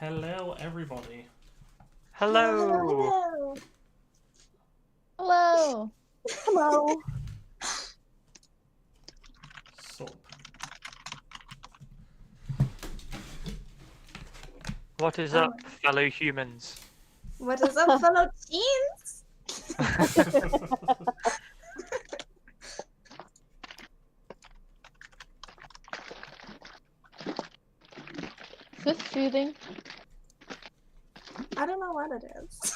Hello, everybody. Hello. Hello. Hello. Sup. What is up, fellow humans? What is up, fellow teens? Is this soothing? I don't know what it is.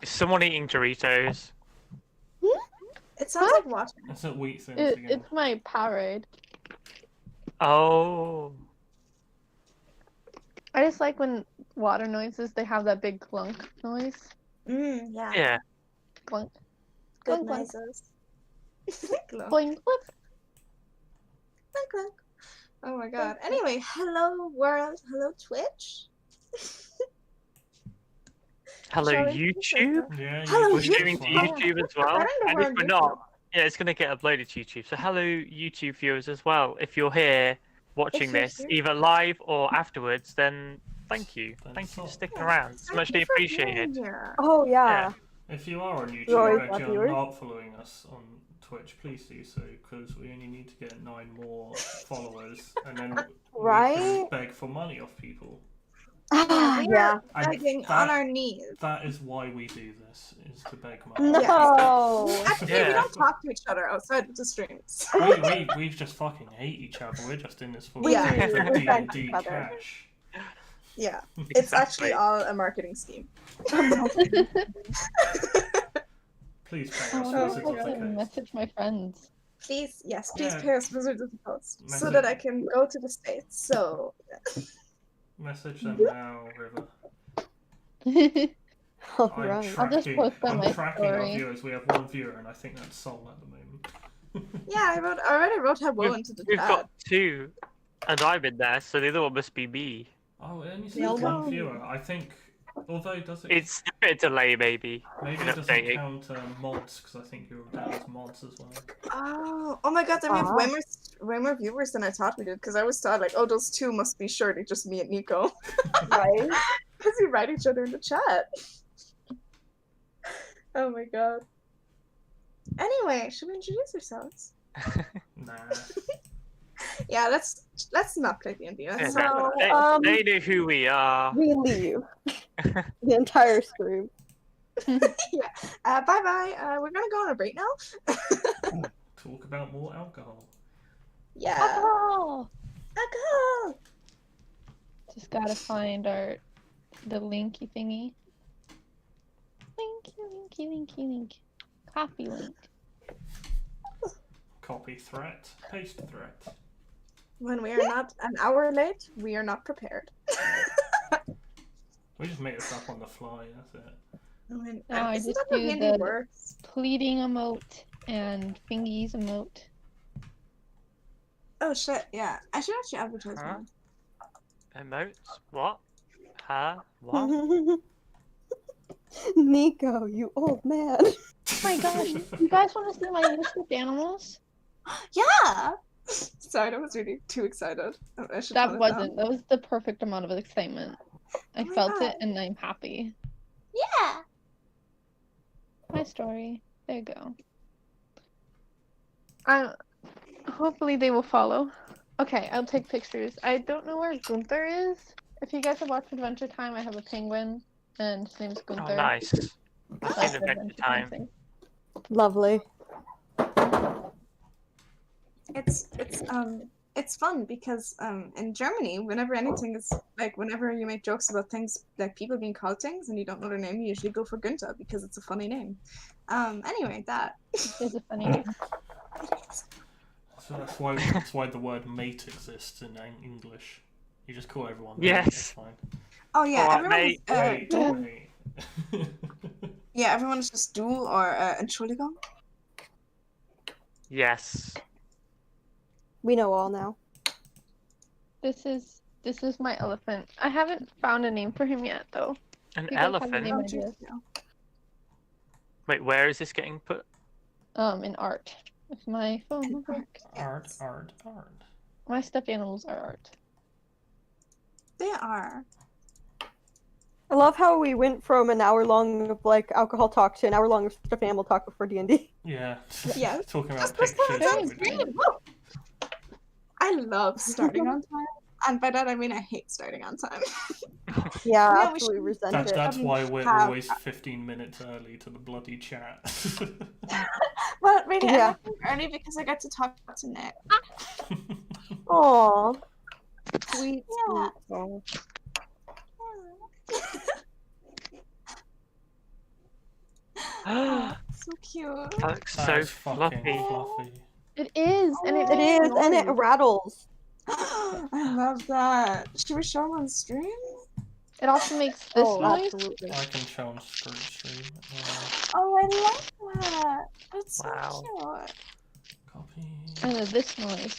Is someone eating Doritos? It sounds like water. It's a wheat thing again. It's my Powerade. Oh. I just like when water noises, they have that big clunk noise. Yeah. Yeah. Clunk. Good Clunk, clunk. noises. Clunk, Boing, flip. clunk, clunk. Oh my god. Anyway, hello world. Hello Twitch. Hello, Shall we YouTube? Yeah, Hello, We're YouTube's streaming to fine. YouTube as well. I don't know And where if I'm we're YouTube. not, yeah, it's going to get uploaded to YouTube. So hello, YouTube viewers as well. If you're here watching you're this, here. either live or afterwards, then thank you. Then Thank you for so. sticking Yeah, around. It's thank muchly you for being appreciated. here. Oh yeah. If you are on YouTube, Roy, but you're viewers. not following us on Twitch, please do so, because we only need to get 9 more followers, and then we Right? can beg for money off people. Ah, We yeah. are begging that- on our knees. That is why we do this, is to beg money. No. Actually, Yeah. we don't talk to each other outside of the streams. we just fucking hate each other. We're just in this for We do. D&D Each other. cash. Yeah. It's actually all a marketing scheme. Please pay I us wonder Wizards if of I the can Coast. message my friends. Please Yeah. pay us Wizards of the Coast so Message- that I can go to the States. So, Message them now, River. All I'm right. I'll just post on my tracking our story. viewers. We have 1 viewer, and I think that's Sol at the moment. yeah, I already wrote hello into the We've chat. got 2, and I'm in there, so the other one must be me. Oh, it only says Yeah. 1 viewer. I think, although does it? It's a bit of delay, maybe. Maybe in it doesn't updating. count mods, because I think you're down as mods as well. Oh my god, then we have Aw. way more viewers than I thought we did, because I always thought, like, oh, those 2 must be surely just me and Nico. Right. Because we write each other in the chat. Oh my god. Anyway, should we introduce ourselves? Nah. Yeah, let's not play D&D. Yeah, Let's So, talk about they, um, they know who we are. We leave. The entire stream. bye bye. We're gonna go on a break now. Talk about more alcohol. Yeah. Oh, Alcohol. just gotta find the linky thingy. Link. Copy link. Copy threat. Paste threat. When we are not an hour late, we are not prepared. We just make this up on the fly. That's it. I mean, No, I isn't just that do how D&D the- works? Pleading emote and fingies emote. Oh shit, yeah. I should actually advertise Huh? one. Emotes? What? Huh? What? Nico, you old man. Oh my gosh, you guys want to see my new stuffed animals? Yeah! Sorry, that was really too excited. I should tone That it wasn't. down. That was the perfect amount of excitement. I my felt God. it and I'm happy. Yeah! My story. There you go. Hopefully they will follow. Okay, I'll take pictures. I don't know where Gunther is. If you guys have watched Adventure Time, I have a penguin, and his name's Gunther. Oh, nice. I've That's seen the Adventure Time. thing. Lovely. It's fun because in Germany, whenever anything is like whenever you make jokes about things like people being called things and you don't know their name, you usually go for Günther because it's a funny name. Anyway, that. It's a funny name. So that's why the word mate exists in English. You just call everyone mate. Yes. It's fine. Oh yeah, Alright, everyone. mate. Mate, yeah. mate. Yeah, everyone is just du or Entschuldigung. Yes. We know all now. This is my elephant. I haven't found a name for him yet, though. An You guys have a elephant? name? Oh, ideas. geez, no. Wait, where is this getting put? In art. If my phone will work. Art. My stuffed animals are art. They are. I love how we went from an hour long of like alcohol talk to an hour long of stuffed animal talk before D&D. Yeah. Yeah. Talking about Just press pictures. that and on everything. screen. I love starting on time. And by that I mean I hate starting on time. Yeah, Yeah, we absolutely should- resent it. That's why we're have- always 15 minutes early to the bloody chat. Well, really, Yeah. I'm not going early because I get to talk to Nick. Aw. Sweet, Yeah. sweet. Aw. Oh, so cute. That looks That so is fucking fluffy. fluffy. It is, and It is, and it noise. rattles. I love that. Should we show him on stream? It also makes this noise. Absolutely. I can show on stream. Oh, I love that. That's so Wow. cute. Copy. And this noise.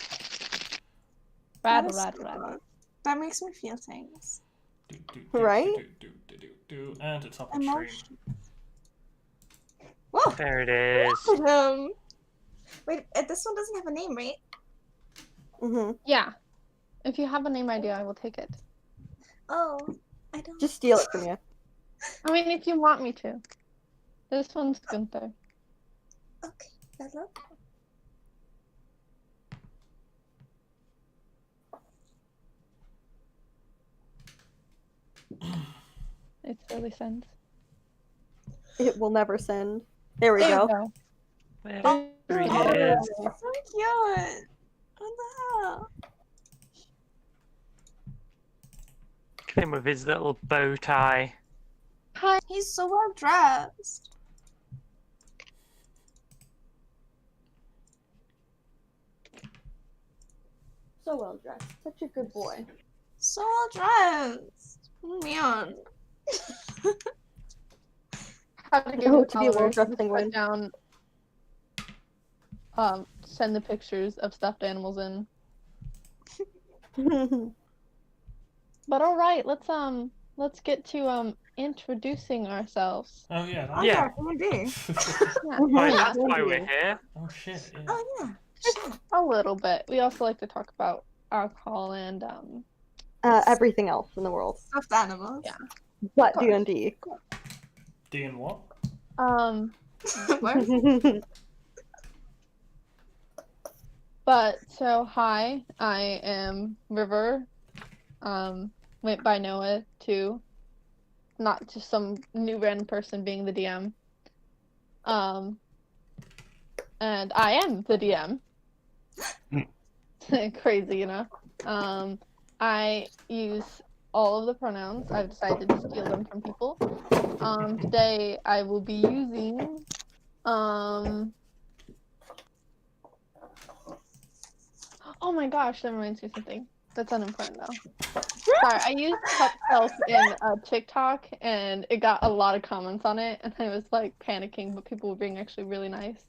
That Rattle, is rattle, so rattle. good. That makes me feel things. Right? And it's up on stream. Emotion. Whoa! There it is. Wait, this one doesn't have a name, right? Mm-hmm. Yeah. If you have a name idea, I will take it. Oh, I don't. Just steal it from you. I mean, if you want me to. This one's Gunther. Okay, I love that. It really sends. It will never send. There we There you go. go. There Oh, it is. so cute. What the hell? Look at him with his little bow tie. Hi. He's so well dressed. So well dressed. Such a good boy. So well dressed. Oh, man. How to get Oh, your to be a followers well-dressed to penguin. put down. Send the pictures of stuffed animals in. But all right, let's get to introducing ourselves. Oh yeah. Oh, Yeah. D&D. Why, that's why we're here. Oh shit. Yeah. Oh, yeah. A little bit. We also like to talk about alcohol and Everything else in the world. Stuffed animals. Yeah. But course. D&D. D and what? What? But so hi, I am River. Went by Noah too. Not just some new random person being the DM. And I am the DM. Crazy, you know. I use all of the pronouns. I've decided to steal them from people. Today I will be using oh my gosh, that reminds me of something. That's unimportant though. Sorry, I used Pup Self in TikTok and it got a lot of comments on it and I was like panicking, but people were being actually really nice.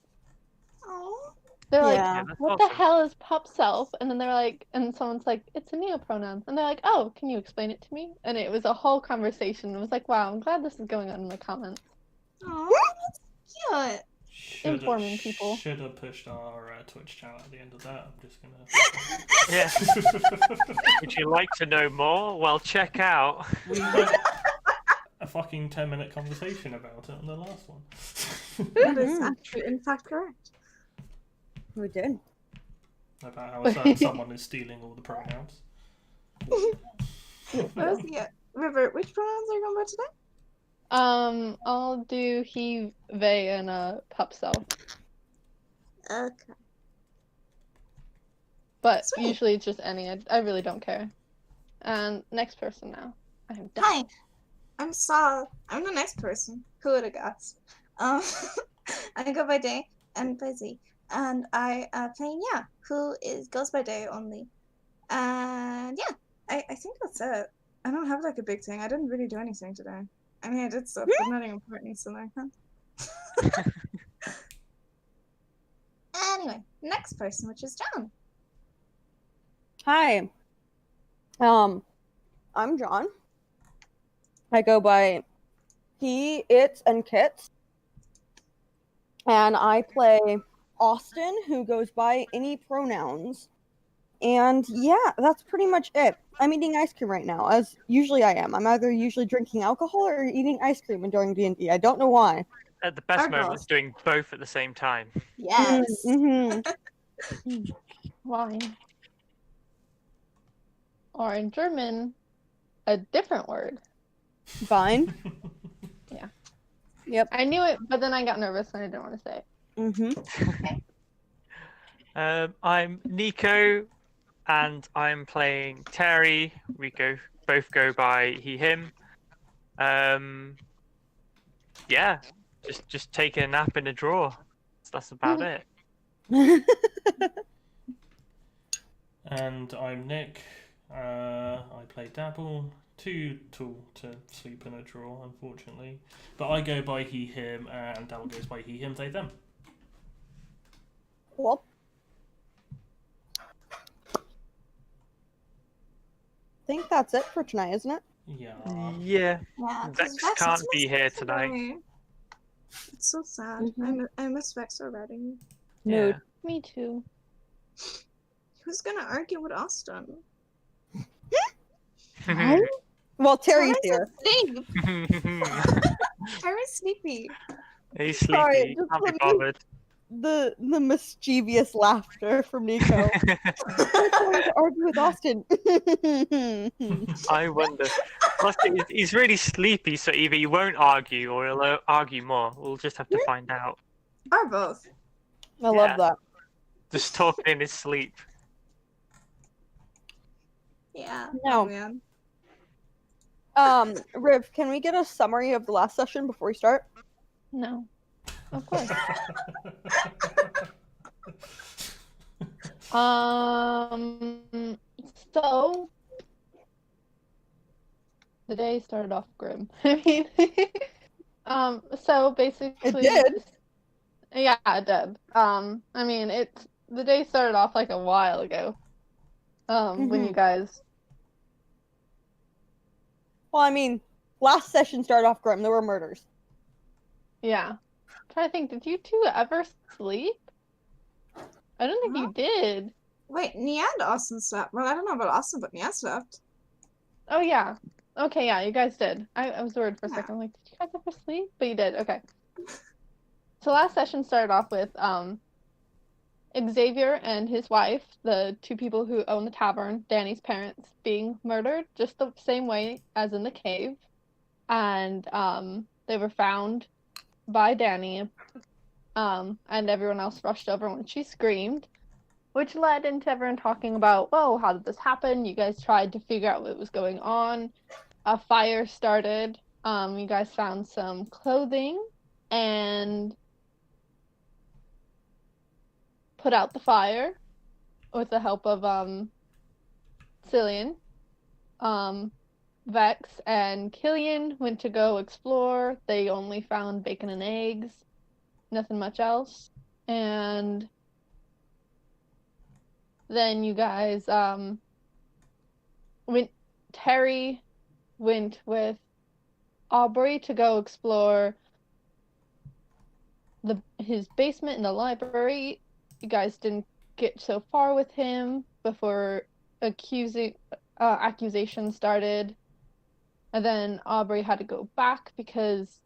Oh. They're like, Yeah. Yeah, that's what awesome. the hell is Pup Self? And then they're like, and someone's like, it's a neopronoun. And they're like, oh, can you explain it to me? And it was a whole conversation. It was like, wow, I'm glad this is going on in the comments. Oh, that's cute. Informing people. Should have pushed our Twitch channel at the end of that. I'm just Yeah. gonna. Would you like to know more? Well, check out. We had a fucking 10-minute conversation about it on the last one. That is actually, in fact, correct. We did. About how a certain someone is stealing all the pronouns. Yeah. River, which pronouns are you going by today? I'll do he, they, and Pup Self. Okay. But Sweet. usually it's just any. I really don't care. And next person now. I'm done. Hi, I'm Saul. I'm the next person. Who would have guessed? I go by Day and by Z. And I play Nya, who goes by Day only. And yeah, I think that's it. I don't have like a big thing. I didn't really do anything today. I mean, I did stuff, but nothing important, so like, huh? Anyway, next person, which is John. Hi. I'm John. I go by he, it, and kits. And I play Austin, who goes by any pronouns. And yeah, that's pretty much it. I'm eating ice cream right now, as usually I am. I'm either usually drinking alcohol or eating ice cream and enjoying D&D. I don't know why. At the best Our moment girls. is doing both at the same time. Yes. Mm-hmm. Why? Or in German, a different word. Fine. Yeah. Yep. I knew it, but then I got nervous and I didn't want to say it. Mm-hmm. I'm Nico, and I'm playing Terry. We both go by he, him. Yeah, just taking a nap in a drawer. That's about it. And I'm Nick. I play Dabble. Too tall to sleep in a drawer, unfortunately. But I go by he, him, and Dabble goes by he, him, they, them. Well, I think that's it for tonight, isn't it? Yeah. Yeah, Yeah. 'cause Vex Vex can't is be here missing tonight. today. It's so sad. I miss Vex already. No. Yeah. Me too. Who's gonna argue with Austin? Well, Terry's Terry's here. asleep. Terry's sleepy. He's Sorry, sleepy. just Can't be let me- bothered. The mischievous laughter from Nico. I'm going to argue with Austin. I wonder. Austin, he's really sleepy, so either he won't argue or he'll argue more. We'll just have to find out. Or both. I Yeah. love that. Just talking in his sleep. Yeah. No. Oh, man. Riv, can we get a summary of the last session before we start? No. Of course. So the day started off grim. I mean, so basically, It did. Yeah, it did. I mean, the day started off like a while ago. When you guys, Well, I mean, last session started off grim. There were murders. yeah. I'm trying to think, did you two ever sleep? I don't think you did. Wait, Nia and Austin slept. Well, I don't know about Austin, but Nia slept. Oh yeah. Okay, yeah, you guys did. I was worried for a Yeah. second. I'm like, did you guys ever sleep? But you did. Okay. So last session started off with Xavier and his wife, the two people who own the tavern, Danny's parents, being murdered just the same way as in the cave. And they were found by Danny, and everyone else rushed over when she screamed, which led into everyone talking about, whoa, how did this happen? You guys tried to figure out what was going on. A fire started. You guys found some clothing and put out the fire with the help of Cillian. Vex and Killian went to go explore. They only found bacon and eggs, nothing much else. And then you guys Terry went with Aubrey to go explore his basement in the library. You guys didn't get so far with him before accusations started. And then Aubrey had to go back because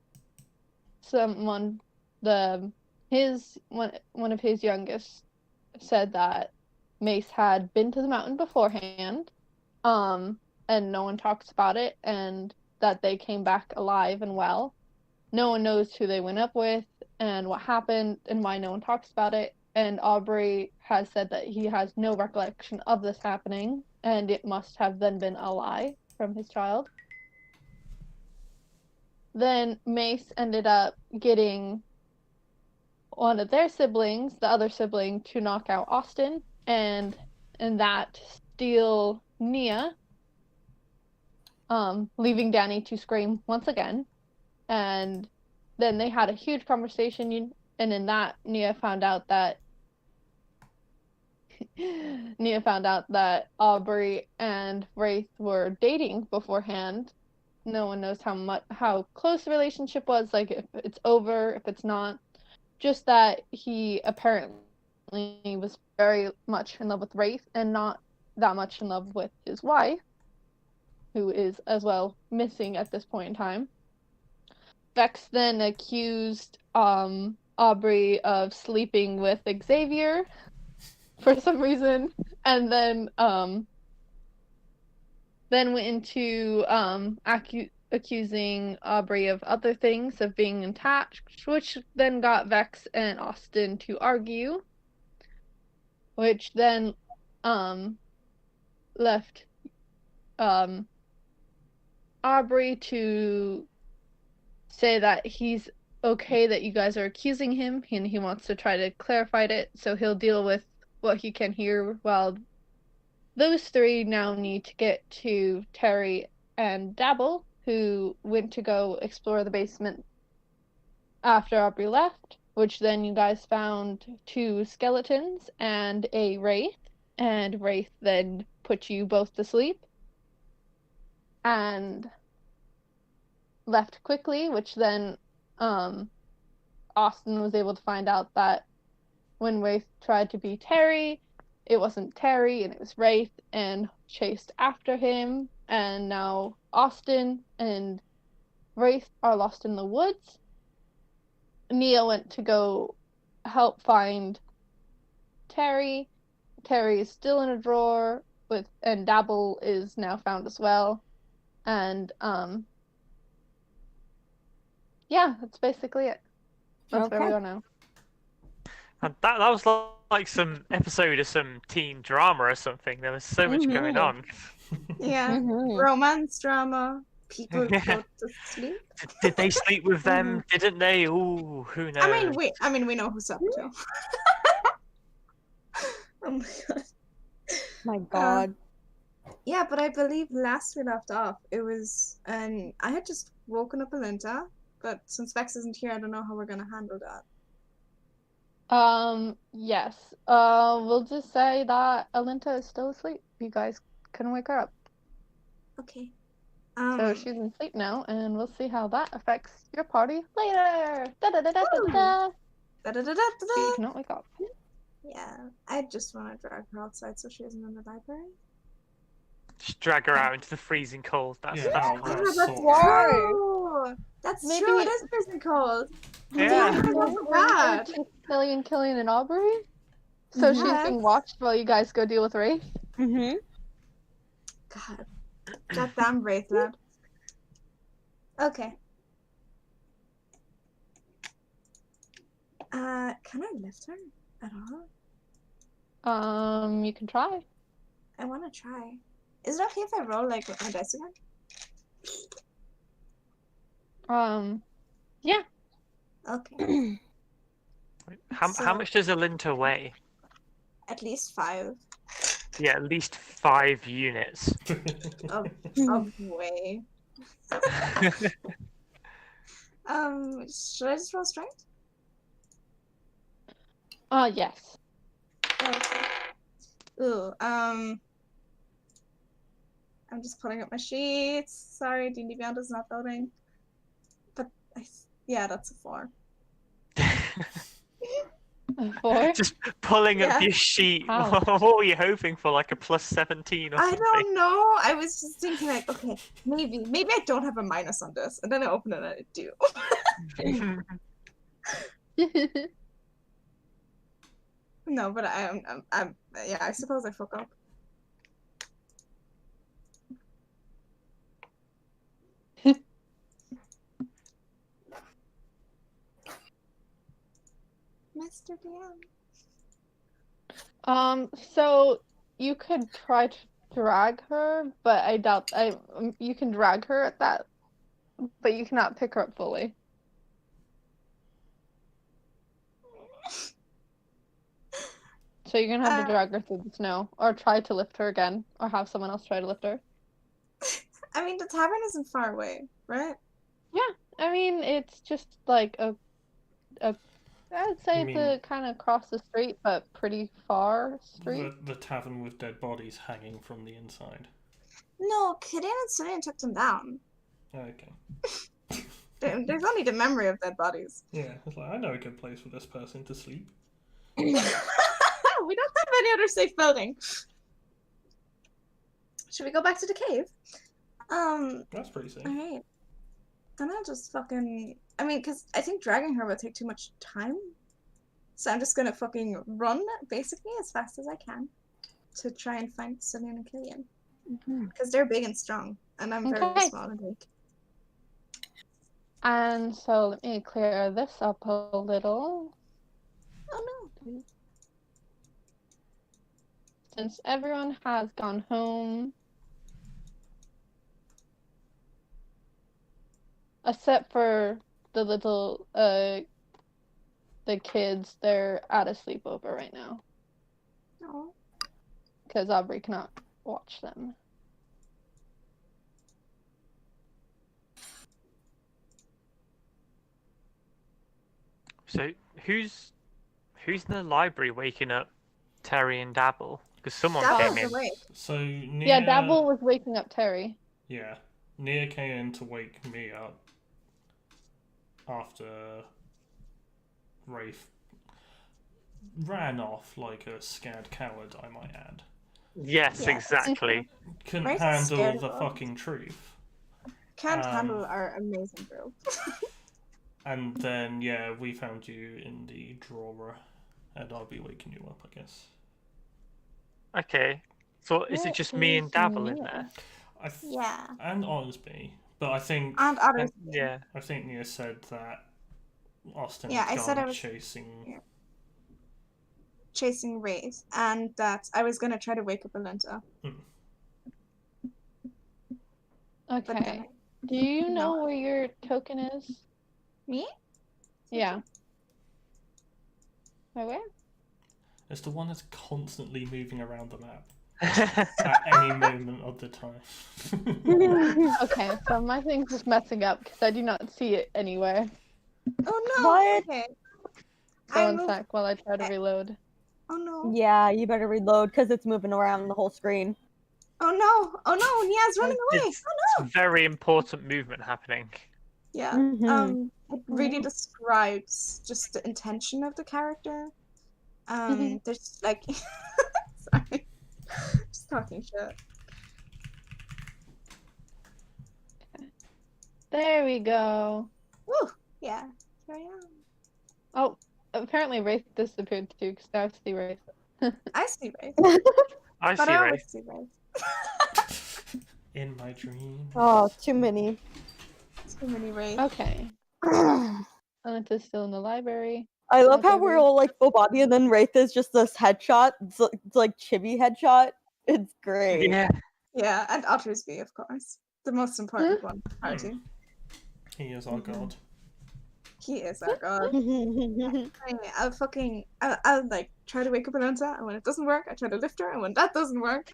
one of his youngest said that Mace had been to the mountain beforehand, and no one talks about it, and that they came back alive and well. No one knows who they went up with and what happened and why no one talks about it. And Aubrey has said that he has no recollection of this happening, and it must have then been a lie from his child. Then Mace ended up getting one of their siblings, the other sibling, to knock out Austin, and that steal Nia, leaving Danny to scream once again. And then they had a huge conversation, and in that, Nia found out that Aubrey and Wraith were dating beforehand. No one knows how close the relationship was, like if it's over, if it's not. Just that he apparently apparently was very much in love with Wraith and not that much in love with his wife, who is as well missing at this point in time. Vex then accused Aubrey of sleeping with Xavier for some reason, and then went into accusing Aubrey of other things, of being attached, which then got Vex and Austin to argue, which then left Aubrey to say that he's okay that you guys are accusing him, and he wants to try to clarify it, so he'll deal with what he can hear, while those three now need to get to Terry and Dabble, who went to go explore the basement after Aubrey left, which then you guys found 2 skeletons and a Wraith, and Wraith then put you both to sleep and left quickly, which then Austin was able to find out that when Wraith tried to be Terry, it wasn't Terry and it was Wraith, and chased after him, and now Austin and Wraith are lost in the woods. Nia went to go help find Terry. Terry is still in a drawer and Dabble is now found as well. And yeah, that's basically it. That's where we are now. And that was like some episode of some teen drama or something. There was so much going on. Yeah, romance drama. People go to sleep. Did they sleep with them? Didn't they? Ooh, who knows? I mean, we know who's up to. Oh my god. My god. Yeah, but I believe last we left off, it was, and I had just woken up Alinta, but since Vex isn't here, I don't know how we're gonna handle that. Yes. We'll just say that Alinta is still asleep. You guys couldn't wake her up. Okay. So she's asleep now, and we'll see how that affects your party later. Da-da-da-da-da-da. Da-da-da-da-da-da. You cannot wake up. Yeah, I just want to drag her outside so she isn't in the library. Just drag her out into the freezing cold. That's True. That's Maybe true. It is freezing cold. Yeah. Bad. Killian, and Aubrey. So she's Yes. being watched while you guys go deal with Wraith. Mm-hmm. God. Goddamn Wraith lad. Okay. Can I lift her at all? You can try. I want to try. Is it okay if I roll like with my dice again? Yeah. Okay. How much does Alinta weigh? At least 5 Yeah, at least 5 units. of way. Should I just roll strength? Yes. Okay. Ooh, I'm just pulling up my sheets. Sorry, D&D Beyond is not loading. But, yeah, that's a 4. 4? Just pulling up Yeah. your sheet. How? What were you hoping for? Like a plus 17 or I something? don't know. I was just thinking like, okay, maybe I don't have a minus on this. And then I open it and I do. No, but I'm yeah, I suppose I fuck up. Mr. DM. So you could try to drag her, but I doubt you can drag her at that, but you cannot pick her up fully. So you're gonna have to drag her through the snow, or try to lift her again, or have someone else try to lift her. I mean, the tavern isn't far away, right? I mean, it's just like I'd say You it's a kind of across the street, but pretty far street. The tavern with dead bodies hanging from the inside. No, Kidan and Sunan took them down. Okay. There's only the memory of dead bodies. Yeah, it's like, I know a good place for this person to sleep. no, we don't have any other safe building. Should we go back to the cave? That's pretty safe. Alright. Then I'll just fucking... I mean, because I think dragging her will take too much time. So I'm just gonna fucking run, basically, as fast as I can to try and find Cillian and Killian. Because they're big and strong, and I'm very Okay. small and weak. And so let me clear this up a little. Oh no. Since everyone has gone home, except for the little the kids, they're at a sleepover right now No. because Aubrey cannot watch them. So who's in the library waking up Terry and Dabble? Because someone Dabble's came in. awake. So Nia, Yeah, Dabble was waking up Terry. Yeah, Nia came in to wake me up after Rafe ran off like a scared coward, I might add. Yes, Yeah. exactly. Couldn't Rafe's handle scared the of us. fucking truth. Can't handle our amazing girl. And then, yeah, we found you in the drawer, and I'll be waking you up, I guess. Okay. So is it Where just me and is Dabble in Nia? there? Yeah. And Osby, but I think And others. Yeah. I think Nia said that Austin Yeah, had I said gone I was- chasing. Chasing Rafe, and that I was gonna try to wake up Alenta. But Okay. then Do you know where your token is? me? Yeah. Wait, where? It's the one that's constantly moving around the map at any moment of the time. Okay, so my thing's just messing up because I do not see it anywhere. Oh no. What? Okay. So I one moved. sec while I try to reload. Oh no. Yeah, you better reload because it's moving around the whole screen. Oh no. Oh no. Nia's running away. It's Oh no. very important movement happening. Yeah. Mhm. It really describes just the intention of the character. There's like, sorry, just talking shit. There we go. Woo. Yeah. Here I am. Oh, apparently Wraith disappeared too because now I see Wraith. I see Rafe, I but see, I Ray. always see Rafe. In my dream. Oh, too many. Too many Rafe. Okay. I Alenta's still in the library. love how Okay, we're Wraith. all like full body and then Wraith is just this headshot. It's like chibi headshot. It's great. Yeah. Yeah, and Ottersby, of course, the most important one. Party. He is our god. He is our god. I'll like try to wake up Alenta, and when it doesn't work, I try to lift her, and when that doesn't work,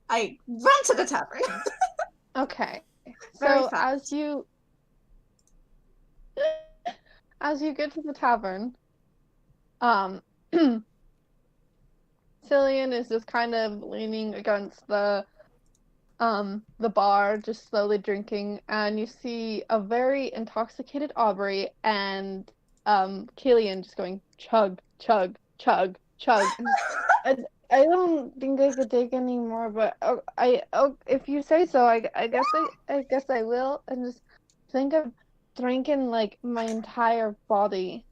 I run to the tavern. Okay. Very So fast. as you get to the tavern, Cillian is just kind of leaning against the bar, just slowly drinking, and you see a very intoxicated Aubrey and Killian just going chug, chug, chug, chug. And I don't think I could take any more, but if you say so, I guess I will. And just think of drinking like my entire body,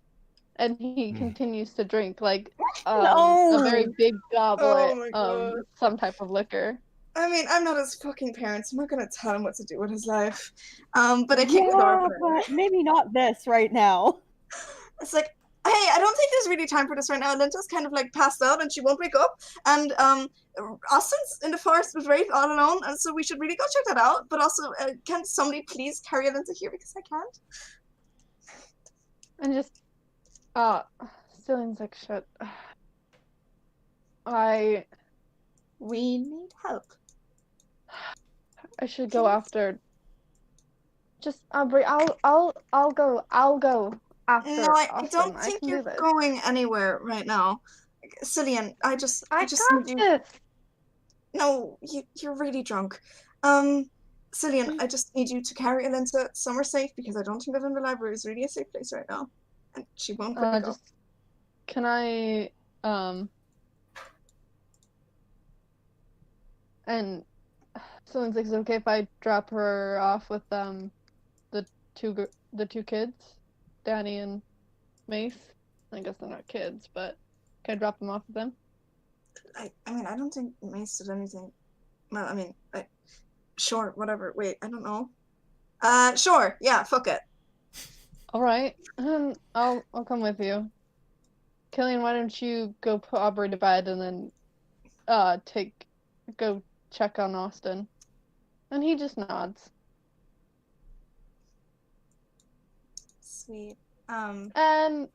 and he continues to drink like No. a very big goblet Oh my of God. some type of liquor. I mean, I'm not his fucking parents. I'm not gonna tell him what to do with his life. But I kick the door Yeah, open. but maybe not this right now. It's like, hey, I don't think there's really time for this right now. Linda's kind of like passed out and she won't wake up. And Austin's in the forest with Rafe all alone, and so we should really go check that out. But also, can somebody please carry Linda here because I can't? And just Cillian's like shit. We need help. I should go after. Just Aubrey, I'll go after. No, I Austin. don't I think can you're do this. going anywhere right now. Cillian, I just I need got you. this. No, you're really drunk. Cillian, I just need you to carry Alenta somewhere safe because I don't think that in the library is really a safe place right now. And she won't wake up. Can I And someone's like, "Is it okay if I drop her off with the two kids, Danny and Mace? I guess they're not kids, but can I drop them off with them?" I mean, I don't think Mace did anything. Well, I mean, sure, whatever. Wait, I don't know. Sure, yeah, fuck it. All right, I'll come with you. Killian, why don't you go put Aubrey to bed and then go check on Austin? And he just nods. Sweet. And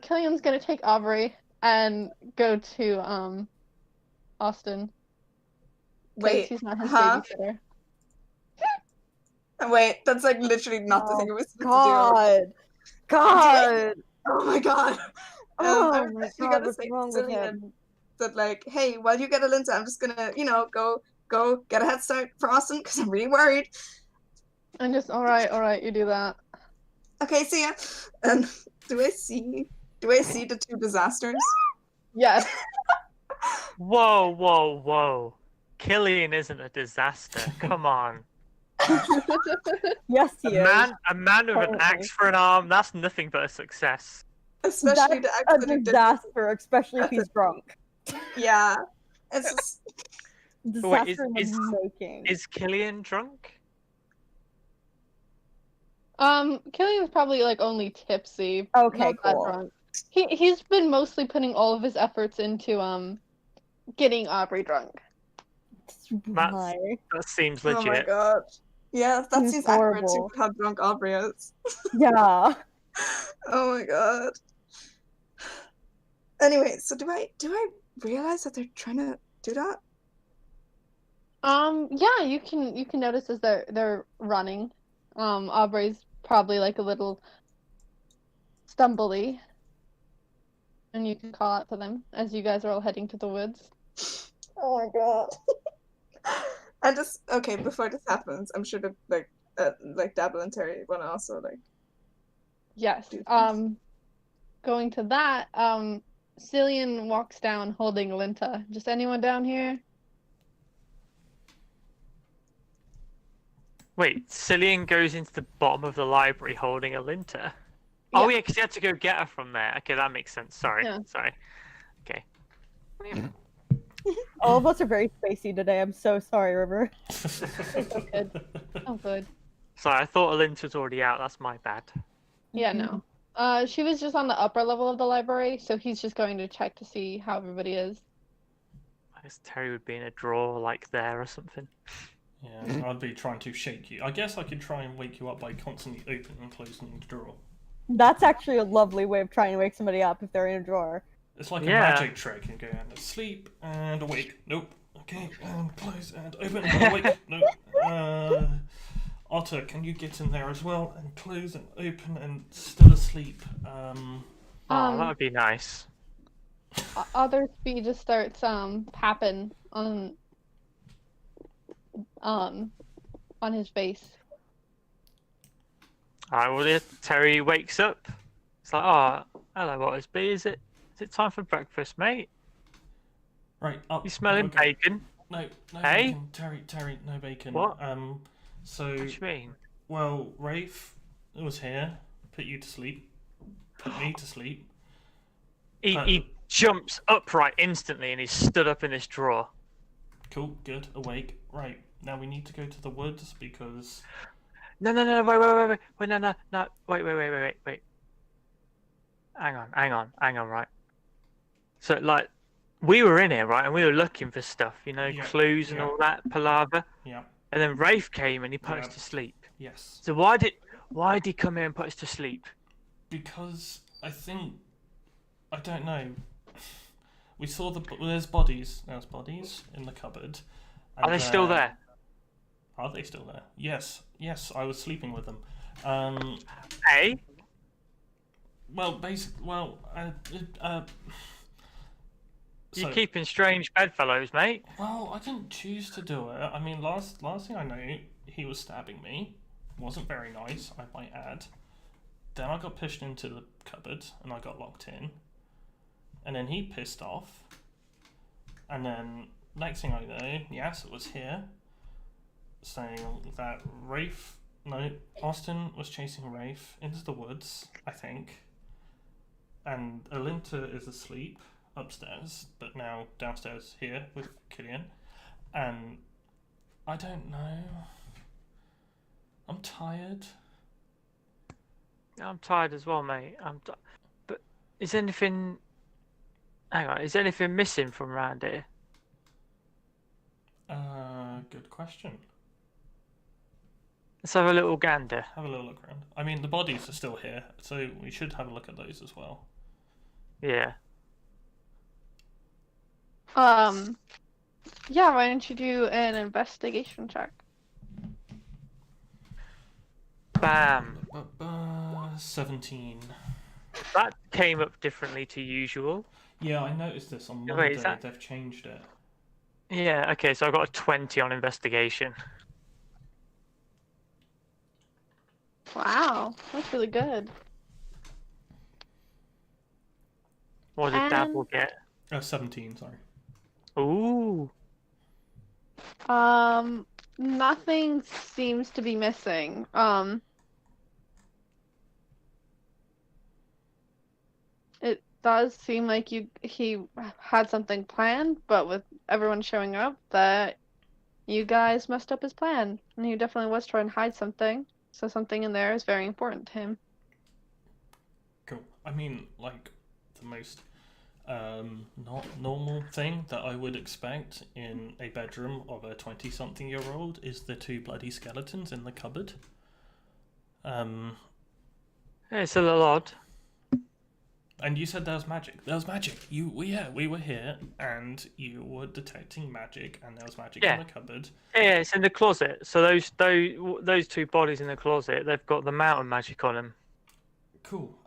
Killian's gonna take Aubrey and go to Austin. 'Cause Wait, he's not his huh? babysitter. Wait, that's like literally not the thing I was supposed to do. God. Oh my god. Oh I'm my actually God, gonna what's say wrong to with Cillian him? that like, hey, while you get Alinta, I'm just gonna, go get a head start for Austin because I'm really worried. And just all right, you do that. Okay, see ya. And do I see the two disasters? Yes. Whoa, whoa, whoa. Killian isn't a disaster. Come on. Yes, he is. A man with an Totally. axe for an arm, that's nothing but a success. Especially That's the a accident. disaster, especially if he's drunk. Yeah. It's just Wait, Disaster in the making. Is Killian drunk? Killian's probably like only tipsy. Okay, not that cool. drunk. He's been mostly putting all of his efforts into getting Aubrey drunk. Why? That seems oh my legit. god. Yeah, that He's seems accurate to horrible. how drunk Aubrey is. Yeah. Oh my god. Anyway, so do I realize that they're trying to do that? Yeah, you can notice as they're running. Aubrey's probably like a little stumbly. And you can call out to them as you guys are all heading to the woods. Oh my god. And just okay, before this happens, I'm sure that like Dabble and Terry wanna also like Yes. do things. Going to that, Cillian walks down holding Linta. Just anyone down here? Wait, Cillian goes into the bottom of the library holding Alinta. Oh yeah, because he had to go get her from there. Okay, that makes sense. Sorry. Yeah. Sorry. Okay. All of us are very spacey today. I'm so sorry, River. Good. Oh, good. Sorry, I thought Alinta was already out. That's my bad. Yeah, no. She was just on the upper level of the library, so he's just going to check to see how everybody is. I guess Terry would be in a drawer like there or something. Yeah, I'd be trying to shake you. I guess I could try and wake you up by constantly opening and closing the drawer. That's actually a lovely way of trying to wake somebody up if they're in a drawer. It's like Yeah. a magic trick. You go and sleep and awake. Nope. Okay, and close and open and awake. Nope. Otter, can you get in there as well and close and open and still asleep? Oh, that would be nice. Other speed just starts tapping on his face. Alright, well, yeah, Terry wakes up. It's like, oh, hello, Ottersby. Is it time for breakfast, mate? Right, up. You smelling Okay. bacon? No Hey? bacon. Terry, no bacon. What? So, What do you mean? well, Rafe was here, put you to sleep, put me to sleep. He jumps upright instantly and he's stood up in this drawer. Cool, good, awake. Right, now we need to go to the woods because... No, wait, no, wait. Hang on, right. So, like, we were in here, right, and we were looking for stuff, Yeah, clues and yeah. all that palaver. Yeah, And then Rafe came and he put Yeah. us to sleep. yes. So why did he come here and put us to sleep? Because I think... I don't know. We saw there's bodies. There's bodies in the cupboard. Are they still there? Are they still there? Yes, I was sleeping with them. Hey? Well, You're so- keeping strange bedfellows, mate. Well, I didn't choose to do it. I mean, last thing I know, he was stabbing me. Wasn't very nice, I might add. Then I got pushed into the cupboard and I got locked in. And then he pissed off. And then next thing I know, yes, it was here, saying that Austin was chasing Rafe into the woods, I think, and Alinta is asleep upstairs, but now downstairs here with Killian, and I don't know. I'm tired. I'm tired as well, mate. But is anything? Hang on, is anything missing from around here? Good question. Let's have a little gander. Have a little look around. I mean, the bodies are still here, so we should have a look at those as well. Yeah. Yeah, why don't you do an investigation check? Bam. 17. That came up differently to usual. Yeah, I noticed this on Wait, Monday. is that- They've changed it. Yeah, okay, so I got a 20 on investigation. Wow, that's really good. What did And- Dabble get? 17, sorry. Ooh. Nothing seems to be missing. It does seem like he had something planned, but with everyone showing up, that you guys messed up his plan, and he definitely was trying to hide something. So something in there is very important to him. Cool. I mean, like, the most not normal thing that I would expect in a bedroom of a 20-something-year-old is the 2 bloody skeletons in the cupboard. It's a little odd. And you said there was magic. There was magic. We were here, and you were detecting magic, and there was magic Yeah. in the cupboard. Yeah, it's in the closet. So those 2 bodies in the closet, they've got the mountain magic on them. Cool.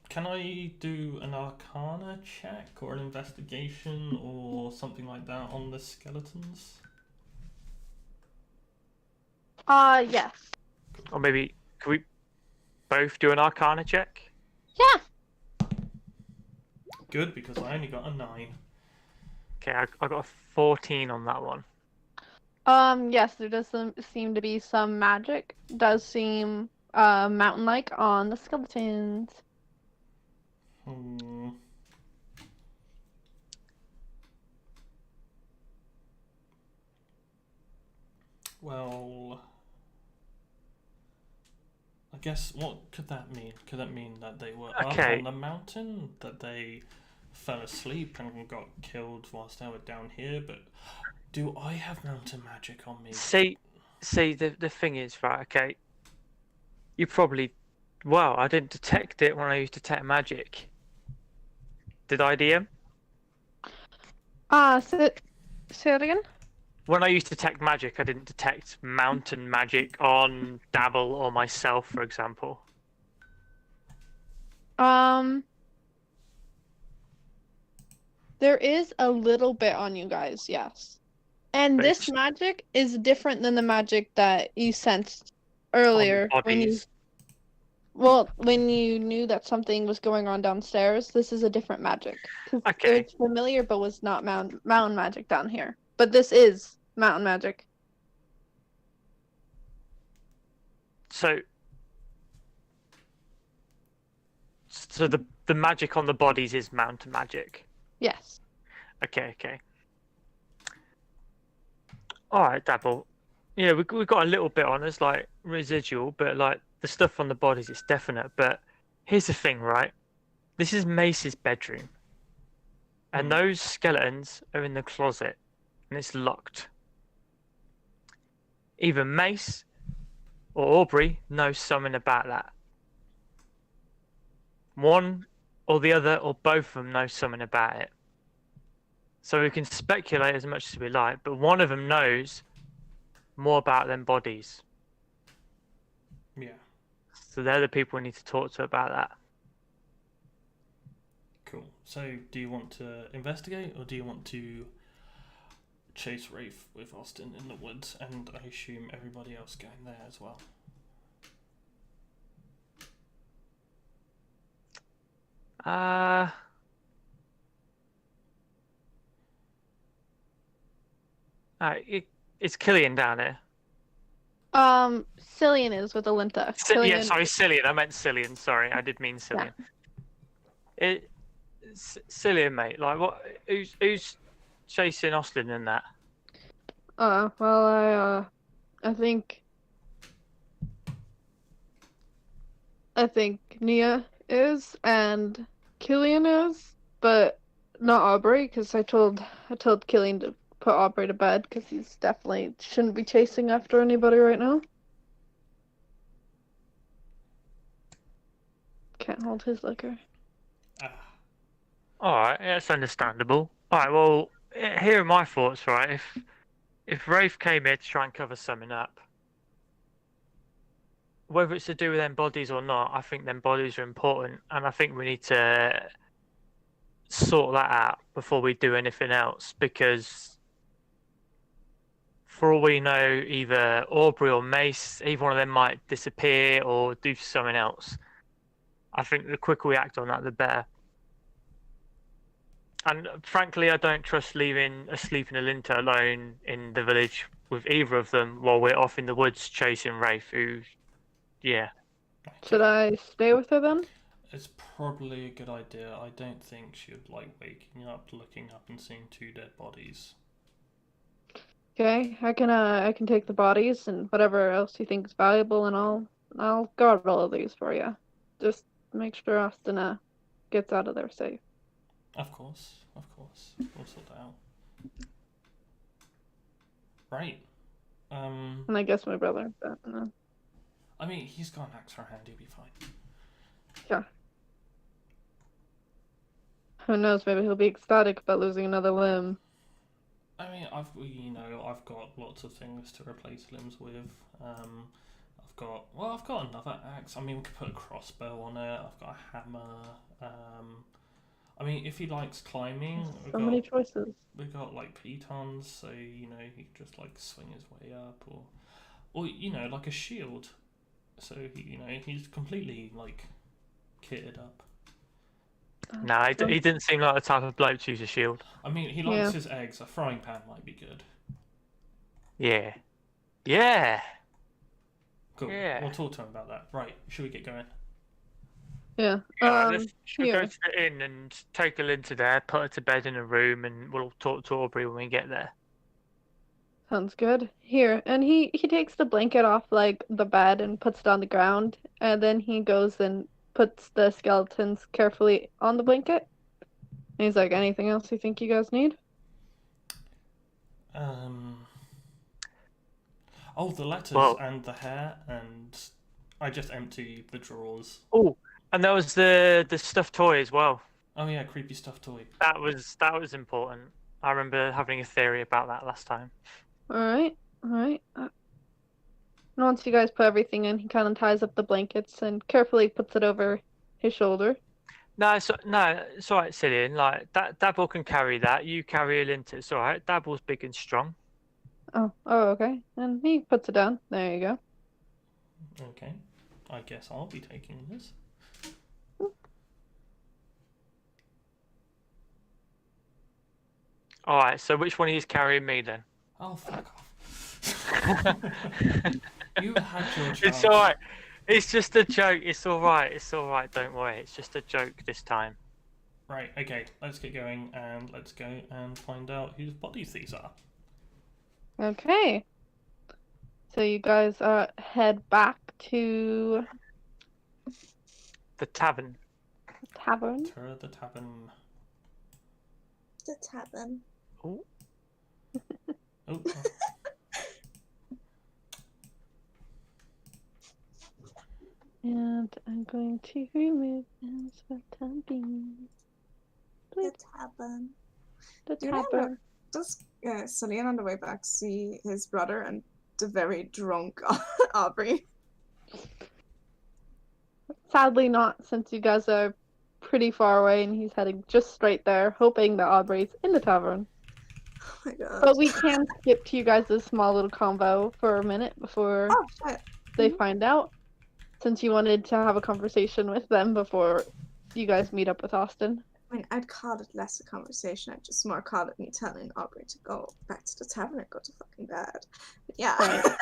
Can I do an Arcana check or an investigation or something like that on the skeletons? Yes. Or maybe could we both do an Arcana check? Yeah. Good, because I only got a 9. Okay, I got a 14 on that one. Yes, there does seem to be some magic. Does seem mountain-like on the skeletons. Well, I guess what could that mean? Could that mean that they were up Okay. on the mountain, that they fell asleep and got killed whilst they were down here? But do I have mountain magic on me? See, the thing is, right, okay, you probably, well, I didn't detect it when I used detect magic. Did I, DM? Say that again? When I used to detect magic, I didn't detect mountain magic on Dabble or myself, for example. There is a little bit on you guys, yes. And But this it's- magic is different than the magic that you sensed on the earlier bodies. when you knew that something was going on downstairs. This is a different magic. 'Cause Okay. it's familiar, but was not mountain magic down here. But this is mountain magic. So the magic on the bodies is mountain magic. Yes. Okay. All right, Dabble. Yeah, we got a little bit on us, like residual, but like the stuff on the bodies, it's definite. But here's the thing, right? This is Mace's bedroom, and those skeletons are in the closet, and it's locked. Either Mace or Aubrey knows something about that. One or the other, or both of them know something about it. So we can speculate as much as we like, but one of them knows more about them bodies. Yeah, So they're the people we need to talk to about that. cool. So, do you want to investigate, or do you want to chase Rafe with Austin in the woods, and I assume everybody else going there as well? It's Killian down here. Cillian is with Alinta. Yeah, Cillian- sorry, Cillian. I meant Cillian. Sorry, I did mean Cillian. Cillian, mate. Like, what? Who's chasing Austin in that? Well, I think Nia is and Killian is, but not Aubrey, because I told Killian to put Aubrey to bed because he's definitely shouldn't be chasing after anybody right now. Can't hold his liquor. Alright, that's understandable. Alright, well, here are my thoughts, right? If Rafe came here to try and cover something up, whether it's to do with them bodies or not, I think them bodies are important, and I think we need to sort that out before we do anything else, because for all we know, either Aubrey or Mace, either one of them might disappear or do something else. I think the quicker we act on that, the better. And frankly, I don't trust leaving a sleeping Alinta alone in the village with either of them while we're off in the woods chasing Rafe, who, yeah. Should I stay with her then? It's probably a good idea. I don't think she would like waking up, looking up, and seeing 2 dead bodies. Okay, I can take the bodies and whatever else you think is valuable, and I'll guard all of these for you. Just make sure Austin gets out of there safe. Of course. We'll sort that out. Right. And I guess my brother. But, I mean, he's got an axe for a hand. He'll be fine. yeah. Who knows? Maybe he'll be ecstatic about losing another limb. I mean, I've got lots of things to replace limbs with. I've got another axe. I mean, we could put a crossbow on it. I've got a hammer. I mean, if he likes climbing, Many choices. we've got like pitons, so he can just like swing his way up, or like a shield. So he's completely like kitted up. No, he didn't seem like the type of bloke to use a shield. I mean, he likes his eggs. A frying pan might be good. Yeah. Yeah. Cool. Yeah. We'll talk to him about that. Right. Should we get going? Yeah. Should we go to the inn and take Alinta there, put her to bed in a room, and we'll talk to Aubrey when we get there. Sounds good. Here, and he takes the blanket off like the bed and puts it on the ground, and then he goes and puts the skeletons carefully on the blanket. And he's like, anything else you think you guys need? The letters and the hair, and I just empty the drawers. Oh, and there was the stuffed toy as well. Oh yeah, creepy stuffed toy. That was important. I remember having a theory about that last time. All right. And once you guys put everything in, he kind of ties up the blankets and carefully puts it over his shoulder. No, it's all right, Cillian. Like Dabble can carry that. You carry Alinta. It's all right. Dabble's big and strong. Oh, okay. And he puts it down. There you go. Okay. I guess I'll be taking this. All right. So which one of you's carrying me then? Oh, fuck off. You had your chance. It's all right. It's just a joke. It's all right. Don't worry. It's just a joke this time. Right, okay, let's get going and let's go and find out whose bodies these are. Okay. So you guys head back to The tavern. the tavern. To the tavern. The tavern. Oh. And I'm going to remove this for time being. The tavern. The Do you remember- tavern. Does Cillian on the way back see his brother and the very drunk Aubrey? Sadly not, since you guys are pretty far away and he's heading just straight there, hoping that Aubrey's in the tavern. Oh my god. But we can skip to you guys' small little convo for a minute before Oh shit. they find out, since you wanted to have a conversation with them before you guys meet up with Austin. I mean, I'd call it less a conversation. I'd just more call it me telling Aubrey to go back to the tavern and go to fucking bed. But yeah. Right.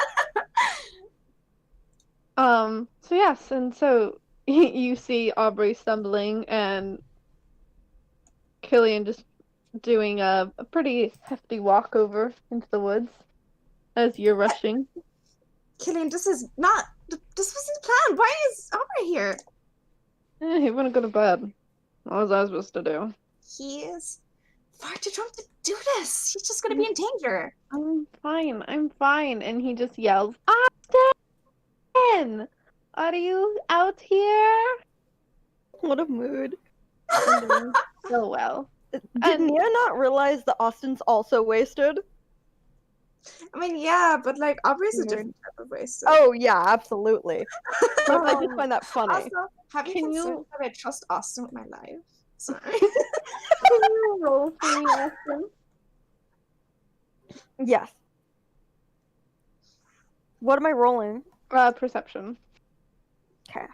So yes, and so you see Aubrey stumbling and Killian just doing a pretty hefty walk over into the woods as you're rushing. Killian, this wasn't the plan. Why is Aubrey here? He wouldn't go to bed. What was I supposed to do? He is far too drunk to do this. He's just gonna be in danger. I'm fine. And he just yells, Austin! Are you out here? What a mood. I'm doing so well. Did And- Nia not realize that Austin's also wasted? I mean, yeah, but like Aubrey's a Weird. different type of wasted. Oh yeah, absolutely. But I just find that funny. Also, have you Can considered you- that I trust Austin with my life? Sorry. Can you roll for me, Austin? Yes. What am I rolling? Perception. Okay.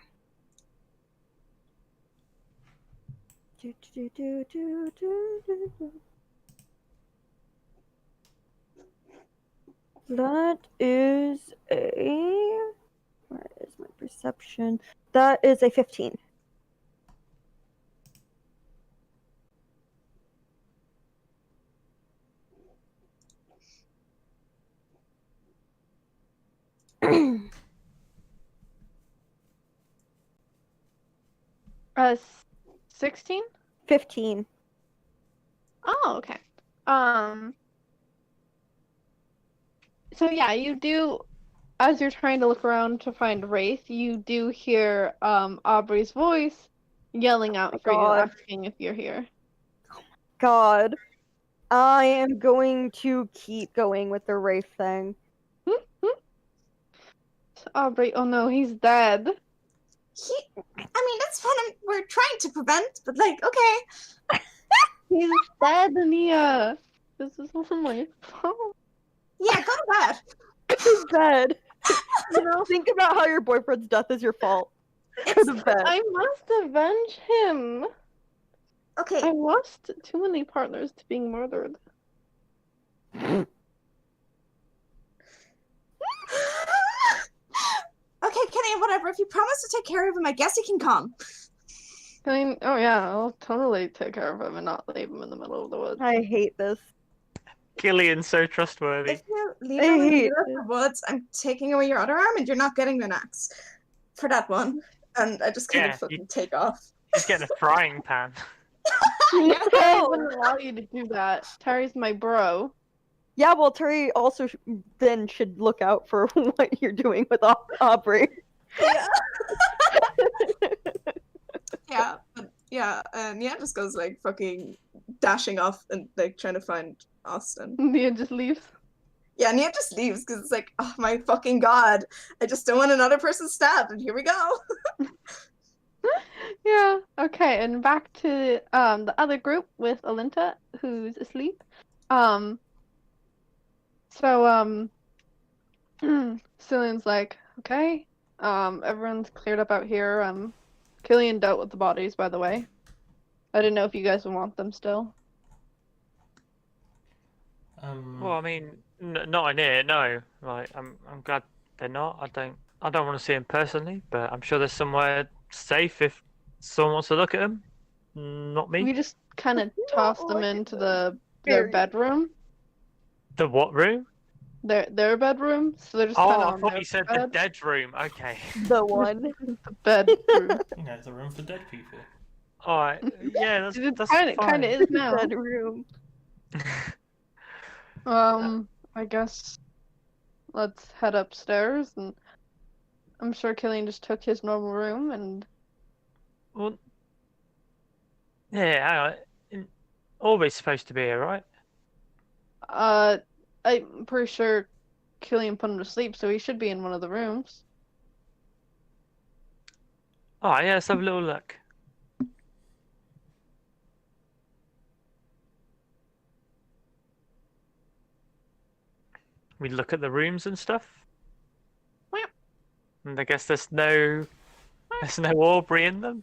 That is a. Where is my perception? That is a 15. Uh, 16? 15. Oh, okay. So yeah, you do, as you're trying to look around to find Wraith, you do hear Aubrey's voice yelling out for you, God. asking if you're here. God. I am going to keep going with the Wraith thing. Aubrey, oh no, he's dead. I mean, that's fun. We're trying to prevent, but like, okay. He's dead, Nia. This is all my fault. Yeah, go to bed. He's dead. You know, think about how your boyfriend's death is your fault. Go to bed. I must avenge him. Okay. I lost too many partners to being murdered. Okay, Kenny, whatever. If you promise to take care of him, I guess he can come. I mean, oh yeah, I'll totally take care of him and not leave him in the middle of the woods. I hate this. Killian's so trustworthy. If you leave I him in the hate middle of the woods, I'm taking away your other arm and you're not getting an axe. For that one. And I just kind Yeah, of fucking take off. He's getting a frying pan. I wouldn't allow you to do that. Terry's my bro. Yeah, well, Terry also then should look out for what you're doing with Aubrey. Yeah, but yeah, and yeah, just goes like fucking dashing off and like trying to find Austin. Nia just leaves. Yeah, Nia just leaves because it's like, oh my fucking god, I just don't want another person stabbed, and here we go. Yeah. Okay, and back to the other group with Alinta, who's asleep. Cillian's like, okay, everyone's cleared up out here. Killian dealt with the bodies, by the way. I didn't know if you guys would want them still. Well, I mean, not in here, no. Like, I'm glad they're not. I don't want to see them personally, but I'm sure there's somewhere safe if someone wants to look at them. Not me. We just kind of No, tossed them I into didn't. their Very- bedroom. The what room? Their bedroom. So they're just Oh, kind of I on thought their you said the bed. dead room. Okay. The one. The bedroom. You know, the room for dead people. All right. Yeah, It that's kind fine. of is now. Bedroom. I guess let's head upstairs, and I'm sure Killian just took his normal room, and Well, yeah, always supposed to be here, right? I'm pretty sure Killian put him to sleep, so he should be in one of the rooms. All right, yeah, let's have a little look. We look at the rooms and stuff. Meow. And I guess there's no Aubrey in them.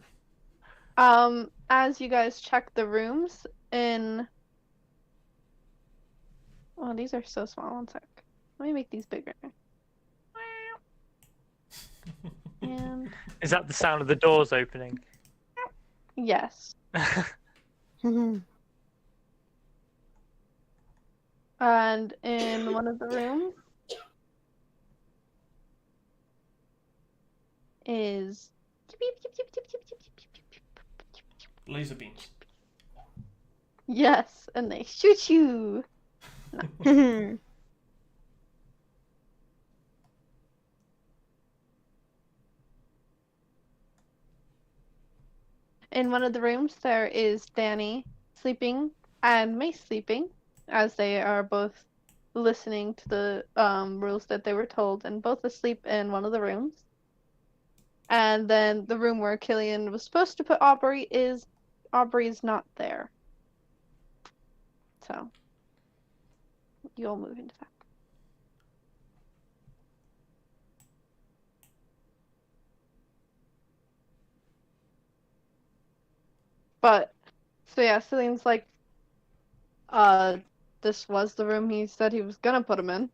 as you guys check the rooms in... Oh, these are so small. One sec. Let me make these bigger. And Is that the sound of the doors opening? yes. Mhm. And in one of the rooms is... Laser beams. Yes, and they shoot you. Mhm. In one of the rooms, there is Danny sleeping and Mace sleeping, as they are both listening to the rules that they were told, and both asleep in one of the rooms. And then the room where Killian was supposed to put Aubrey's not there. So you'll move into that. But so yeah, Cillian's like, this was the room he said he was gonna put him in.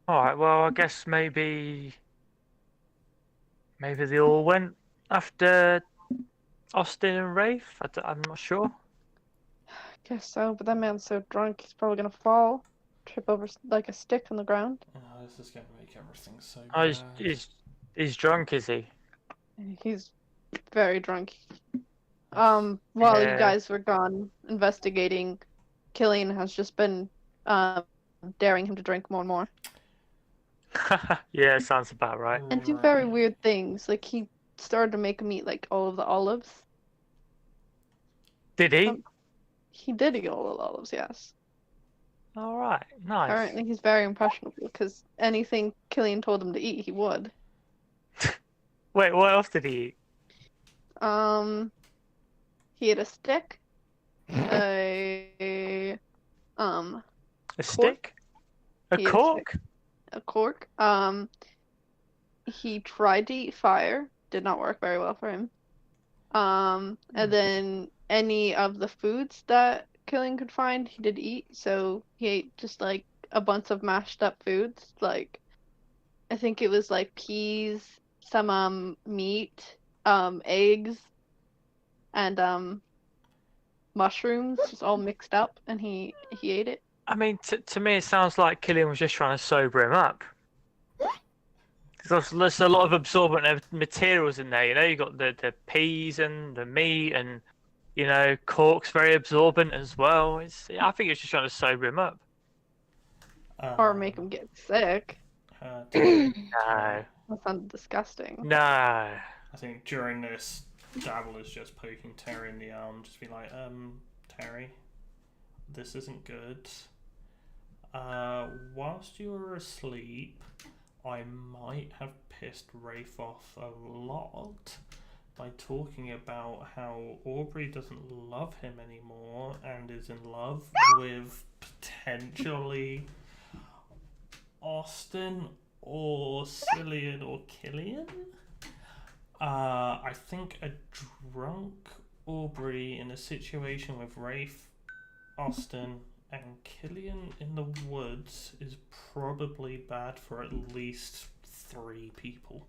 All right. Well, I guess maybe they all went after Austin and Rafe. I'm not sure. Guess so, but that man's so drunk he's probably gonna fall, trip over like a stick on the ground. Oh, this is going to make everything so Oh, bad. he's drunk, is he? He's very drunk. While you Yeah. guys were gone investigating, Killian has just been daring him to drink more and more. Yeah, sounds about right. And do very weird things. Like he started to make him eat like all of the olives. Did he? He did eat all of the olives, yes. All right, nice. Apparently he's very impressionable because anything Killian told him to eat, he would. Wait, what else did he eat? He ate a stick, a stick? A He ate a cork? a cork. He tried to eat fire, did not work very well for him. And then any of the foods that Killian could find, he did eat. So he ate just like a bunch of mashed up foods, like I think it was like peas, some meat, eggs, and mushrooms, just all mixed up, and he ate it. I mean, to me, it sounds like Killian was just trying to sober him up. There's a lot of absorbent materials in there. You know, you got the peas and the meat, and you know, cork's very absorbent as well. I think it's just trying to sober him up. Or make him get sick. No, That sounds disgusting. no. I think during this, Dabble is just poking Terry in the arm, just be like, Terry, this isn't good. Whilst you were asleep, I might have pissed Rafe off a lot by talking about how Aubrey doesn't love him anymore and is in love with potentially Austin or Cillian or Killian. I think a drunk Aubrey in a situation with Rafe, Austin, and Killian in the woods is probably bad for at least 3 people.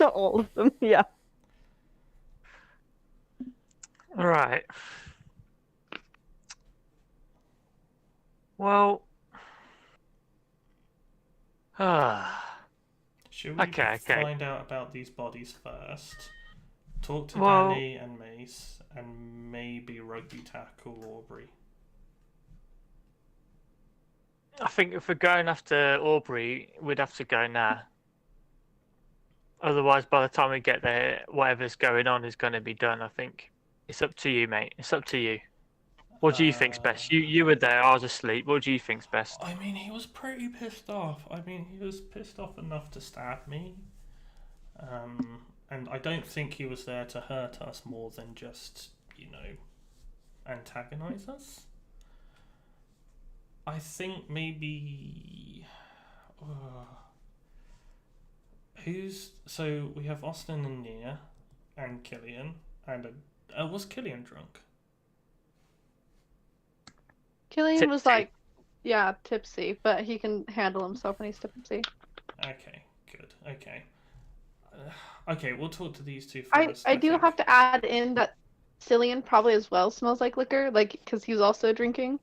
Not all of them, yeah. All right. Well. Should we Okay. find out about these bodies first? Talk to Well- Danny and Mace, and maybe rugby tackle Aubrey. I think if we're going after Aubrey, we'd have to go now. Otherwise, by the time we get there, whatever's going on is going to be done. I think it's up to you, mate. It's up to you. What do you think's best? You were there. I was asleep. What do you think's best? I mean, he was pretty pissed off. I mean, he was pissed off enough to stab me. And I don't think he was there to hurt us more than just, antagonize us. I think maybe Who's so we have Austin and Nia, and Killian, and was Killian drunk? Killian was Tipsy. like, yeah, tipsy, but he can handle himself when he's tipsy. Okay, good. Okay. Okay, we'll talk to these two I first. do think. have to add in that Cillian probably as well smells like liquor, like because he's also drinking.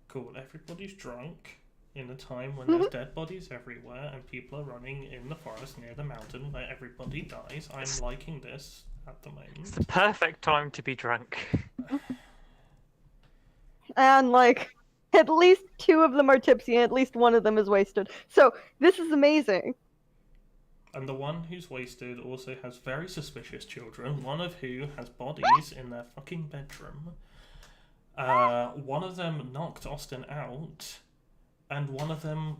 Cool. Everybody's drunk in a time when there's dead bodies everywhere and people are running in the forest near the mountain where everybody dies. I'm liking this at the It's moment. the perfect time to be drunk. And like at least 2 of them are tipsy and at least 1 of them is wasted. So this is amazing. And the one who's wasted also has very suspicious children, one of who has bodies in their fucking bedroom. One of them knocked Austin out, and one of them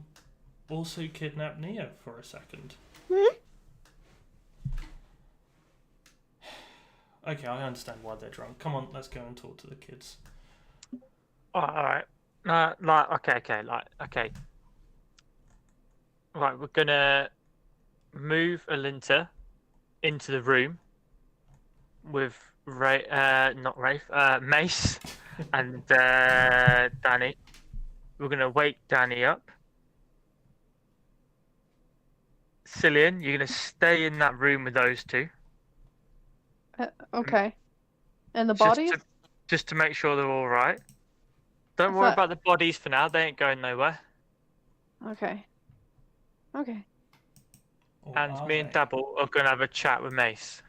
also kidnapped Nia for a second. Okay, I understand why they're drunk. Come on, let's go and talk to the kids. Alright. Okay. Right, we're gonna move Alinta into the room with Mace and Danny. We're gonna wake Danny up. Cillian, you're gonna stay in that room with those 2. Okay. And the Just bodies? just to make sure they're all right. Don't I worry thought- about the bodies for now. They ain't going nowhere. Okay. Okay. Or And are me and they? Dabble are gonna have a chat with Mace.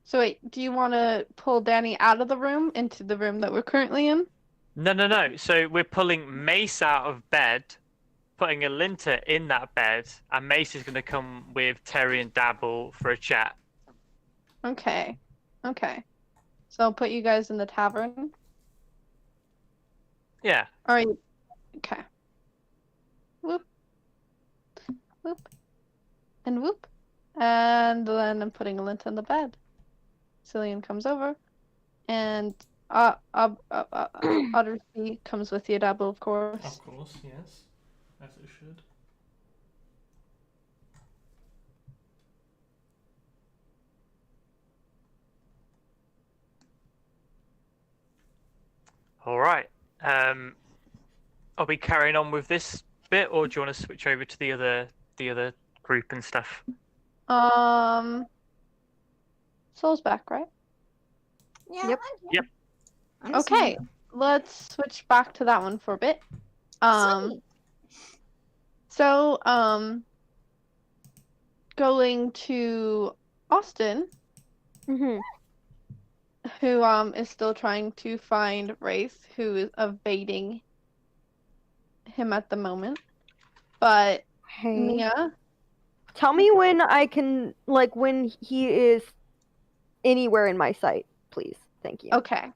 So wait, do you want to pull Danny out of the room into the room that we're currently in? No. So we're pulling Mace out of bed, putting Alinta in that bed, and Mace is gonna come with Terry and Dabble for a chat. Okay. Okay. So I'll put you guys in the tavern. Yeah. Are you? Okay. Whoop. Whoop. And whoop. And then I'm putting Alinta in the bed. Cillian comes over. And Odyssey comes with you, Dabble, of course. Of course, yes. As it should. All right. Are we carrying on with this bit, or do you want to switch over to the other group and stuff? Soul's back, right? Yeah. Yep. I'm here. Yep. I'm just Okay, let's switch back to that one for a bit. Sweet. So, going to Austin, Mm-hmm. who is still trying to find Wraith, who is evading him at the moment. But Hey. Mia, Tell me when I can, like, when he is anywhere in my sight, please. Thank you. okay.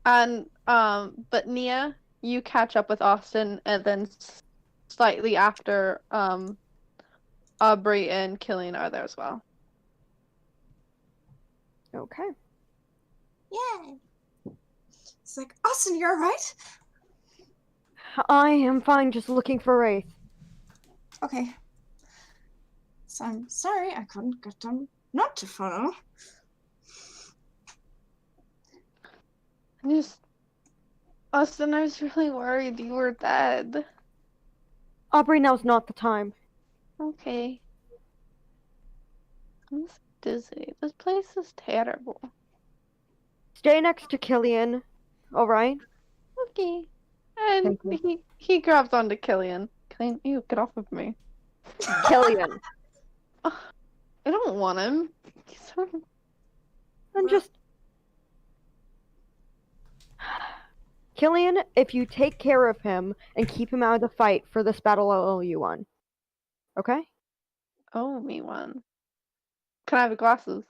And but Nia, you catch up with Austin, and then slightly after, Aubrey and Killian are there as well. Okay. Yeah. It's like, Austin, you're alright? I am fine, just looking for Wraith. Okay. So I'm sorry I couldn't get them not to follow. Austin, I was really worried you were dead. Aubrey, now's not the time. Okay. I'm so dizzy. This place is terrible. Stay next to Killian, alright? Okay. And Thank he grabs onto Killian. Killian, ew, get off of me. Killian. I don't want him. He's so... And just... Killian, if you take care of him and keep him out of the fight for this battle, I'll owe you one. Okay? Oh, me one. Can I have the glasses?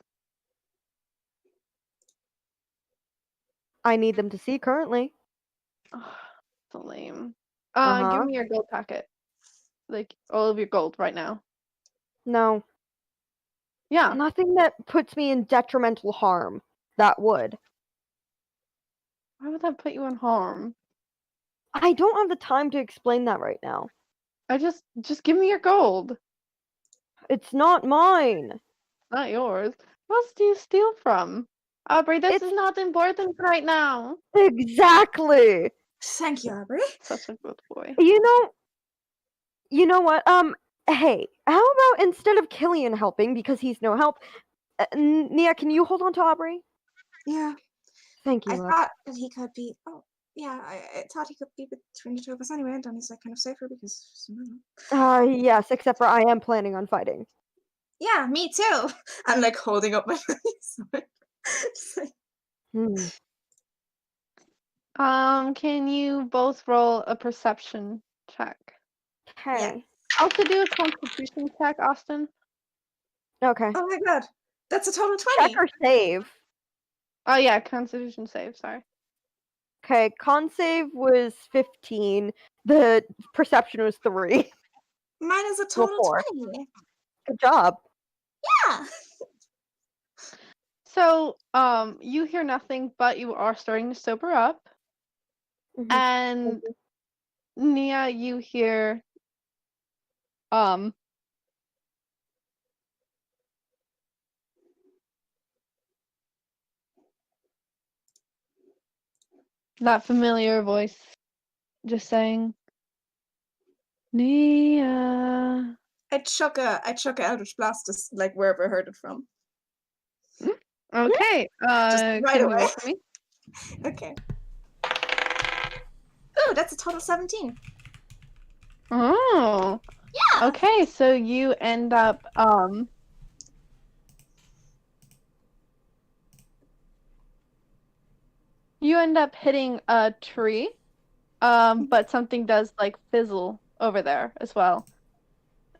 I need them to see currently. Oh, so lame. Uh-huh. Give me your gold packet. Like, all of your gold right now. No. Yeah. Nothing that puts me in detrimental harm. That would. Why would that put you in harm? I don't have the time to explain that right now. Just give me your gold. It's not mine. Not yours. Who else do you steal from? Aubrey, this is It's- not important right now. Exactly. Thank you, Aubrey. Such a good boy. You know what? Hey, how about instead of Killian helping because he's no help, Nia, can you hold on to Aubrey? Yeah, Thank you. I thought that he could be. Oh, yeah, I thought he could be between the two of us anyway, and Donnie's like kind of safer because. Yes, except for I am planning on fighting. Yeah, me too. I'm like holding up my sword. Just like, Hmm. Can you both roll a perception check? Okay. Also do a constitution check, Austin. Okay. oh my god, that's a total 20. Check or save. Oh yeah, constitution save, sorry. Okay, con save was 15. The perception was 3. Mine is a Well, total 4. 20. Good job. Yeah. So, you hear nothing, but you are starting to sober up. Mhm. And Nia, you hear that familiar voice just saying, Nia. I chuck a Eldritch Blast just like wherever I heard it from. Okay, Just right can you away. roll for me? Okay. Ooh, that's a total 17. Oh. Yeah. Okay, so you end up hitting a tree. But something does like fizzle over there as well.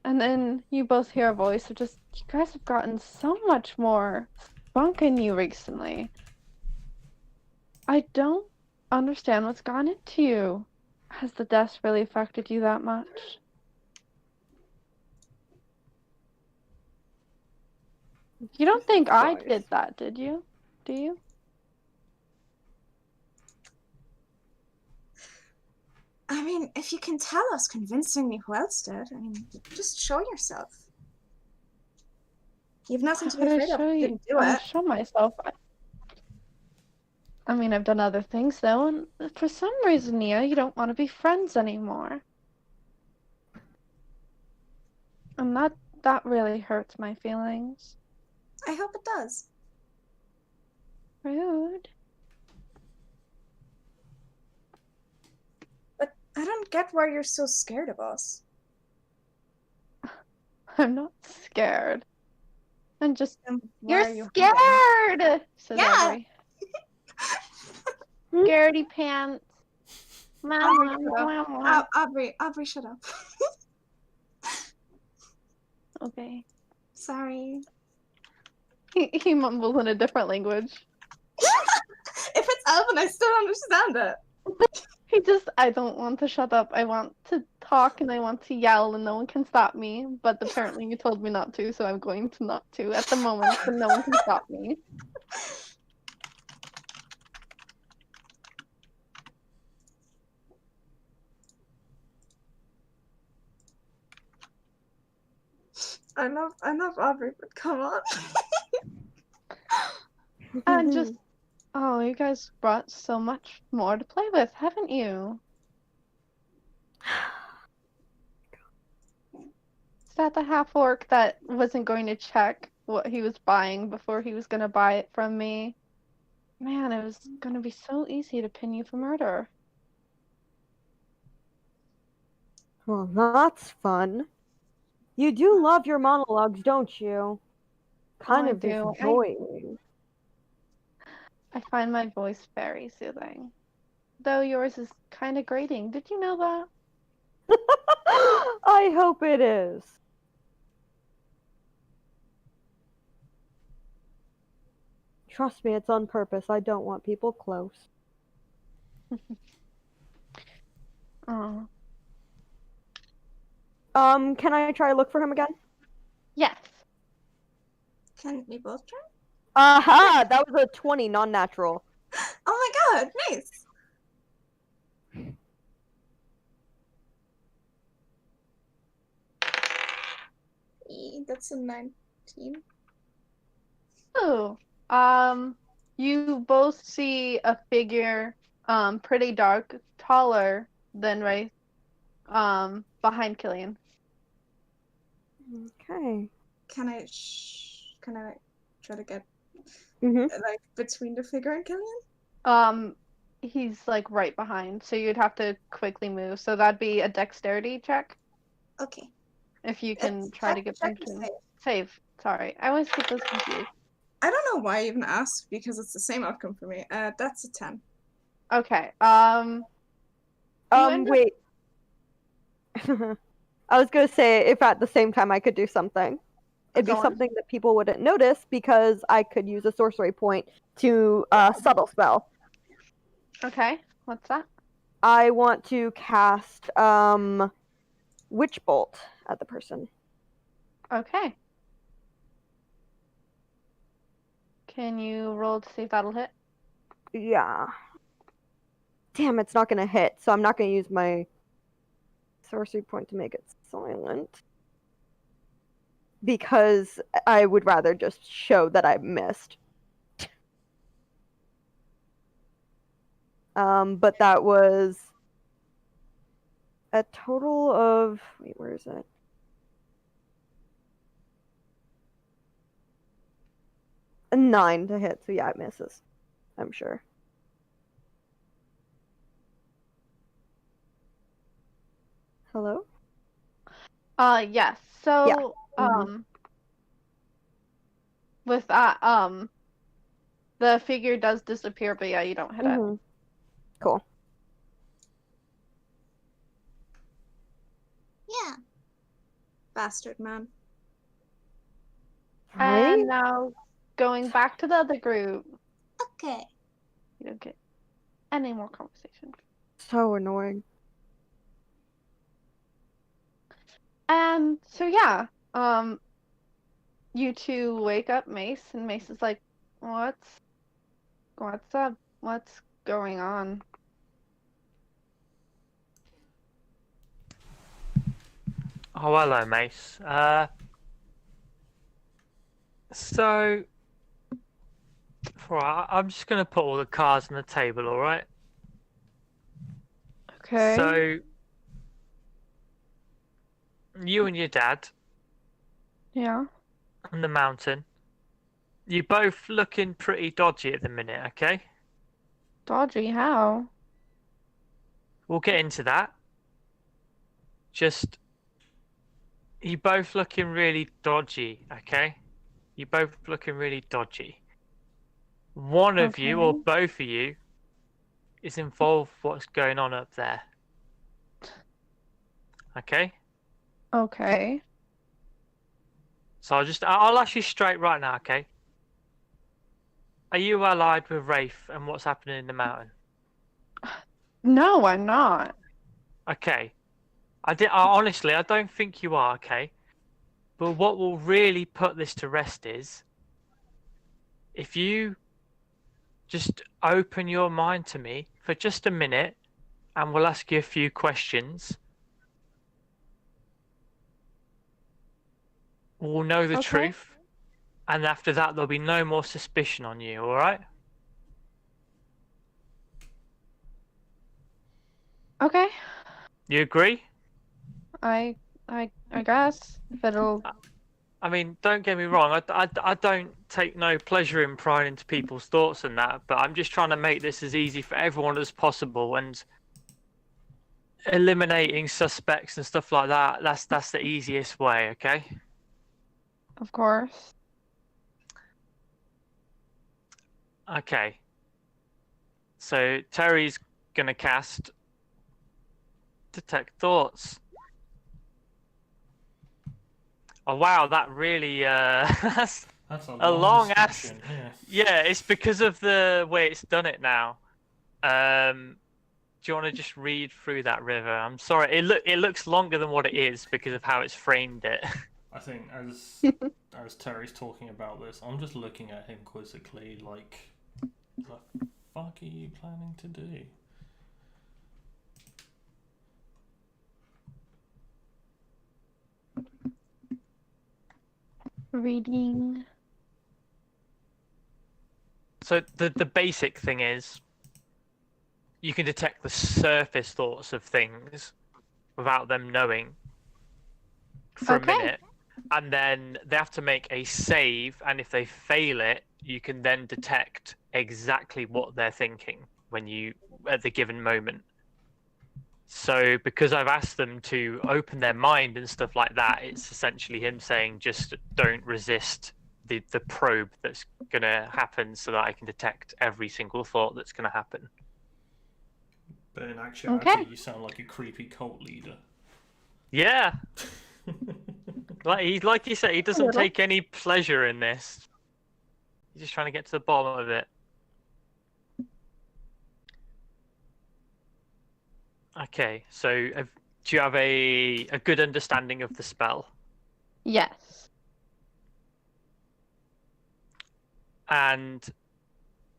And then you both hear a voice of just, you guys have gotten so much more spunk in you recently. I don't understand what's gone into you. Has the death really affected you that much? You don't think I Voice. did that, did you? Do you? I mean, if you can tell us convincingly who else did, I mean, just show yourself. You've nothing to be How would I afraid of. show you? Didn't do I'll it. show myself. I mean, I've done other things though, and for some reason, Nia, you don't want to be friends anymore. And that really hurts my feelings. I hope it does. Rude. But I don't get why you're so scared of us. I'm not scared. I'm just. Why You're are you hiding? scared! Says Yeah. Aubrey. Scaredy pants. Aubrey, shut up. Okay. Sorry. He mumbles in a different language. If it's Elven, I still understand it. I don't want to shut up. I want to talk and I want to yell and no one can stop me. But apparently you told me not to, so I'm going to not to at the moment, so no one can stop me. I love Aubrey, but come on. And just, oh, you guys brought so much more to play with, haven't you? Is that the half-orc that wasn't going to check what he was buying before he was going to buy it from me? Man, it was going to be so easy to pin you for murder. Well, that's fun. You do love your monologues, don't you? Kind I of do. disjointing. I find my voice very soothing. Though yours is kind of grating. Did you know that? I hope it is. Trust me, it's on purpose. I don't want people close. Oh. Can I try to look for him again? Yes. Can we both try? Aha! That was a 20, non-natural. Oh my god, nice. That's a 19. Oh, you both see a figure, pretty dark, taller than Ray, behind Killian. Okay. Can I try to get Mhm. like between the figure and Killian? He's like right behind, so you'd have to quickly move. So that'd be a dexterity check Okay. if you can It's try to get check between. or save. Save. Sorry, I always get those confused. I don't know why I even asked because it's the same outcome for me. That's a 10. Okay. You end up- Wait. I was gonna say if at the same time I could do something. It'd be Go on. something that people wouldn't notice because I could use a sorcery point to subtle spell. Okay. What's that? I want to cast Witch Bolt at the person. Okay. Can you roll to see if that'll hit? Yeah. Damn, it's not gonna hit, so I'm not gonna use my sorcery point to make it silent. Because I would rather just show that I missed. But that was a total of... Wait, where is it? A 9 to hit, so yeah, it misses. I'm sure. Hello? Yes. So, Mhm. with that, the figure does disappear, but yeah, you don't hit it. Mhm. Cool. Yeah. Bastard man. Right? And now, going back to the other group, Okay. you don't get any more conversation. So annoying. And so yeah, you two wake up Mace, and Mace is like, what's up? What's going on? Oh, hello, Mace. So, right, I'm just gonna put all the cards on the table, all right? Okay. So, you and your dad Yeah. on the mountain, you're both looking pretty dodgy at the minute, okay? Dodgy, how? We'll get into that. Just, you're both looking really dodgy, okay? You're both looking really dodgy. One of you, or Okay. both of you, is involved with what's going on up there. Okay? Okay. So I'll ask you straight right now, okay? Are you allied with Wraith and what's happening in the mountain? No, I'm not. Okay. Honestly, I don't think you are, okay? But what will really put this to rest is if you just open your mind to me for just a minute and we'll ask you a few questions. We'll know the Okay. truth. And after that, there'll be no more suspicion on you, all right? Okay. You agree? I guess if it'll. I mean, don't get me wrong. I don't take no pleasure in prying into people's thoughts and that, but I'm just trying to make this as easy for everyone as possible and eliminating suspects and stuff like that. That's the easiest way, okay? Of course. Okay. So Terry's gonna cast Detect Thoughts. Oh wow, that really that's a long ass. description, yeah. Yeah, it's because of the way it's done it now. Do you want to just read through that, River? I'm sorry, it looks longer than what it is because of how it's framed it. I think as Terry's talking about this, I'm just looking at him quizzically, like, what the fuck are you planning to do? Reading. So the basic thing is, you can detect the surface thoughts of things without them knowing for Okay. a minute, and then they have to make a save, and if they fail it, you can then detect exactly what they're thinking at the given moment. So because I've asked them to open their mind and stuff like that, it's essentially him saying just don't resist the probe that's going to happen so that I can detect every single thought that's going to happen. But in actuality, Okay. you sound like a creepy cult leader. Yeah. Like you said, he doesn't little. take any pleasure in this. He's just trying to get to the bottom of it. Okay, so do you have a good understanding of the spell? Yes. And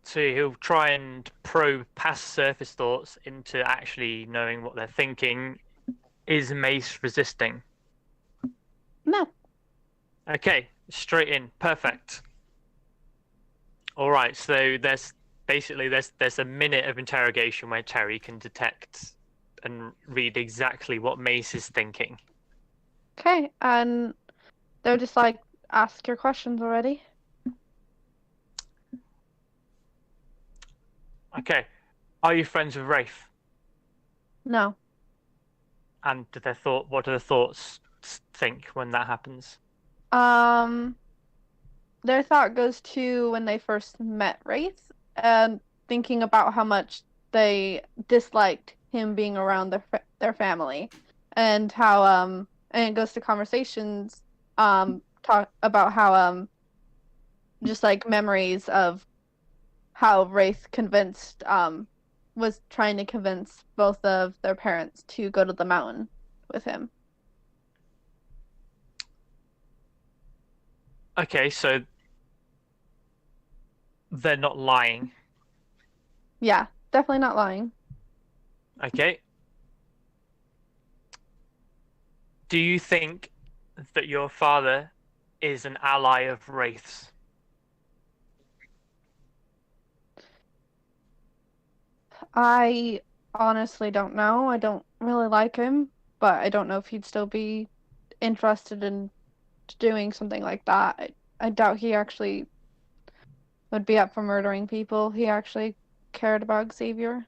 so he'll try and probe past surface thoughts into actually knowing what they're thinking. Is Mace resisting? No. Okay, straight in. Perfect. All right, so there's a minute of interrogation where Terry can detect and read exactly what Mace is thinking. Okay, and they're just like, ask your questions already. Okay, are you friends with Rafe? No. And what do the thoughts think when that happens? Their thought goes to when they first met Wraith, and thinking about how much they disliked him being around their family, and how and it goes to conversations talk about how just like memories of how Wraith was trying to convince both of their parents to go to the mountain with him. Okay, so they're not lying. Yeah, definitely not lying. Okay. Do you think that your father is an ally of Wraith's? I honestly don't know. I don't really like him, but I don't know if he'd still be interested in doing something like that. I doubt he actually would be up for murdering people. He actually cared about Xavier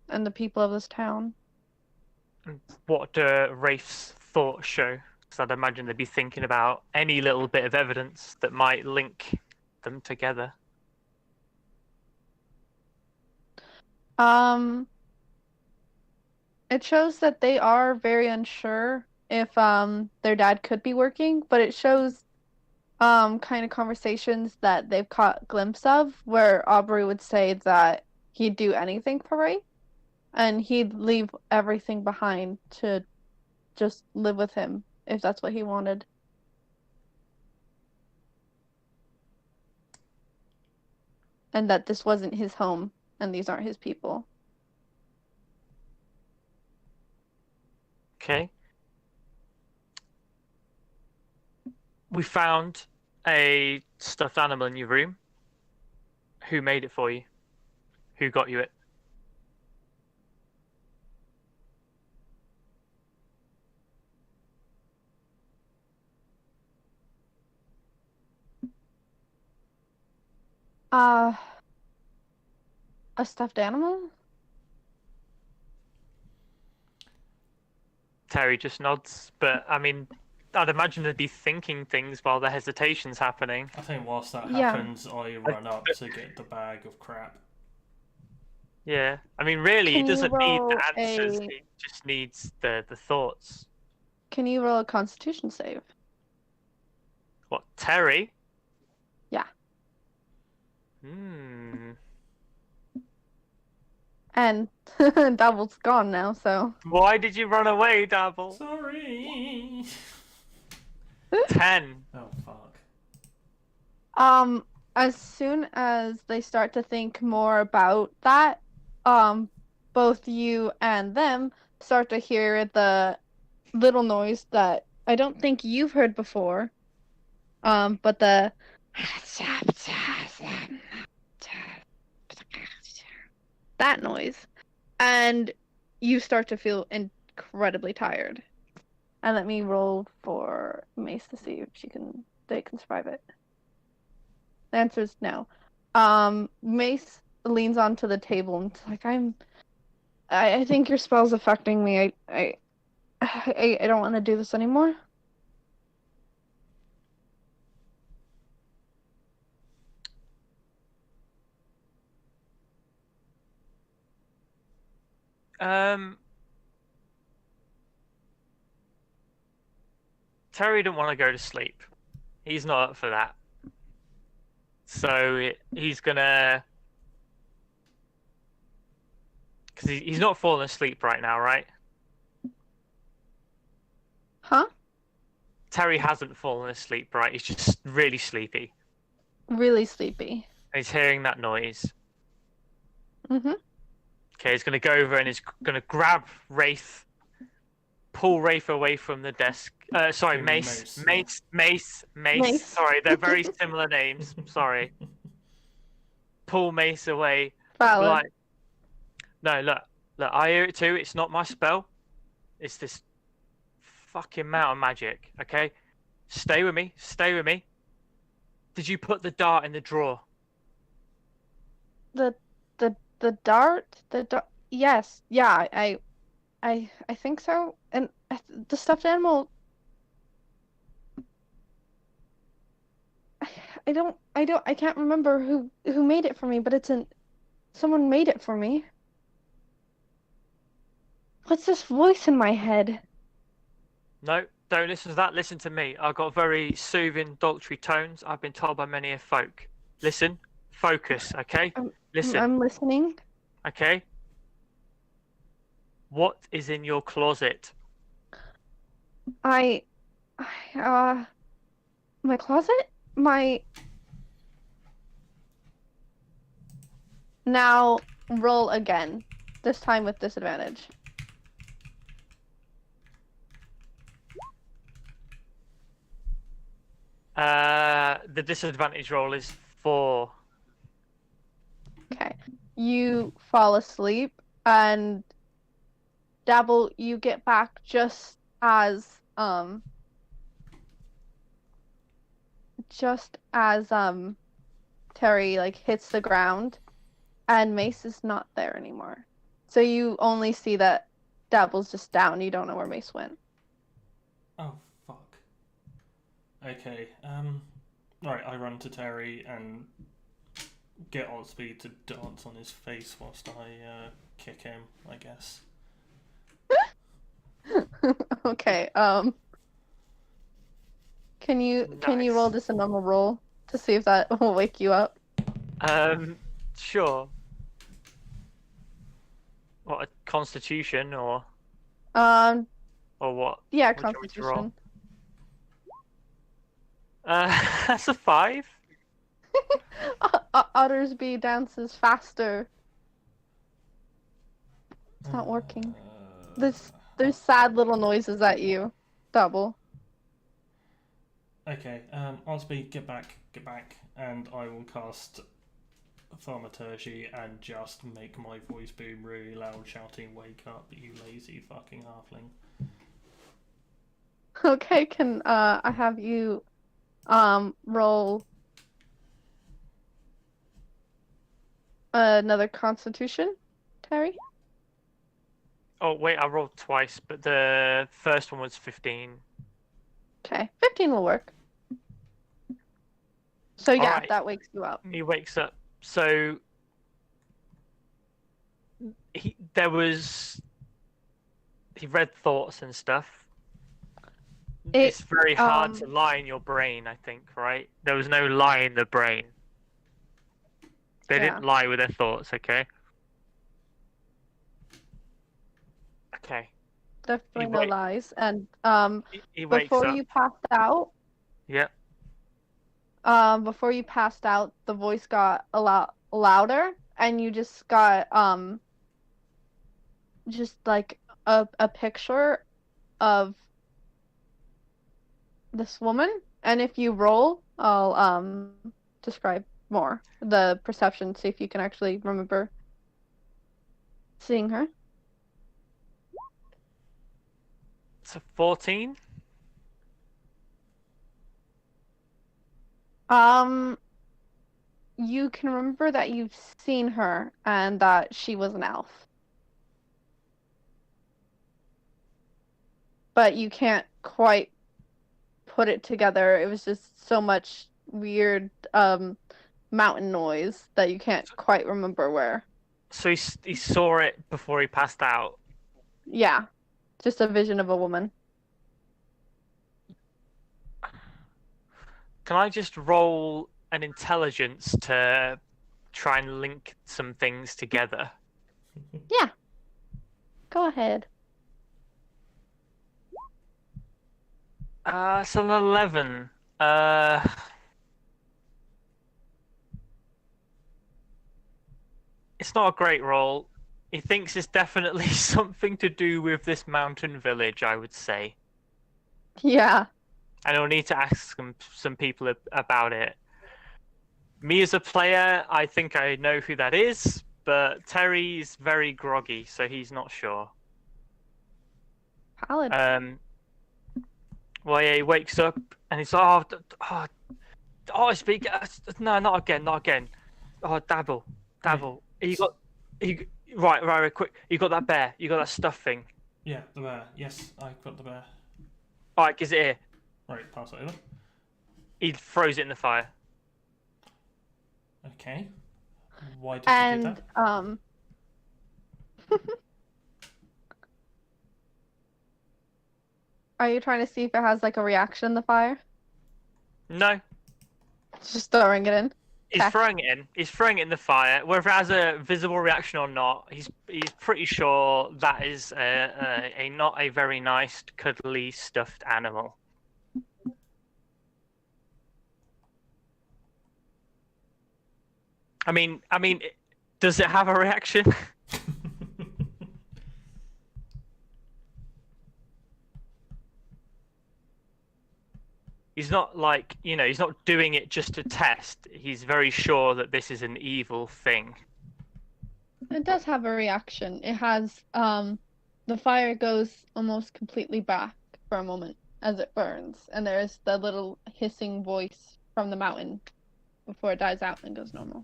and the people of this town. What do Wraith's thoughts show? Because I'd imagine they'd be thinking about any little bit of evidence that might link them together. It shows that they are very unsure if their dad could be working, but it shows kind of conversations that they've caught glimpse of where Aubrey would say that he'd do anything for Ray, and he'd leave everything behind to just live with him if that's what he wanted. And that this wasn't his home and these aren't his people. Okay. We found a stuffed animal in your room. Who made it for you? Who got you it? A stuffed animal? Terry just nods, but I mean, I'd imagine they'd be thinking things while the hesitation's happening. I think whilst that Yeah. happens, I run up to get the bag of crap. Yeah, I mean, really, he Can you doesn't need roll the answers. a- He just needs the thoughts. Can you roll a Constitution save? What, Terry? Yeah. And Dabble's gone now, so. Why did you run away, Dabble? Sorry. 10. Oh fuck. As soon as they start to think more about that, both you and them start to hear the little noise that I don't think you've heard before. But the that noise, and you start to feel incredibly tired. And let me roll for Mace to see if they can survive it. The answer is no. Mace leans onto the table and it's like, I think your spell's affecting me. I don't want to do this anymore. Terry didn't want to go to sleep. He's not up for that. So he's gonna, because he's not falling asleep right now, right? Huh? Terry hasn't fallen asleep, right? He's just really sleepy. Really sleepy. And he's hearing that noise. Mm-hmm. Okay, he's gonna go over and he's gonna grab Wraith, pull Wraith away from the desk. Sorry, Mace. Mace. Sorry, they're very similar names. Sorry. Pull Mace away. Valid. Like, no, look, I hear it too. It's not my spell. It's this fucking mountain magic. Okay, stay with me. Did you put the dart in the drawer? The dart? Yes. Yeah, I think so. And the stuffed animal. I can't remember who made it for me, but someone made it for me. What's this voice in my head? No, don't listen to that. Listen to me. I've got very soothing, dulcet tones. I've been told by many a folk. Listen, focus, okay? Listen. I'm listening. Okay. What is in your closet? My closet? Now roll again. This time with disadvantage. The disadvantage roll is 4. Okay. You fall asleep and Dabble, you get back just as Terry like hits the ground and Mace is not there anymore. So you only see that Dabble's just down. You don't know where Mace went. Oh, fuck. Okay, right, I run to Terry and get on speed to dance on his face whilst I kick him, I guess. Okay, can you roll just a normal roll to see if that will wake you up? Sure. What, a constitution or what? Yeah, What do you want me to roll? Constitution. That's a 5. Uttersby dances faster. It's not working. There's sad little noises at you, Double. Okay, Osby, get back, and I will cast Thaumaturgy and just make my voice boom really loud, shouting, "Wake up, you lazy fucking halfling." Okay, can I have you roll another Constitution, Terry? Oh wait, I rolled twice, but the first one was 15. Okay, 15 will work. So yeah, Alright. that wakes you up. He wakes up. So he read thoughts and stuff. It's very hard to lie in your brain, I think, right? There was no lie in the brain. They didn't lie with their thoughts, okay? Okay. Definitely no lies. And he wakes before up. you passed out, Yep. before you passed out, the voice got a lot louder, and you just got just like a picture of this woman, And if you roll, I'll describe more the perception, see if you can actually remember seeing her. It's a 14. You can remember that you've seen her and that she was an elf. But you can't quite put it together. It was just so much weird mountain noise that you can't quite remember where. So he saw it before he passed out. Yeah. Just a vision of a woman. Can I just roll an intelligence to try and link some things together? Yeah. Go ahead. It's an 11. It's not a great roll. He thinks it's definitely something to do with this mountain village, I would say. Yeah. And I'll need to ask some people about it. Me as a player, I think I know who that is, but Terry's very groggy, so he's not sure. Paladin. Well, yeah, he wakes up and he's like, I speak. No, not again. Oh, dabble. Right, quick. You got that bear. You got that stuff thing. Yeah, the bear. Yes, I got the bear. All right, gives it here. Right, pass it over. He throws it in the fire. Okay. Why did you do that? Are you trying to see if it has like a reaction in the fire? No, Just throwing it in. he's Okay. throwing it in. He's throwing it in the fire. Whether it has a visible reaction or not, he's pretty sure that is a not a very nice, cuddly, stuffed animal. I mean, does it have a reaction? He's not like, he's not doing it just to test. He's very sure that this is an evil thing. It does have a reaction. It has the fire goes almost completely back for a moment as it burns, and there's the little hissing voice from the mountain before it dies out and goes normal.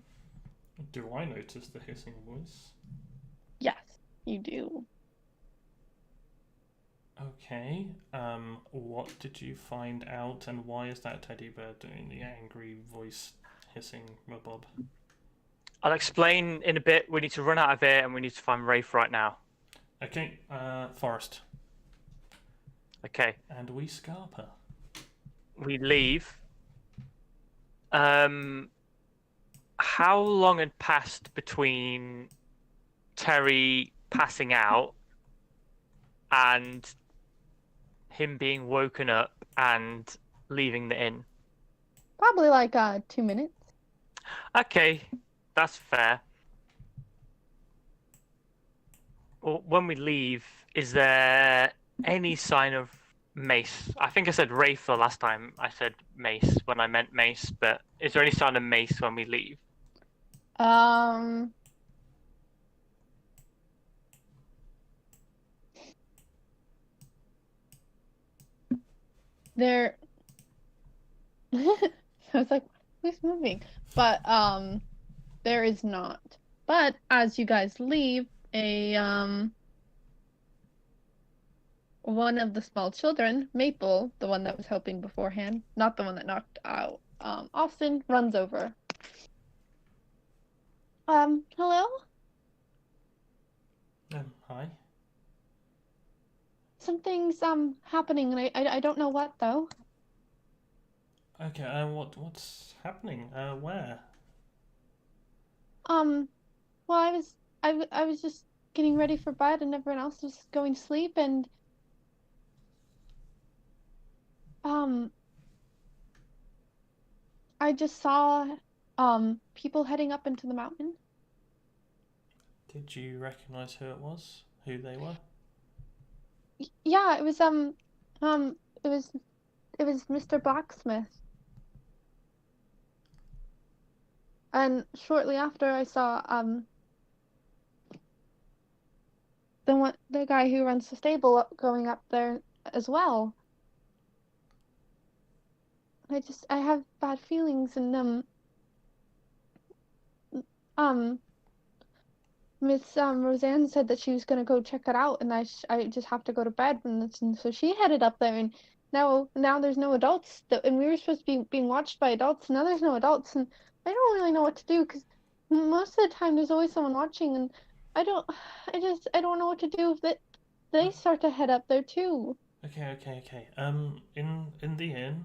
Do I notice the hissing voice? Yes, you do. Okay. What did you find out, and why is that teddy bear doing the angry voice hissing Bob? I'll explain in a bit. We need to run out of here, and we need to find Rafe right now. Okay. Forest. Okay. And we scarper. We leave. How long had passed between Terry passing out and him being woken up and leaving the inn? Probably like 2 minutes. Okay, that's fair. Well, when we leave, is there any sign of Mace? I think I said Rafe the last time I said Mace when I meant Mace, but is there any sign of Mace when we leave? There. I was like, who's moving? But there is not. But as you guys leave, one of the small children, Maple, the one that was helping beforehand, not the one that knocked out Austin, runs over. Hello? Hi. Something's happening, and I don't know what though. Okay. What's happening? Where? Well, I was just getting ready for bed, and everyone else was going to sleep, and I just saw people heading up into the mountain. Did you recognize who it was? Who they were? Yeah, it was it was Mr. Blacksmith. And shortly after, I saw the guy who runs the stable going up there as well. I have bad feelings, and Miss Roseanne said that she was gonna go check it out, and I just have to go to bed, and so she headed up there, and now there's no adults, and we were supposed to be being watched by adults. Now there's no adults, and I don't really know what to do, because most of the time there's always someone watching, and I don't know what to do if they start to head up there too. Okay. In the inn,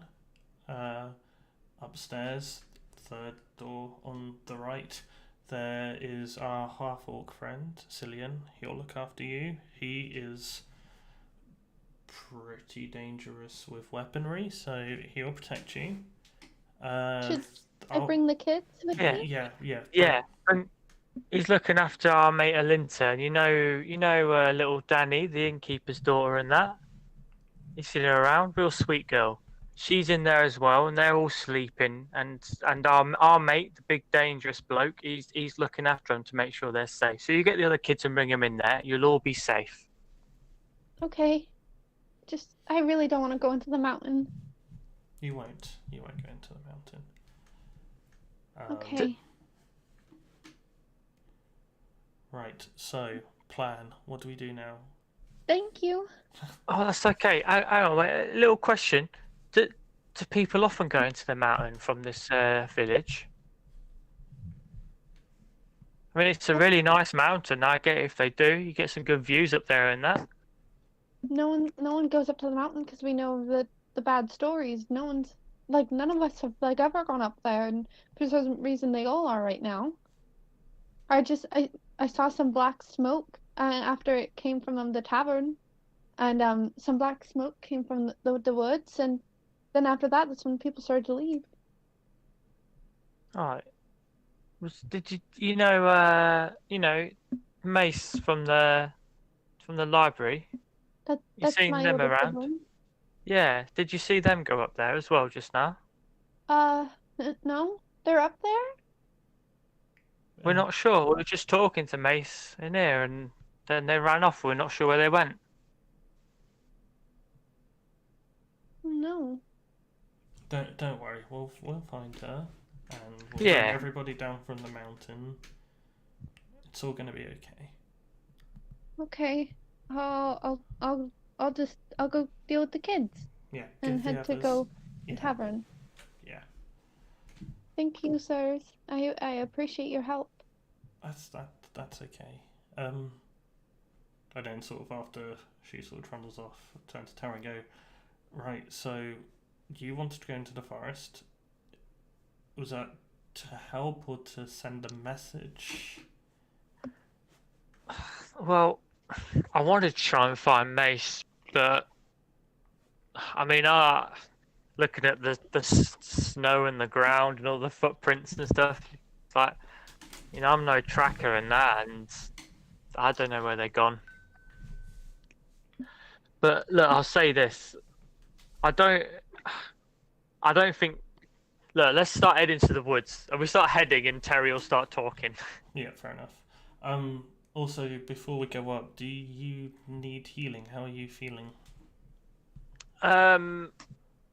upstairs, third door on the right, there is our half-orc friend, Cillian. He'll look after you. He is pretty dangerous with weaponry, so he'll protect you. Should I bring the kids with me? Yeah. And he's looking after our mate Alinta, and you know little Danny, the innkeeper's daughter, and that. You seen her around? Real sweet girl. She's in there as well, and they're all sleeping. And our mate, the big dangerous bloke, he's looking after them to make sure they're safe. So you get the other kids and bring them in there. You'll all be safe. Okay. I really don't want to go into the mountain. You won't go into the mountain. Okay. Right. So, plan. What do we do now? Thank you. Oh, that's okay. Hang on, wait, a little question. Do people often go into the mountain from this village? I mean, it's a really nice mountain. I get it if they do. You get some good views up there and that. No one goes up to the mountain because we know the bad stories. None of us have ever gone up there, and for some reason they all are right now. I saw some black smoke after it came from the tavern, and some black smoke came from the woods, and then after that's when people started to leave. All right. Did you know Mace from the library? That's seen my them older around? sibling. Yeah. Did you see them go up there as well just now? No, they're up there. We're not sure. We were just talking to Mace in here, and then they ran off. We're not sure where they went. No. Don't worry. We'll find her, and we'll Yeah. bring everybody down from the mountain. It's all gonna be okay. Okay. I'll go deal with the kids Yeah. and give the head to others- go yeah, to tavern. Yeah. Thank you, sirs. I appreciate your help. That's okay. And then sort of after she sort of trundles off, turn to Tara and go, right, so you wanted to go into the forest. Was that to help or to send a message? Well, I wanted to try and find Mace, but I mean, looking at the snow and the ground and all the footprints and stuff, it's like, I'm no tracker in that, and I don't know where they're gone. But look, I'll say this: I don't think. Look, let's start heading to the woods, and we start heading, and Terry will start talking. Yeah, fair enough. Also, before we go up, do you need healing? How are you feeling? No,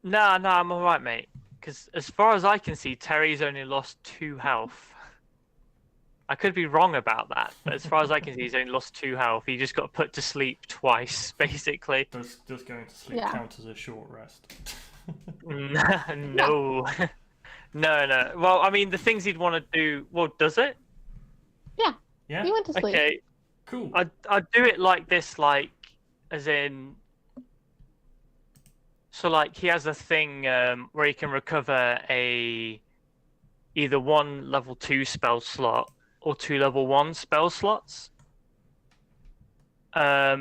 I'm all right, mate. Because as far as I can see, Terry's only lost 2 health. I could be wrong about that, but as far as I can see, he's only lost 2 health. He just got put to sleep twice, basically. Does going to sleep count as a short rest? No. No. Well, I mean, the things he'd want to do... Well, does it? Yeah? He went to sleep. Okay, cool. I'd do it like this, as in... So, he has a thing where he can recover either 1 level 2 spell slot or 2 level 1 spell slots. But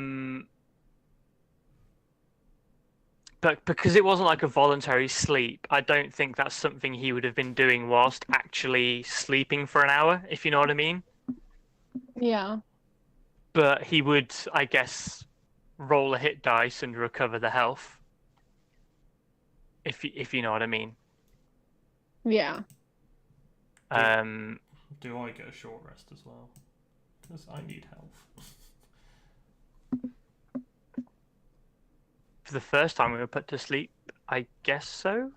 because it wasn't a voluntary sleep, I don't think that's something he would have been doing whilst actually sleeping for an hour, if you know what I mean. Yeah. But he would, I guess, roll a hit dice and recover the health. if you know what I mean. Yeah. Do I get a short rest as well? Because I need health. For the first time we were put to sleep, I guess so.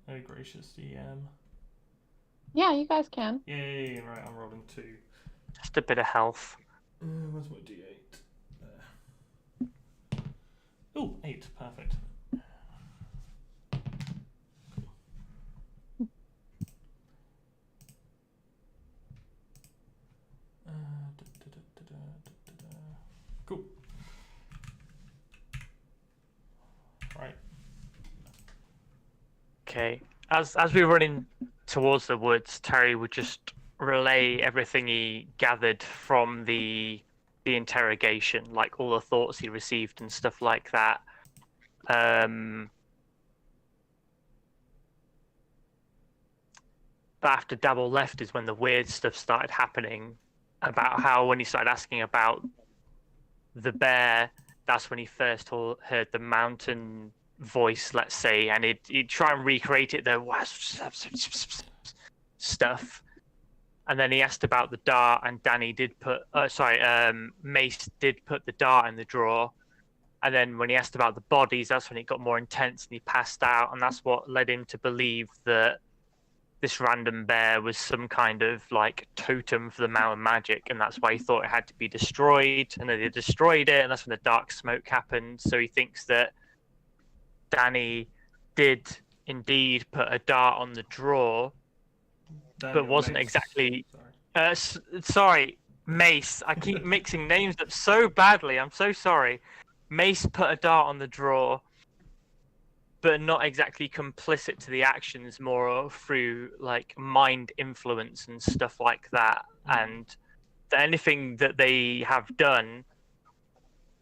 Oh, gracious DM. Yeah, you guys can. Yay, right, I'm rolling 2. Just a bit of health. Where's my D8? There. Oh, 8, perfect. Cool. Right. Okay. As we were running towards the woods, Terry would just relay everything he gathered from the interrogation, like all the thoughts he received and stuff like that. But after Dabble left is when the weird stuff started happening, about how when he started asking about the bear, that's when he first heard the mountain voice, let's say, and he'd try and recreate it, the stuff. And then he asked about the dart, and Danny did put, Mace did put the dart in the drawer. And then when he asked about the bodies, that's when it got more intense and he passed out. And that's what led him to believe that this random bear was some kind of like totem for the mountain magic. And that's why he thought it had to be destroyed. And then they destroyed it. And that's when the dark smoke happened. So he thinks that Danny did indeed put a dart on the drawer, but wasn't Mace. exactly. Sorry. Sorry, Mace. I keep mixing names up so badly. I'm so sorry. Mace put a dart on the drawer, but not exactly complicit to the actions, more through like mind influence and stuff like that. And anything that they have done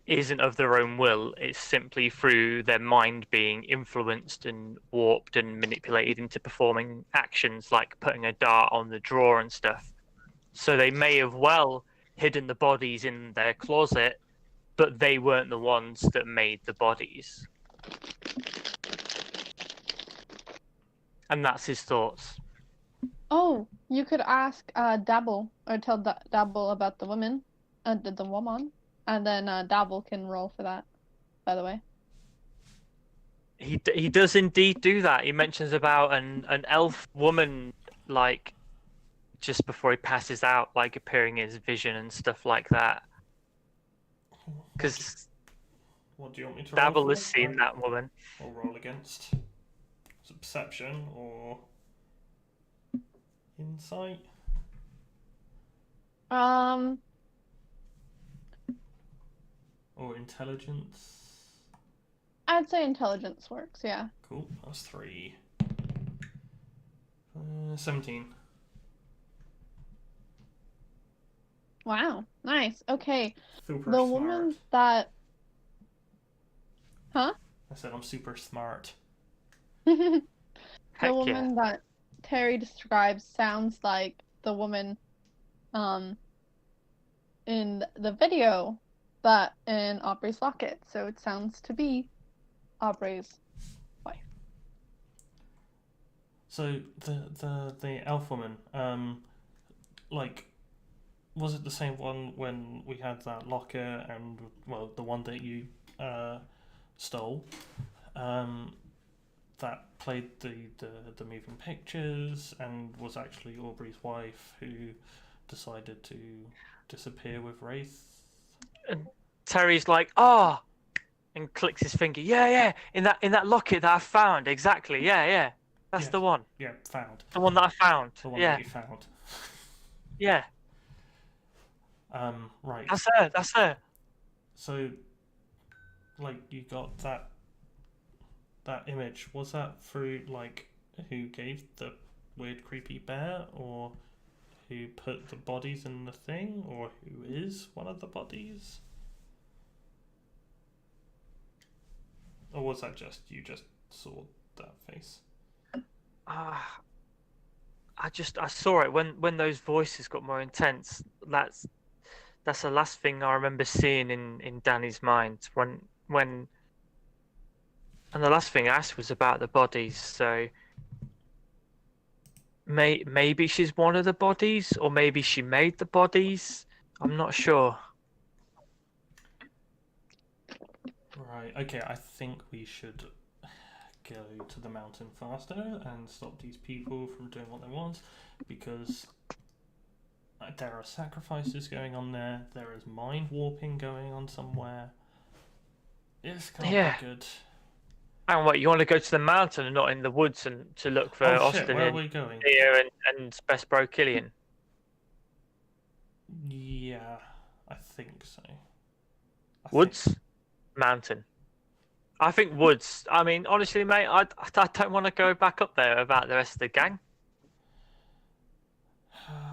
isn't of their own will. It's simply through their mind being influenced and warped and manipulated into performing actions like putting a dart on the drawer and stuff. So they may have well hidden the bodies in their closet, but they weren't the ones that made the bodies. And that's his thoughts. Oh, you could ask Dabble, or tell Dabble about the woman, the woman, and then Dabble can roll for that, by the way. He does indeed do that. He mentions about an elf woman, like, just before he passes out, like, appearing in his vision and stuff like that. Because What do you want me to roll Dabble for? has seen that woman. Or roll against? Is it perception or insight? Or intelligence? I'd say intelligence works, yeah. Cool, that's 3. 17. Wow, nice. Okay, Super the smart. woman that... Huh? I said I'm super smart. The Heck woman that Terry describes sounds like the woman in the video that in Aubrey's locket, so it sounds to be Aubrey's wife. So the elf woman, like, was it the same one when we had that locker and, well, the one that you stole, that played the moving pictures and was actually Aubrey's wife who decided to disappear with Wraith? Terry's like, ah, and clicks his finger. Yeah, in that locket that I found, exactly. Yeah, that's Yeah. the one. Yeah, found. The one that I found. The one Yeah, that you found. yeah. Right. That's her. So, like, you got that image. Was that through, like, who gave the weird creepy bear, or who put the bodies in the thing, or who is one of the bodies? Or was that just you just saw that face? I saw it when those voices got more intense. That's the last thing I remember seeing in Danny's mind when And the last thing I asked was about the bodies, so maybe she's one of the bodies, or maybe she made the bodies. I'm not sure. Right, okay, I think we should go to the mountain faster and stop these people from doing what they want, because there are sacrifices going on there, there is mind warping going on somewhere. This can't Yeah. be good. And what, you want to go to the mountain and not in the woods and to look for Oh shit, Austin where are and we going? Thea and Best Bro Killian? Yeah, I think so. Woods? Mountain. I think woods. I mean, honestly, mate, I don't want to go back up there without the rest of the gang.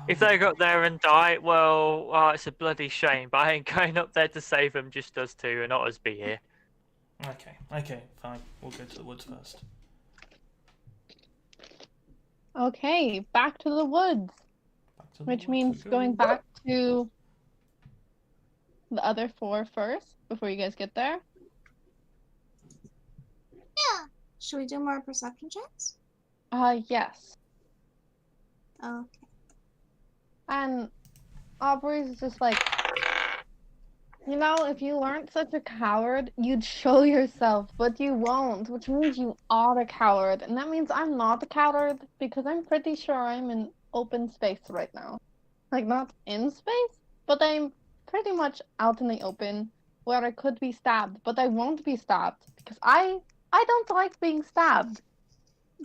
If they go up there and die, well, it's a bloody shame, but I ain't going up there to save them, just us two, and not us be here. Okay, fine. We'll go to the woods first. Okay, back to the woods, Back to the which woods means we going go. back to the other four first before you guys get there. Yeah. Should we do more perception checks? Yes. Okay. And Aubrey's just like, you know, if you weren't such a coward, you'd show yourself, but you won't, which means you are a coward. And that means I'm not a coward because I'm pretty sure I'm in open space right now. Like, not in space, but I'm pretty much out in the open where I could be stabbed, but I won't be stabbed because I don't like being stabbed.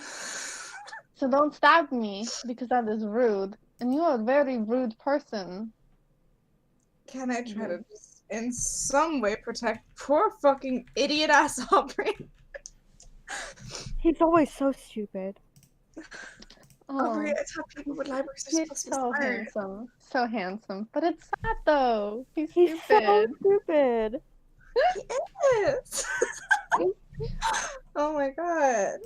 So don't stab me because that is rude. And you are a very rude person. Can I try to just in some way protect poor fucking idiot ass Aubrey? He's always so stupid. Aubrey, I thought people with libraries are He's supposed to be so smart. handsome. So handsome. But it's sad though. He's He's so stupid. stupid. Yes. Oh my god.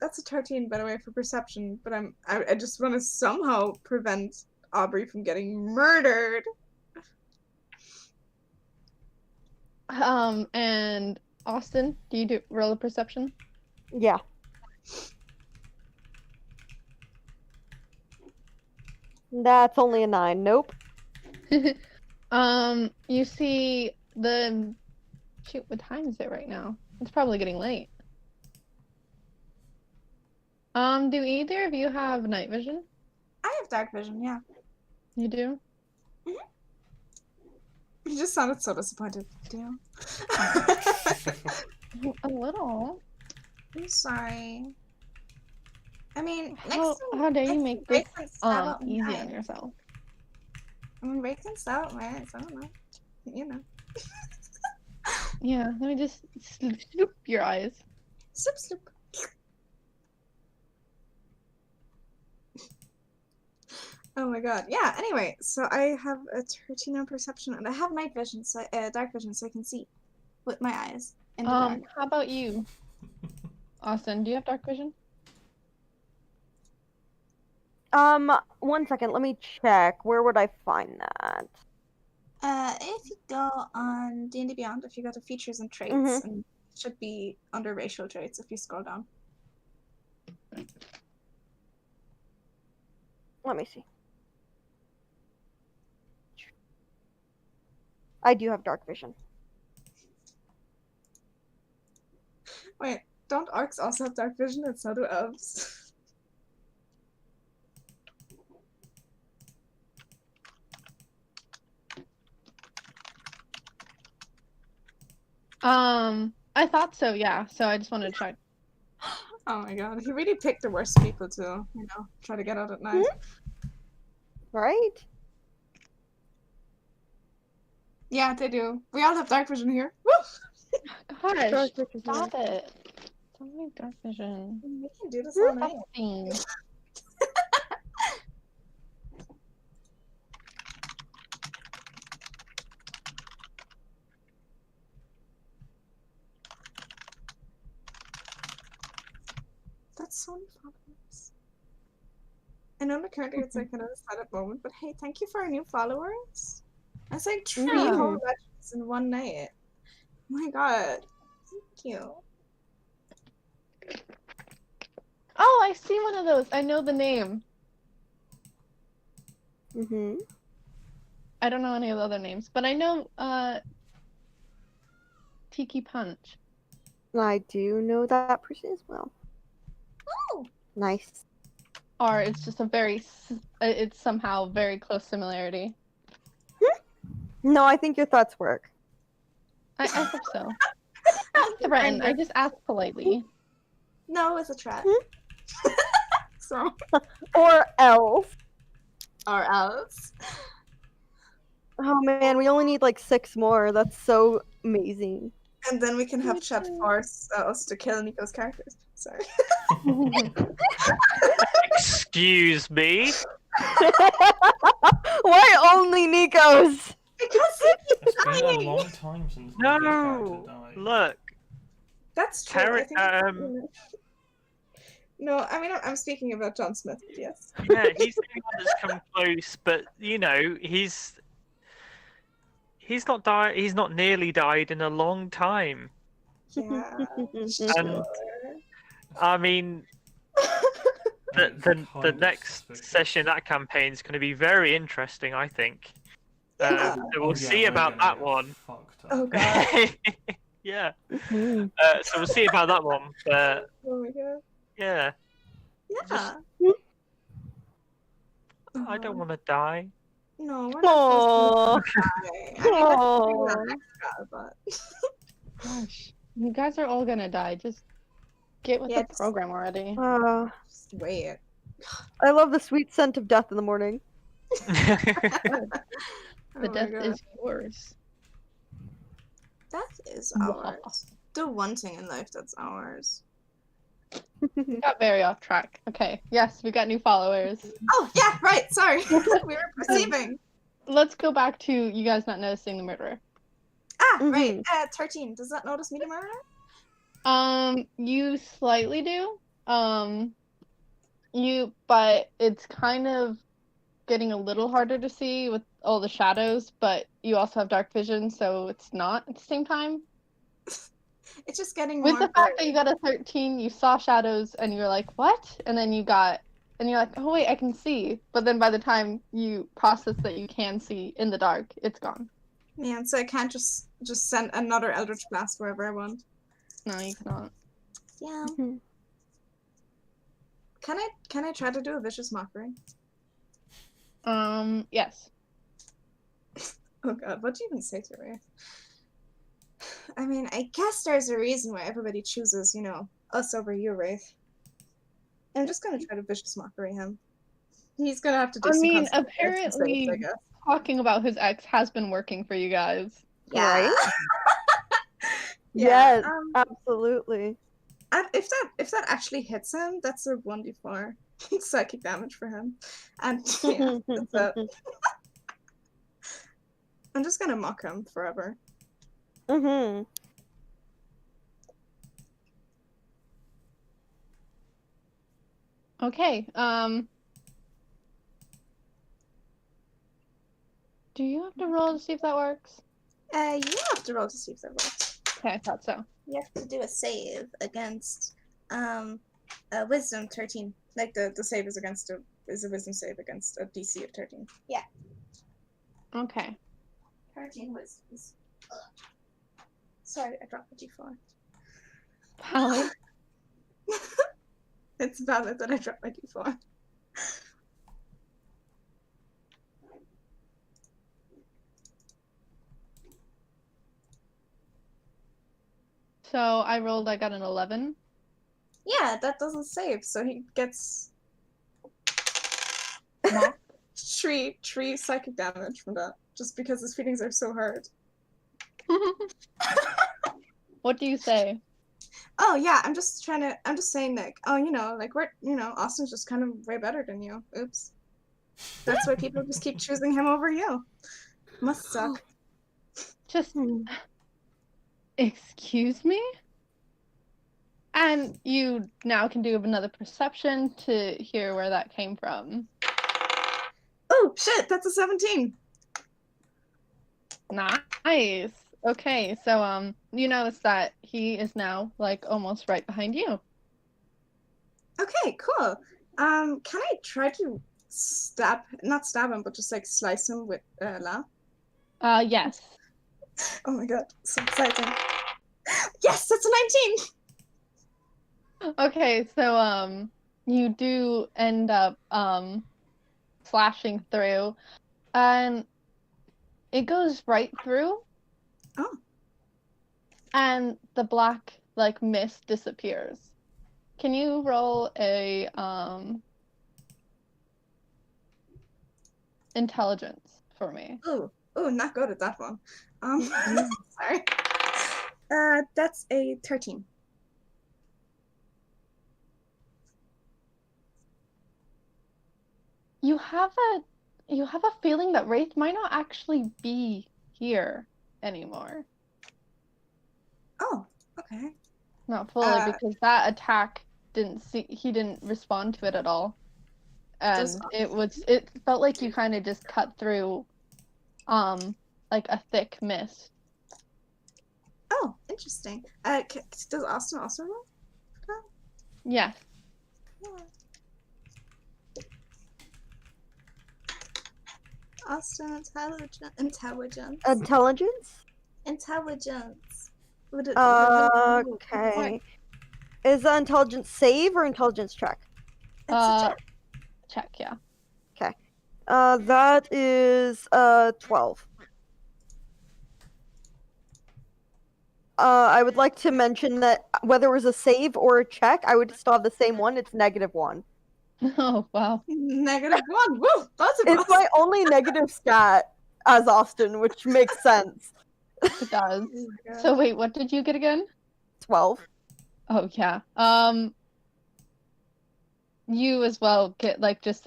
That's a 13 by the way for perception, but I just want to somehow prevent Aubrey from getting murdered. And Austin, do you roll a perception? Yeah. That's only a 9. Nope. You see the shoot, what time is it right now? It's probably getting late. Do either of you have night vision? I have dark vision, yeah. You do? You just sounded so disappointed. Do. A little. I'm sorry. I mean, How dare you make this easy on right? yourself? I mean, Raken's out, right? So I don't know. You know. Yeah, let me just sloop your eyes. Sloop, sloop. Oh my god. Yeah, anyway, so I have a 13 on perception and I have night vision, so dark vision, so I can see with my eyes in the dark. How about you? Austin, do you have dark vision? 1 second, let me check. Where would I find that? If you go on D&D Beyond, if you go to features and traits, Mhm. and it should be under racial traits if you scroll down. Let me see. I do have dark vision. Wait, don't orcs also have dark vision and so do elves? I thought so, yeah. So I just wanted to check. Oh my god, he really picked the worst people to, try to get out at night. Right? Yeah, they do. We all have dark vision here. Woo! Gosh, Dark vision. stop it. Don't make dark vision. We can do this all night. Disgusting. That's so many followers. I know that currently it's like kind of a sad moment, but hey, thank you for our new followers. That's like 3 Yeah. whole legends in one night. Oh my god. Thank you. seen one of those. I know the name. Mm-hmm. I don't know any of the other names, but I know Tiki Punch. I do know that person as well. Oh, Nice. Or it's just it's somehow very close similarity. No, I think your thoughts work. I hope so. I didn't threaten. I just asked politely. no, it's a trap. So, Or else. or else. Oh man, we only need like 6 more. That's so amazing. And then we can have chat force us to kill Nico's characters. Sorry. Excuse me. Why only Nico's? Because It's been a long time since Nico's No. character died. Look. that's true. I think no, I mean I'm speaking about John Smith. But yes. Yeah, he's the one that's come close, but you know, he's not died. He's not nearly died in a long time. Yeah. And Sure. I mean, the Kind of next spooky. session, that campaign is going to be very interesting. I think. Yeah. So Oh, we'll yeah, see we're about gonna that get one. fucked up. Oh god. Yeah. Mhm. So we'll see about that one. But Oh my god. yeah, Yeah. I don't want to die. No, we're not supposed Aww. to die. I mean, that's pretty Aww. extra, but Gosh, you guys are all gonna die. Just get with Yeah, the program already. just wait. I love the sweet scent of death in the morning. The Oh my death god. is yours. That is Wow. ours. The one thing in life that's ours. We got very off track. Okay, yes, we got new followers. Oh yeah, right. Sorry, we were perceiving. Let's go back to you guys not noticing the murderer. Ah, right. 13. Does that notice me to murder? You slightly do. But it's kind of getting a little harder to see with all the shadows, but you also have dark vision, so it's not at the same time. It's just getting With more. the fact that you got a 13, you saw shadows and you were like, what? And then you're like, oh wait, I can see. But then by the time you process that you can see in the dark, it's gone. Man, so I can't just send another Eldritch Blast wherever I want. No, you cannot. Yeah. Can I try to do a vicious mockery? Yes. Oh god, what do you even say to Wraith? I mean, I guess there's a reason why everybody chooses, us over you, Wraith. I'm just gonna try to vicious mockery him. He's gonna have to do I some mean, consequences, apparently I guess. talking about his ex has been working for you guys. Yeah. Right? Yeah, Yes, absolutely. and if that actually hits him, that's a 1d4 psychic damage for him. And yeah, that's it. I'm just gonna mock him forever. Mm-hmm. Okay. Do you have to roll to see if that works? You have to roll to see if that works. Okay, I thought so. You have to do a save against a wisdom 13. Like the save is a wisdom save against a DC of 13. Yeah. Okay. 13 wisdoms. Sorry, I dropped the D4. Valid. It's valid that I dropped my D4. So I rolled, I got an 11. Yeah, that doesn't save, so he gets Mock. three psychic damage from that, just because his feelings are so hard. What do you say? Oh yeah, I'm just saying like, Austin's just kind of way better than you. Oops. That's why people just keep choosing him over you. Must suck. Just, excuse me? And you now can do another perception to hear where that came from. Oh shit, that's a 17. Nice. Okay, so you notice that he is now like almost right behind you. Okay, cool. Can I try to not stab him, but just like slice him with laugh? Yes. Oh my god, so exciting. Yes, that's a 19! Okay, so you do end up slashing through, and it goes right through, Oh, and the black like mist disappears. Can you roll a intelligence for me? ooh, not good at that one. Sorry. That's a 13. You have a feeling that Wraith might not actually be here anymore. Oh, okay. Not fully, because that attack he didn't respond to it at all. And it felt like you kind of just cut through like a thick mist. Oh, interesting. Does Austin also roll? Yeah. Yeah. Austin, intelligence. Intelligence. Would it have been- Okay. Is that intelligence save or intelligence check? It's a check. Check, yeah. That is 12. I would like to mention that whether it was a save or a check, I would still have the same one. It's -1. Oh, wow. -1. Woo! Both of It's us. my only negative stat as Austin, which makes sense. It does. Oh my God. So wait, what did you get again? 12. Oh, yeah. You as well get like just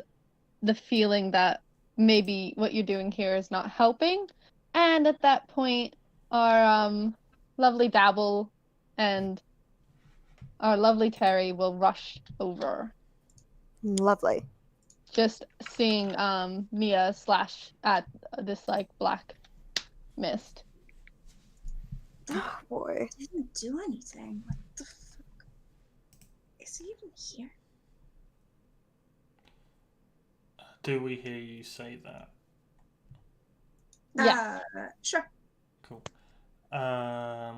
the feeling that maybe what you're doing here is not helping. And at that point, our lovely Dabble and our lovely Terry will rush over. Lovely. Just seeing Mia slash at this like black mist. Oh, boy. Didn't do anything. What the fuck? Is he even here? Do we hear you say that? Yeah. Sure. Cool. Bad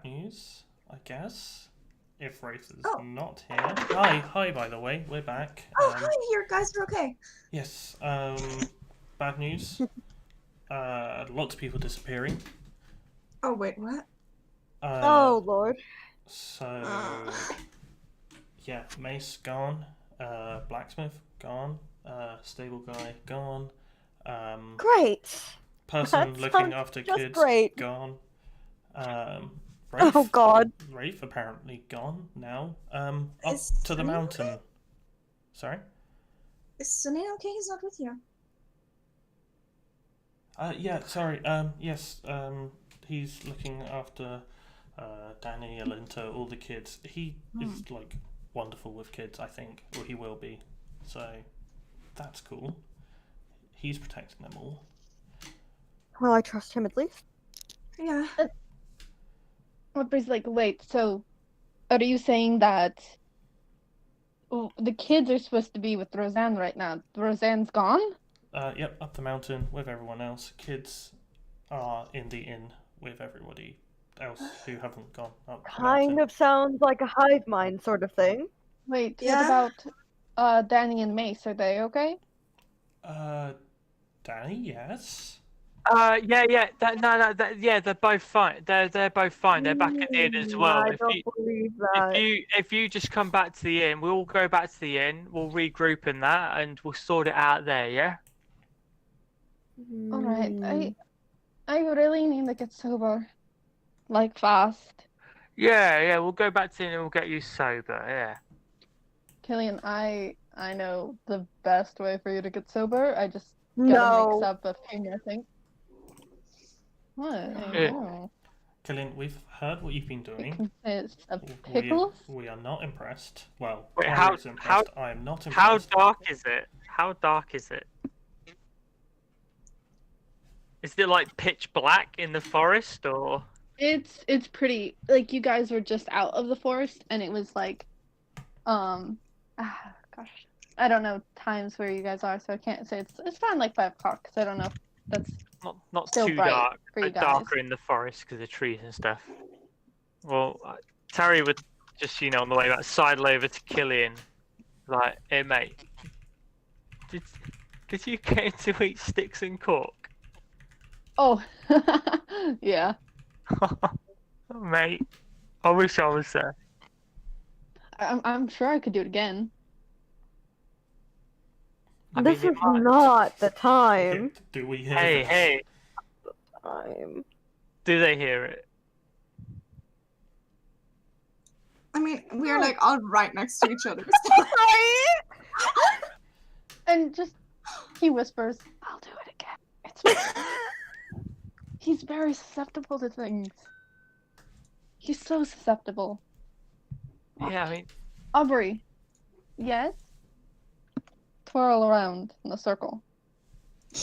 news, I guess. If Wraith is Oh. not here. Hi, by the way, we're back. Oh, hi, you guys are okay. Yes, bad news. Lots of people disappearing. Oh, wait, what? Oh, Lord. So, yeah, Mace gone, Blacksmith gone, Stable Guy gone, Great. person That looking sounds after just kids great. gone, Wraith, Oh, God. Wraith apparently gone now, up Is to the Sunny mountain. okay? Sorry? Is Sunny okay? He's not with you. Yeah, sorry, yes, he's looking after Danny, Alinta, all the kids. He is like wonderful with kids, I think, or he will be. So that's cool. He's protecting them all. Well, I trust him at least. Yeah. Aubrey's like, wait, so are you saying that the kids are supposed to be with Roseanne right now? Roseanne's gone? Yep, up the mountain with everyone else. Kids are in the inn with everybody else who haven't gone up the Kind mountain. of sounds like a hive mind sort of thing. Wait, Yeah. what about Danny and Mace? Are they okay? Danny, yes. Yeah. They're both fine. They're both fine. They're back at the inn as well. I don't believe that. If you just come back to the inn, we'll all go back to the inn. We'll regroup in that, and we'll sort it out there. Yeah. All right, I really need to get sober, like fast. Yeah. We'll go back to the inn and we'll get you sober. Yeah. Killian, I know the best way for you to get sober. I just gotta mix No. up a few more things. What? I Yeah. know. Killian, we've heard what you've been doing. It's a pickles. We are not impressed. Well, Wait, Corey is impressed. I am not How impressed. dark is it? How dark is it? Is it like pitch black in the forest, or? It's pretty. Like you guys were just out of the forest, and it was like Gosh, I don't know times where you guys are, so I can't say it's around like 5 o'clock because I don't know if that's Not still too bright dark, for you but guys. darker in the forest because of trees and stuff. Well, Terry would just, on the way back, sidle over to Killian, like, hey mate, did did you get him to eat sticks and cork? Oh, yeah. Mate, I wish I was there. I'm sure I could do it again. I This mean, is not the Okay, time. do we hear hey, this? hey, Time. do they hear it? I mean, we are like all right next to each other. And just he whispers, "I'll do it again." It's fine." He's very susceptible to things. He's so susceptible. Yeah, I mean, Aubrey, yes? Twirl around in the circle.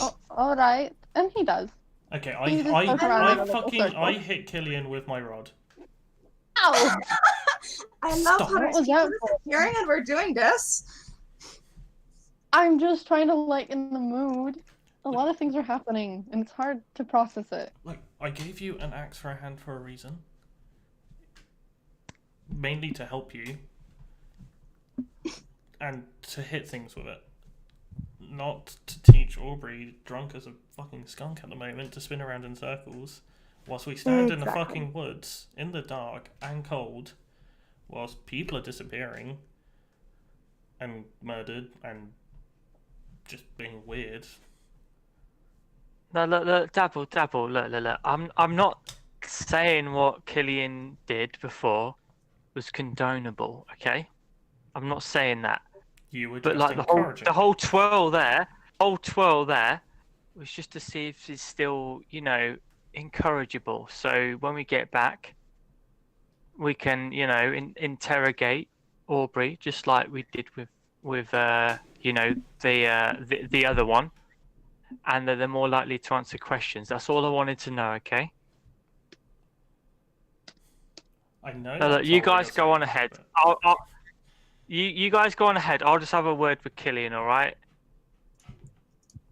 Oh, all right. And he does. Okay, He just goes around in a little circle. I hit Killian with my rod. Ow! I love Stop. how What there's was people that for? disappearing and we're doing this. I'm just trying to lighten the mood. A lot of things are happening, and it's hard to process it. Look, I gave you an axe for a hand for a reason. Mainly to help you. And to hit things with it. Not to teach Aubrey, drunk as a fucking skunk at the moment, to spin around in circles whilst we stand in the Exactly. fucking woods, in the dark and cold, whilst people are disappearing and murdered and just being weird. no, look, Dabble, look. I'm not saying what Killian did before was condonable, okay? I'm not saying that. You were But just like encouraging. the whole twirl there was just to see if it's still, encourageable. So when we get back, we can, interrogate Aubrey just like we did with the other one, and they're more likely to answer questions. That's all I wanted to know. Okay. I know. No, look, that's you all we're guys go saying, on ahead. but- You guys go on ahead. I'll just have a word with Killian. All right.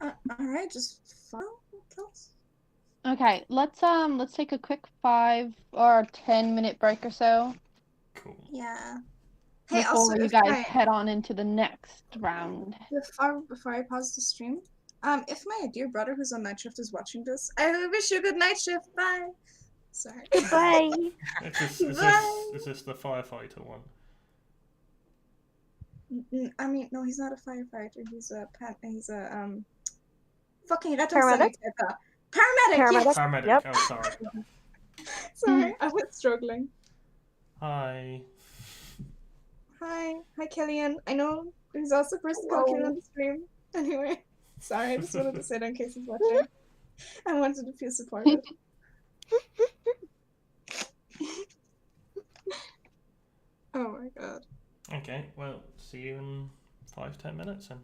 Alright, just follow us. Okay, let's take a quick 5 or 10 minute break or so Cool. Yeah. Hey, before also, you if guys head on into the next round. before I pause the stream, if my dear brother who's on night shift is watching this, I wish you a good night shift. Bye. Sorry. Bye. Is this the firefighter one? I mean, no, he's not a firefighter. He's a fucking Paramedic? Paramedic. Paramedic? Yes. Paramedic. Yep. Oh, sorry. Sorry, I was struggling. Hi. Hi, Killian. I know there's also a person called Killian on the stream. Anyway, sorry, I just wanted to say that in case he's watching. I wanted to feel supported. Oh my god. Okay. Well, see you in 5-10 minutes then.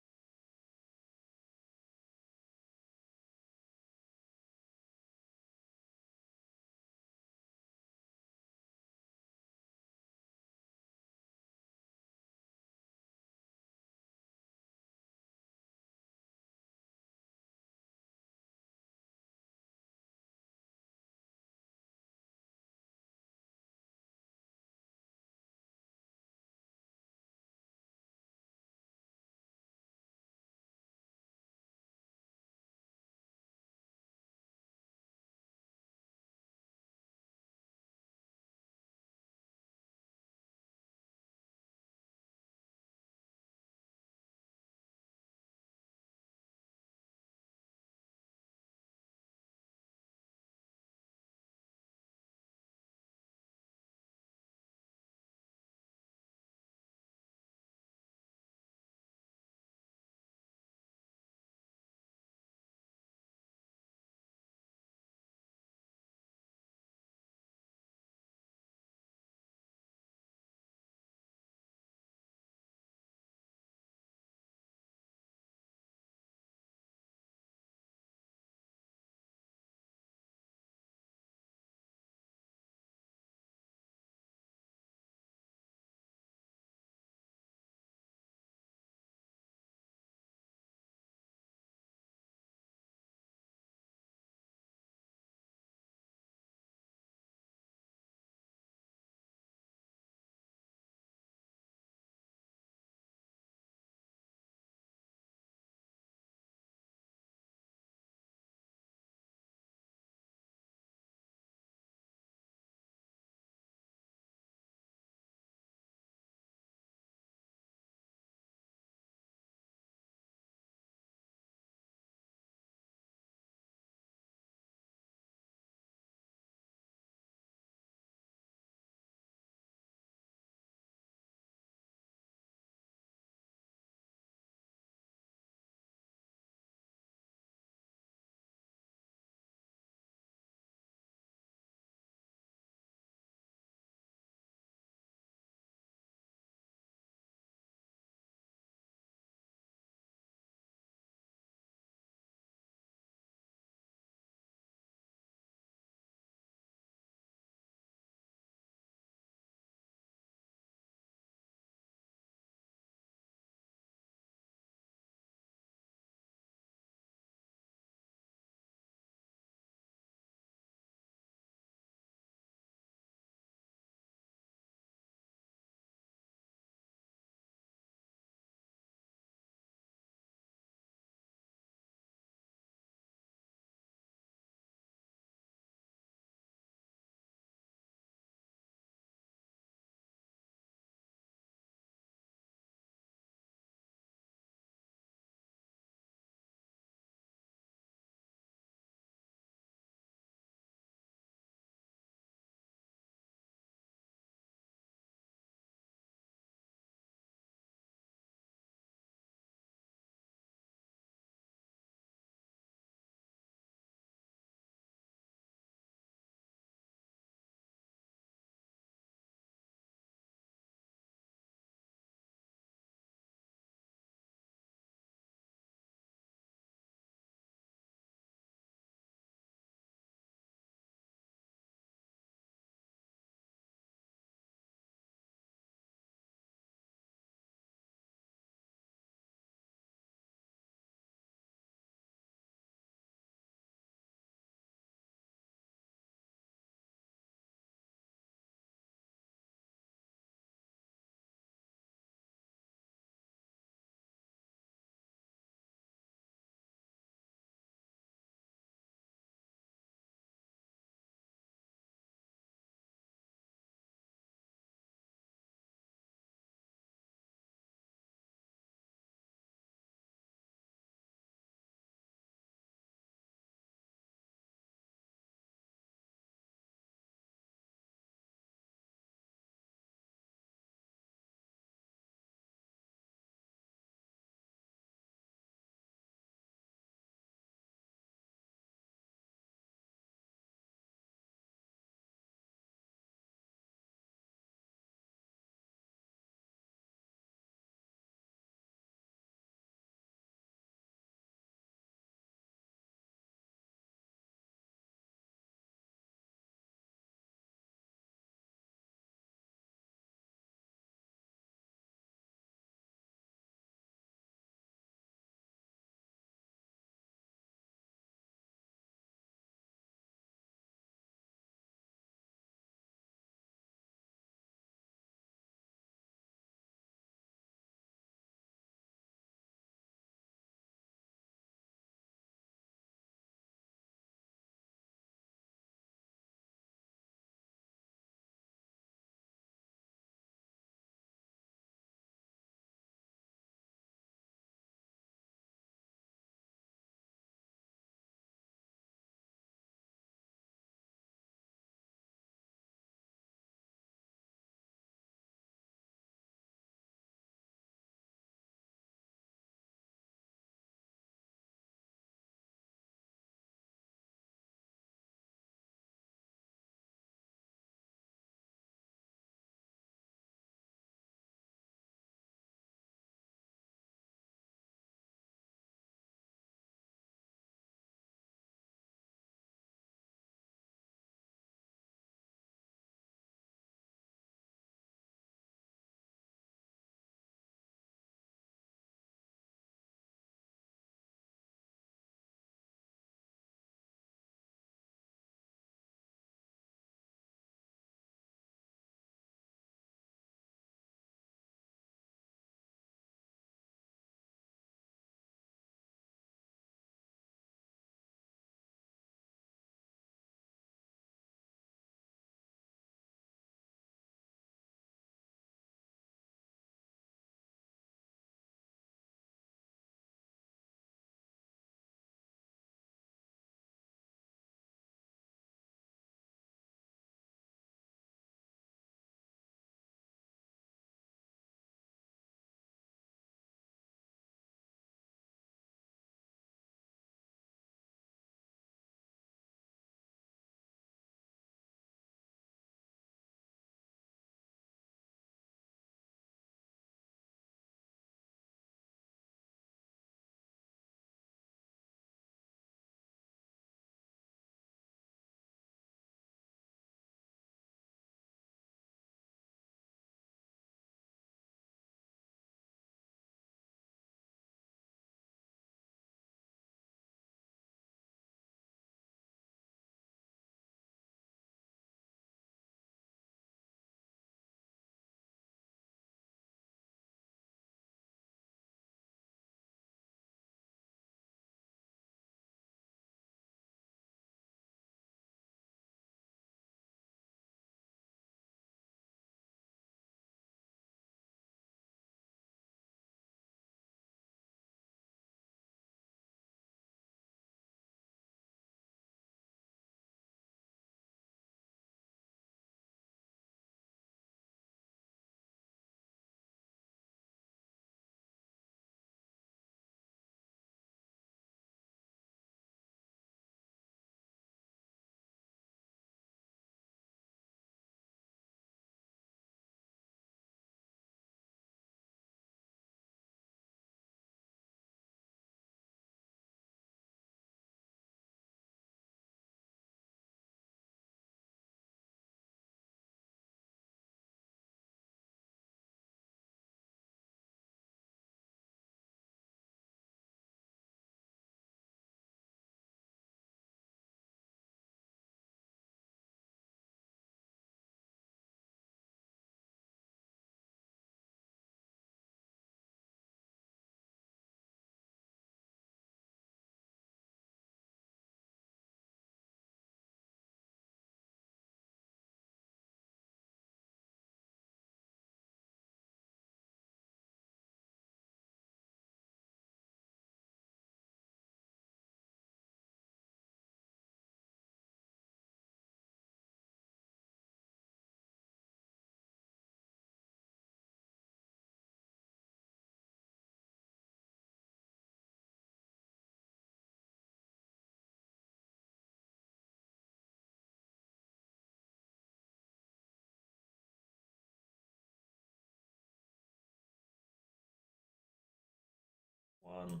everyone.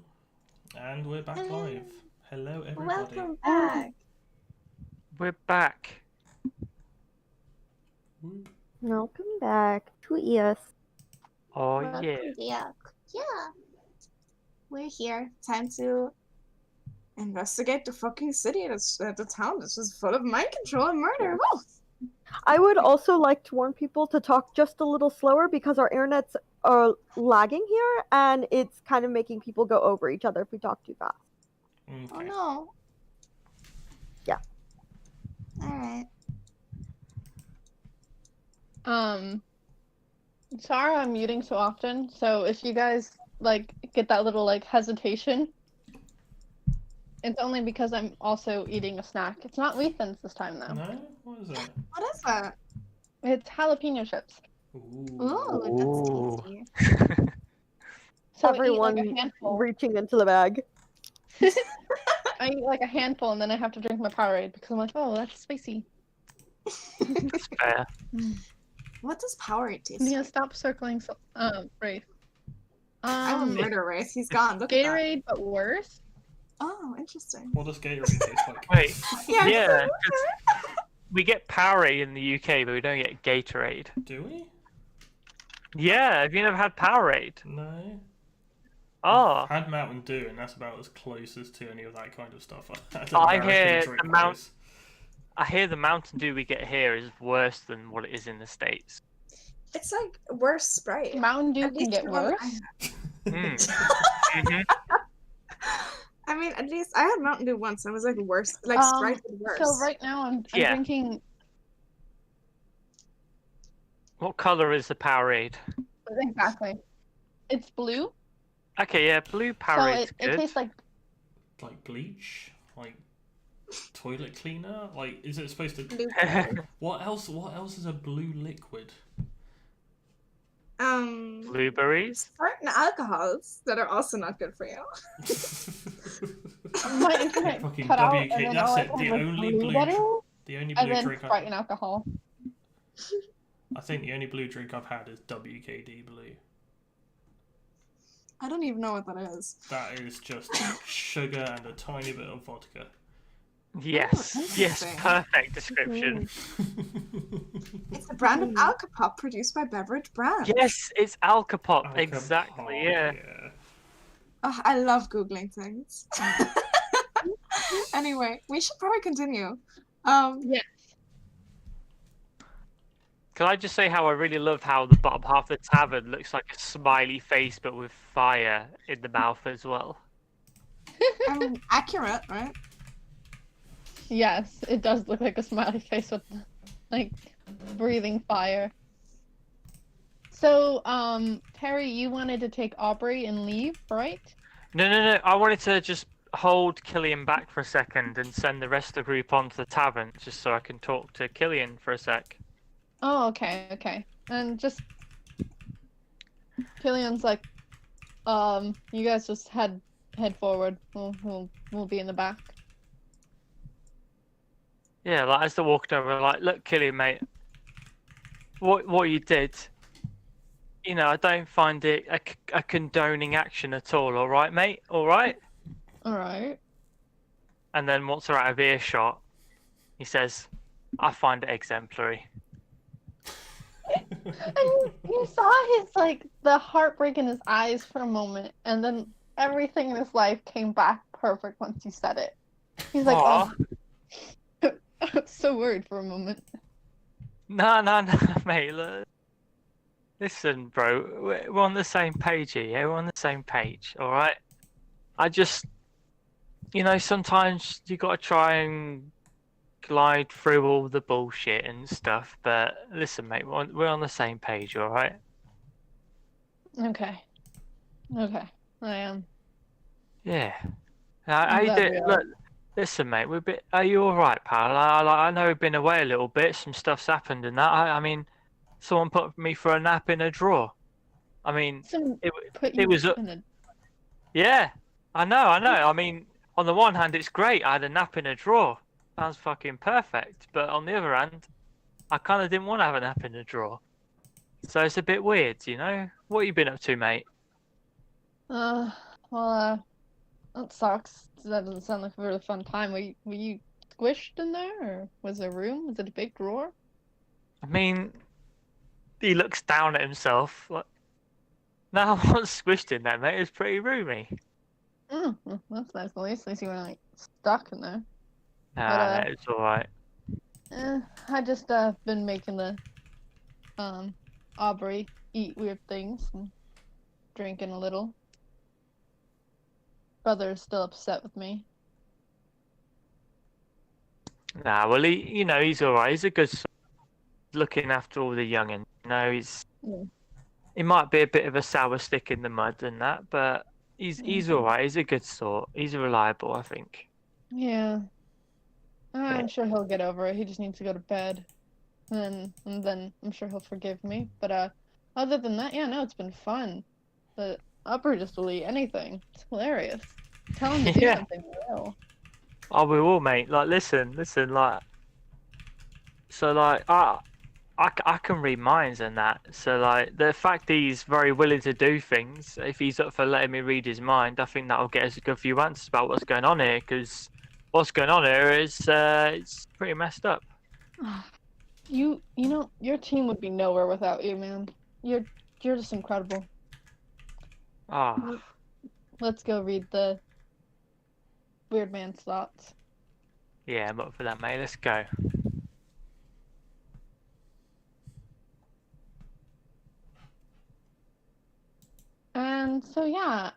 And we're back Hello. live. Hello, everybody. Welcome back. We're back. Whoop. Welcome back to ES. Oh Welcome yeah. back. Yeah. We're here. Time to investigate the fucking city. The town that's just full of mind control and murder. Woo! I would also like to warn people to talk just a little slower because our internets are lagging here and it's kind of making people go over each other if we talk too fast. Oh Okay. no. Yeah. Alright. Sorry I'm muting so often, so if you guys like get that little like hesitation, it's only because I'm also eating a snack. It's not Lethan's this time though. No? What is that? What is that? It's jalapeno chips. Ooh. Ooh, that's tasty. So Everyone I eat like a handful. reaching into the bag. I eat like a handful and then I have to drink my Powerade because I'm like, oh, that's spicy. That's fair. What does Powerade taste Yeah, like? stop circling. Rafe. I will murder Race. He's gone. Look at that. Gatorade, but worse. Oh, interesting. What does Gatorade taste like? Wait. Yeah. Yeah. 'Cause we get Powerade in the UK, but we don't get Gatorade. Do we? Yeah. Have you never had Powerade? No. Oh. I've had Mountain Dew, and that's about as close as to any of that kind of stuff. I hear I hear the Mountain Dew we get here is worse than what it is in the States. It's like worse Sprite. Mountain Dew At can least get the one worse. I had. Mhm. I mean, at least I had Mountain Dew once. I was like worse. Like Sprite was worse. So right now I'm Yeah. drinking. What color is the Powerade? Exactly. It's blue. Okay, yeah, blue So Powerade's it good. tastes like Like bleach? Like toilet cleaner? Like, is it supposed to? Blueberry. What else? What else is a blue liquid? Blueberries. Certain alcohols that are also not good for you. my internet Fucking cut out, WK. and then That's all I it. had The was only blue blue. butter, The only and blue then drink. Sprite and alcohol. I think the only blue drink I've had is WKD Blue. I don't even know what that is. That is just sugar and a tiny bit of vodka. Yes, yes, interesting. perfect description. It's a brand of Alcopop produced by Beverage Brand. Yes, it's Alcopop, Alcohol, exactly, yeah. Oh, I love Googling things. Anyway, we should probably continue. Yeah. Can I just say how I really love how the bottom half of the tavern looks like a smiley face but with fire in the mouth as well? I mean, accurate, right? Yes, it does look like a smiley face with like breathing fire. So, Terry, you wanted to take Aubrey and leave, right? No, I wanted to just hold Killian back for a second and send the rest of the group onto the tavern just so I can talk to Killian for a sec. Oh, okay. And just Killian's like, you guys just head forward. We'll be in the back. Yeah, like as they're walking over, like, look, Killian, mate, what you did, you know, I don't find it a condoning action at all right, mate? All right? All right. And then once they're out of earshot, he says, I find it exemplary. And you saw his like the heartbreak in his eyes for a moment, and then everything in his life came back perfect once you said it. He's like, Aw. oh. I was so worried for a moment. No, mate. Look. Listen, bro, we're on the same page here, yeah? We're on the same page, all right? I just, you know, sometimes you got to try and glide through all the bullshit and stuff, but listen, mate, we're on the same page, all right? Okay, I am. Yeah. How you glad doing? we are. Look, listen, mate, are you all right, pal? I know we've been away a little bit, some stuff's happened and that. I mean, someone put me for a nap in a drawer. I mean, Someone it put it you was in a... yeah, I know. I mean, on the one hand, it's great. I had a nap in a drawer. Sounds fucking perfect. But on the other hand, I kind of didn't want to have a nap in a drawer. So it's a bit weird, you know? What you been up to, mate? Well, that sucks. That doesn't sound like a really fun time. Were you squished in there, or was there room? Was it a big drawer? I mean, he looks down at himself. Like, no, I wasn't squished in there, mate. It's pretty roomy. Well, that's nice. At least you weren't like stuck in there. Nah, no, it's all right. I just been making the Aubrey eat weird things and drinking a little. Brother's still upset with me. Nah, well, he's all right. He's a good sort, looking after all the young'uns. Yeah. He might be a bit of a sour stick in the mud and that, but he's all right. He's a good sort. He's reliable, I think. Yeah. I'm sure he'll get over it. He just needs to go to bed. And then I'm sure he'll forgive me. But other than that, yeah, no, it's been fun. But Upper just will eat anything. It's hilarious. Tell him to do Yeah. something, he will. Oh, we will, mate. Like, listen, like, so, like, I can read minds and that. So, like, the fact he's very willing to do things, if he's up for letting me read his mind, I think that'll get us a good few answers about what's going on here. Because what's going on here is it's pretty messed up. You know, your team would be nowhere without you, man. You're just incredible. Ah, Let's go read the weird man's thoughts. yeah, I'm up for that, mate. Let's go. And so yeah,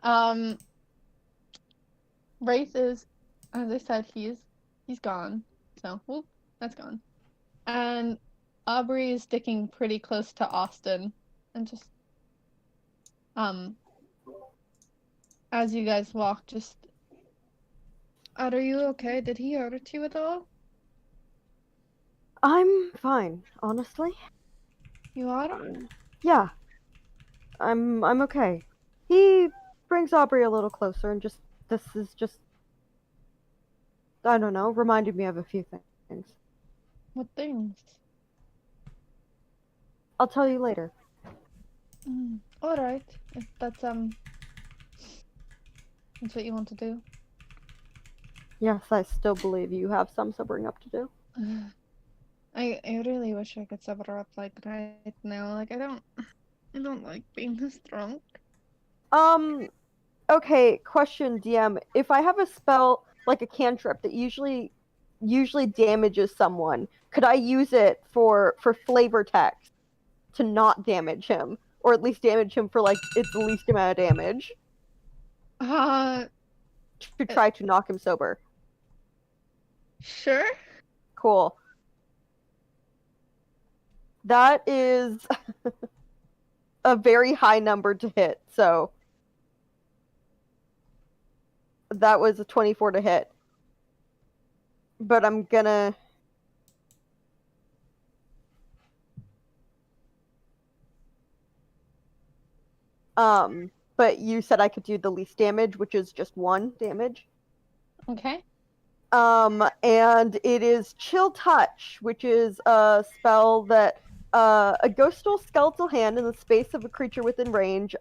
Wraith is, as I said, he's gone. So whoop, that's gone. And Aubrey is sticking pretty close to Austin, and just as you guys walk, just, are you okay? Did he hurt you at all? I'm fine, honestly. You are? Yeah. I'm okay. He brings Aubrey a little closer and this is just, I don't know, reminded me of a few things. What things? I'll tell you later. All right. If that's what you want to do. Yes, I still believe you have some sobering up to do. I really wish I could sober up like right now. Like I don't like being this drunk. Okay, question DM. If I have a spell like a cantrip that usually damages someone, could I use it for flavor text to not damage him? Or at least damage him for like its the least amount of damage? To try to knock him sober. Sure. Cool. That is a very high number to hit, so that was a 24 to hit. But I'm gonna... but you said I could do the least damage, which is just 1 damage. Okay. And it is Chill Touch, which is a spell that a ghostly skeletal hand in the space of a creature within range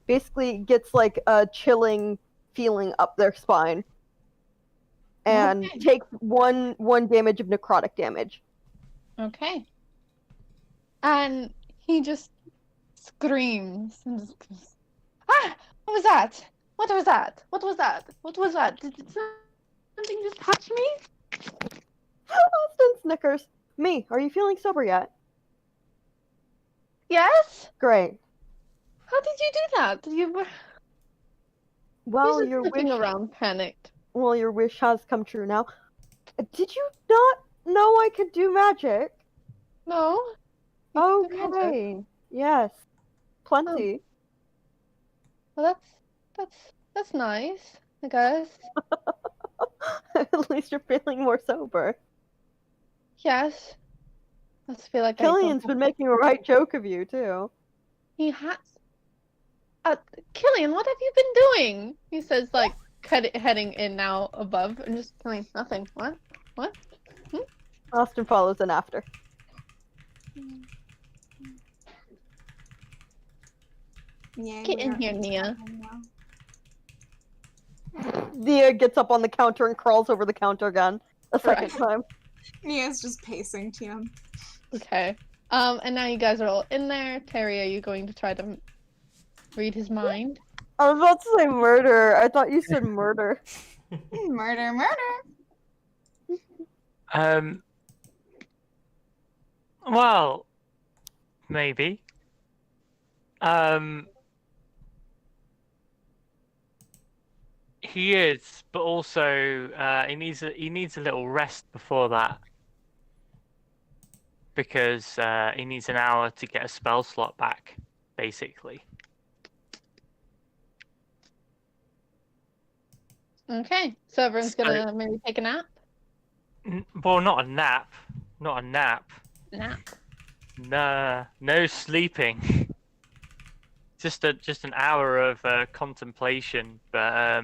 basically gets like a chilling feeling up their spine. And Okay. take one damage of necrotic damage. Okay. And he just screams and just goes, "Ah! What was that? What was that? What was that? What was that? Did something just touch me?" Austin snickers. Me, are you feeling sober yet? Yes? Great. How did you do that? Did you... Well, He's your just wish. looking around panicked. Well, your wish has come true now. Did you not know I could do magic? No. You can do magic. Okay. Yes. Plenty. Well, that's nice, I guess. At least you're feeling more sober. Yes. I just feel like Killian's been making a right joke of you, too. He has. Killian, what have you been doing? He says, like, heading in now above and just doing nothing. What? What? Austin follows in after. Yeah. Get we're in not here, gonna Nia. tell him now. Nia gets up on the counter and crawls over the counter again a second Right. time. Nia's just pacing to him. Okay. And now you guys are all in there. Terry, are you going to try to read his mind? I was about to say murder. I thought you said murder. Murder, murder. Well, maybe. He is, but also he needs a little rest before that because he needs an hour to get a spell slot back, basically. Okay. So everyone's gonna maybe take a nap? Well, not a nap. Not a nap. Nap. Nah, no sleeping. Just an hour of contemplation. But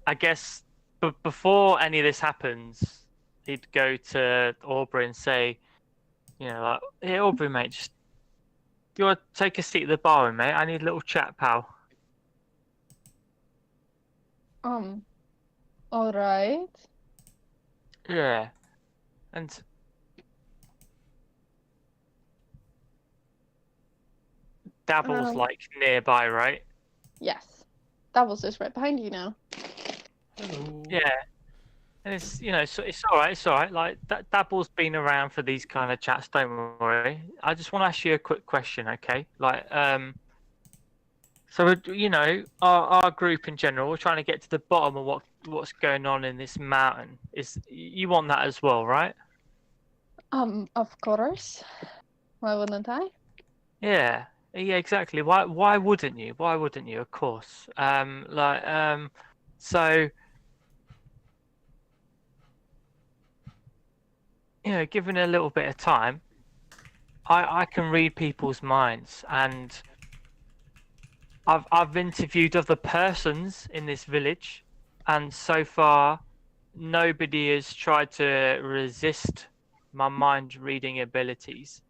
I guess before any of this happens, he'd go to Aubrey and say, like, "Hey, Aubrey, mate, just you want to take a seat at the bar, mate? I need a little chat, pal." All right. Yeah, and Dabble's like nearby, right? Yes. Dabble's just right behind you now. Hello. Yeah, and it's all right. It's all right. Like Dabble's been around for these kind of chats. Don't worry. I just want to ask you a quick question, okay? Like, so our group in general, we're trying to get to the bottom of what's going on in this mountain. Is you want that as well, right? Of course. Why wouldn't I? Yeah, exactly. Why wouldn't you? Why wouldn't you? Of course. So given a little bit of time, I can read people's minds, and I've interviewed other persons in this village, and so far nobody has tried to resist my mind reading abilities.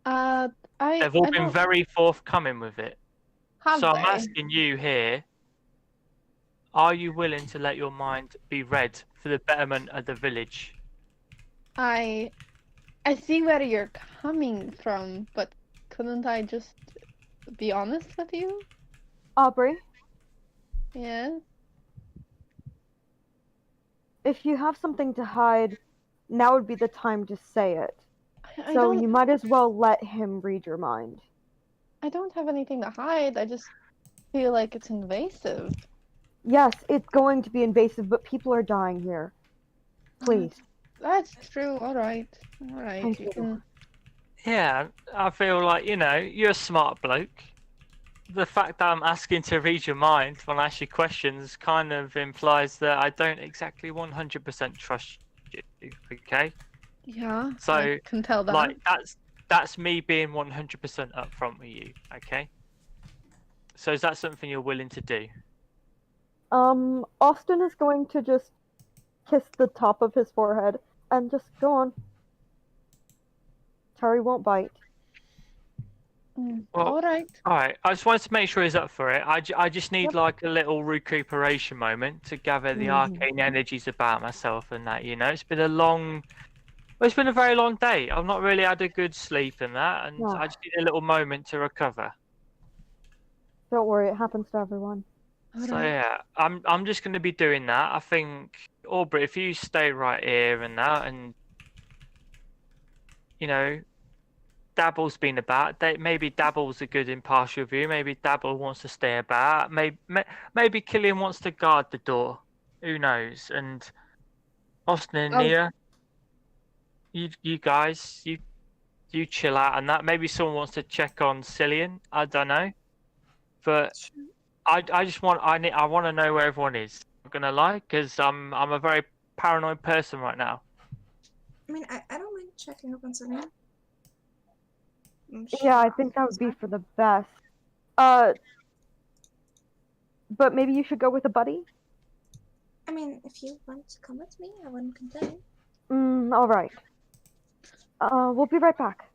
They've all been very forthcoming with it. So I'm asking you here, are you willing to let your mind be read for the betterment of the village? I see where you're coming from, but couldn't I just be honest with you? Aubrey, Yeah. if you have something to hide, now would be the time to say it. I So don't you might as well let him read your mind. I don't have anything to hide. I just feel like it's invasive. Yes, it's going to be invasive, but people are dying here. Please. That's true. All right. Thank You you. can. Yeah, I feel like, you're a smart bloke. The fact that I'm asking to read your mind when I ask you questions kind of implies that I don't exactly 100% trust you, okay? Yeah. So, I can tell that. like, that's me being 100% upfront with you, okay? So is that something you're willing to do? Austin is going to just kiss the top of his forehead and just go on. Terry won't bite. Well, All right. All right, I just wanted to make sure he's up for it. I just need like a little recuperation moment to gather the arcane energies about myself and that, It's been it's been a very long day. I've not really had a good sleep and that, and I just need a little moment to recover. Don't worry, it happens to everyone. So yeah, I'm just going to be doing that. I think, Aubrey, if you stay right here and that, and Dabble's been about. Maybe Dabble's a good impartial view. Maybe Dabble wants to stay about. Maybe Killian wants to guard the door. Who knows? And Austin and Nia, you guys, you chill out and that. Maybe someone wants to check on Cillian. I don't know, but I want to know where everyone is. I'm gonna lie, because I'm a very paranoid person right now. I mean, I don't mind checking up on Cillian. Yeah, I think that would be for the best. But maybe you should go with a buddy? I mean, if you want to come with me, I wouldn't complain. Alright. We'll be right back.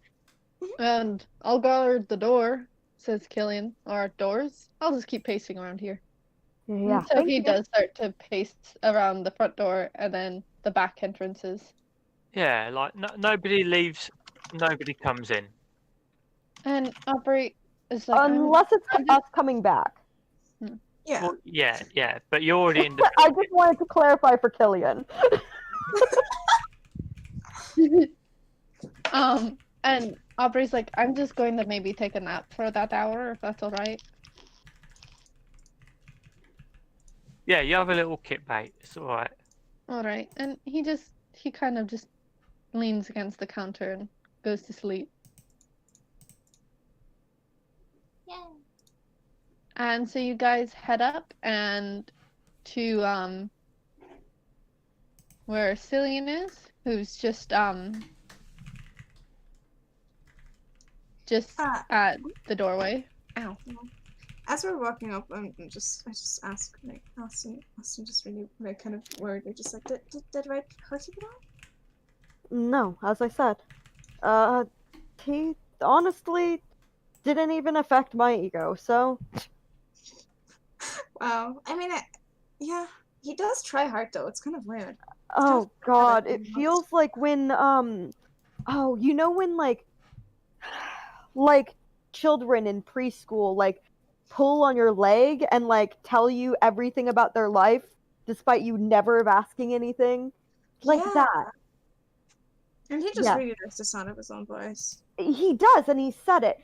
And I'll guard the door, says Killian. Or doors. I'll just keep pacing around here. Yeah. So thank he you. does start to pace around the front door and then the back entrances. Yeah, like nobody leaves, nobody comes in. And Aubrey is like, Unless it's I'm us coming back. Yeah. Well, yeah, but you're already in the I building. just wanted to clarify for Killian. and Aubrey's like, I'm just going to maybe take a nap for that hour, if that's all right. Yeah, you have a little kit bait. It's all right. All right. And he kind of just leans against the counter and goes to sleep. Yeah. And so you guys head up and to where Cillian is, who's just at the doorway. Ow. As we're walking up, I just ask like Austin just really like kind of worried, like just like did Red hurt you at all? No, as I said, he honestly didn't even affect my ego. So Wow. I mean, yeah, he does try hard though. It's kind of weird. oh god, it feels like when oh, you know when like children in preschool like pull on your leg and like tell you everything about their life despite you never have asking anything, like Yeah. that. And he just Yeah. really likes the sound of his own voice. He does, and he said it.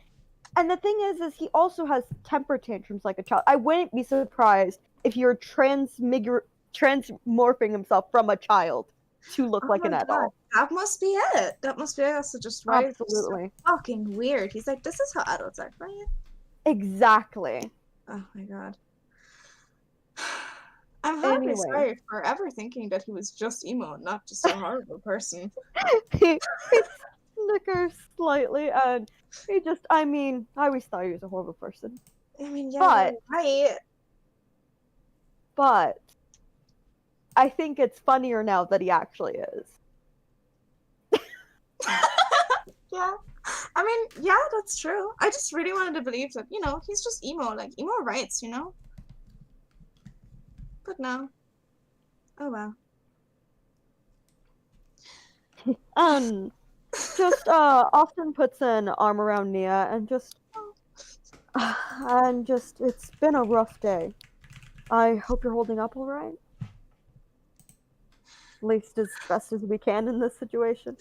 And the thing is he also has temper tantrums like a child. I wouldn't be surprised if you're transmorphing himself from a child to look like my an God, adult. that must be it. That must be also just right. Absolutely. So fucking weird. He's like, this is how adults act, right? Exactly. Oh my god. I'm horribly Anyway. sorry for ever thinking that he was just emo and not just a horrible person. he snickers slightly, and he just, I always thought he was a horrible person. I mean, yeah, But- you're right. But I think it's funnier now that he actually is. Yeah. I mean, yeah, that's true. I just really wanted to believe that, he's just emo, like emo writes, But no. Oh well. Just Austin puts an arm around Nia and just it's been a rough day. I hope you're holding up all right. At least as best as we can in this situation.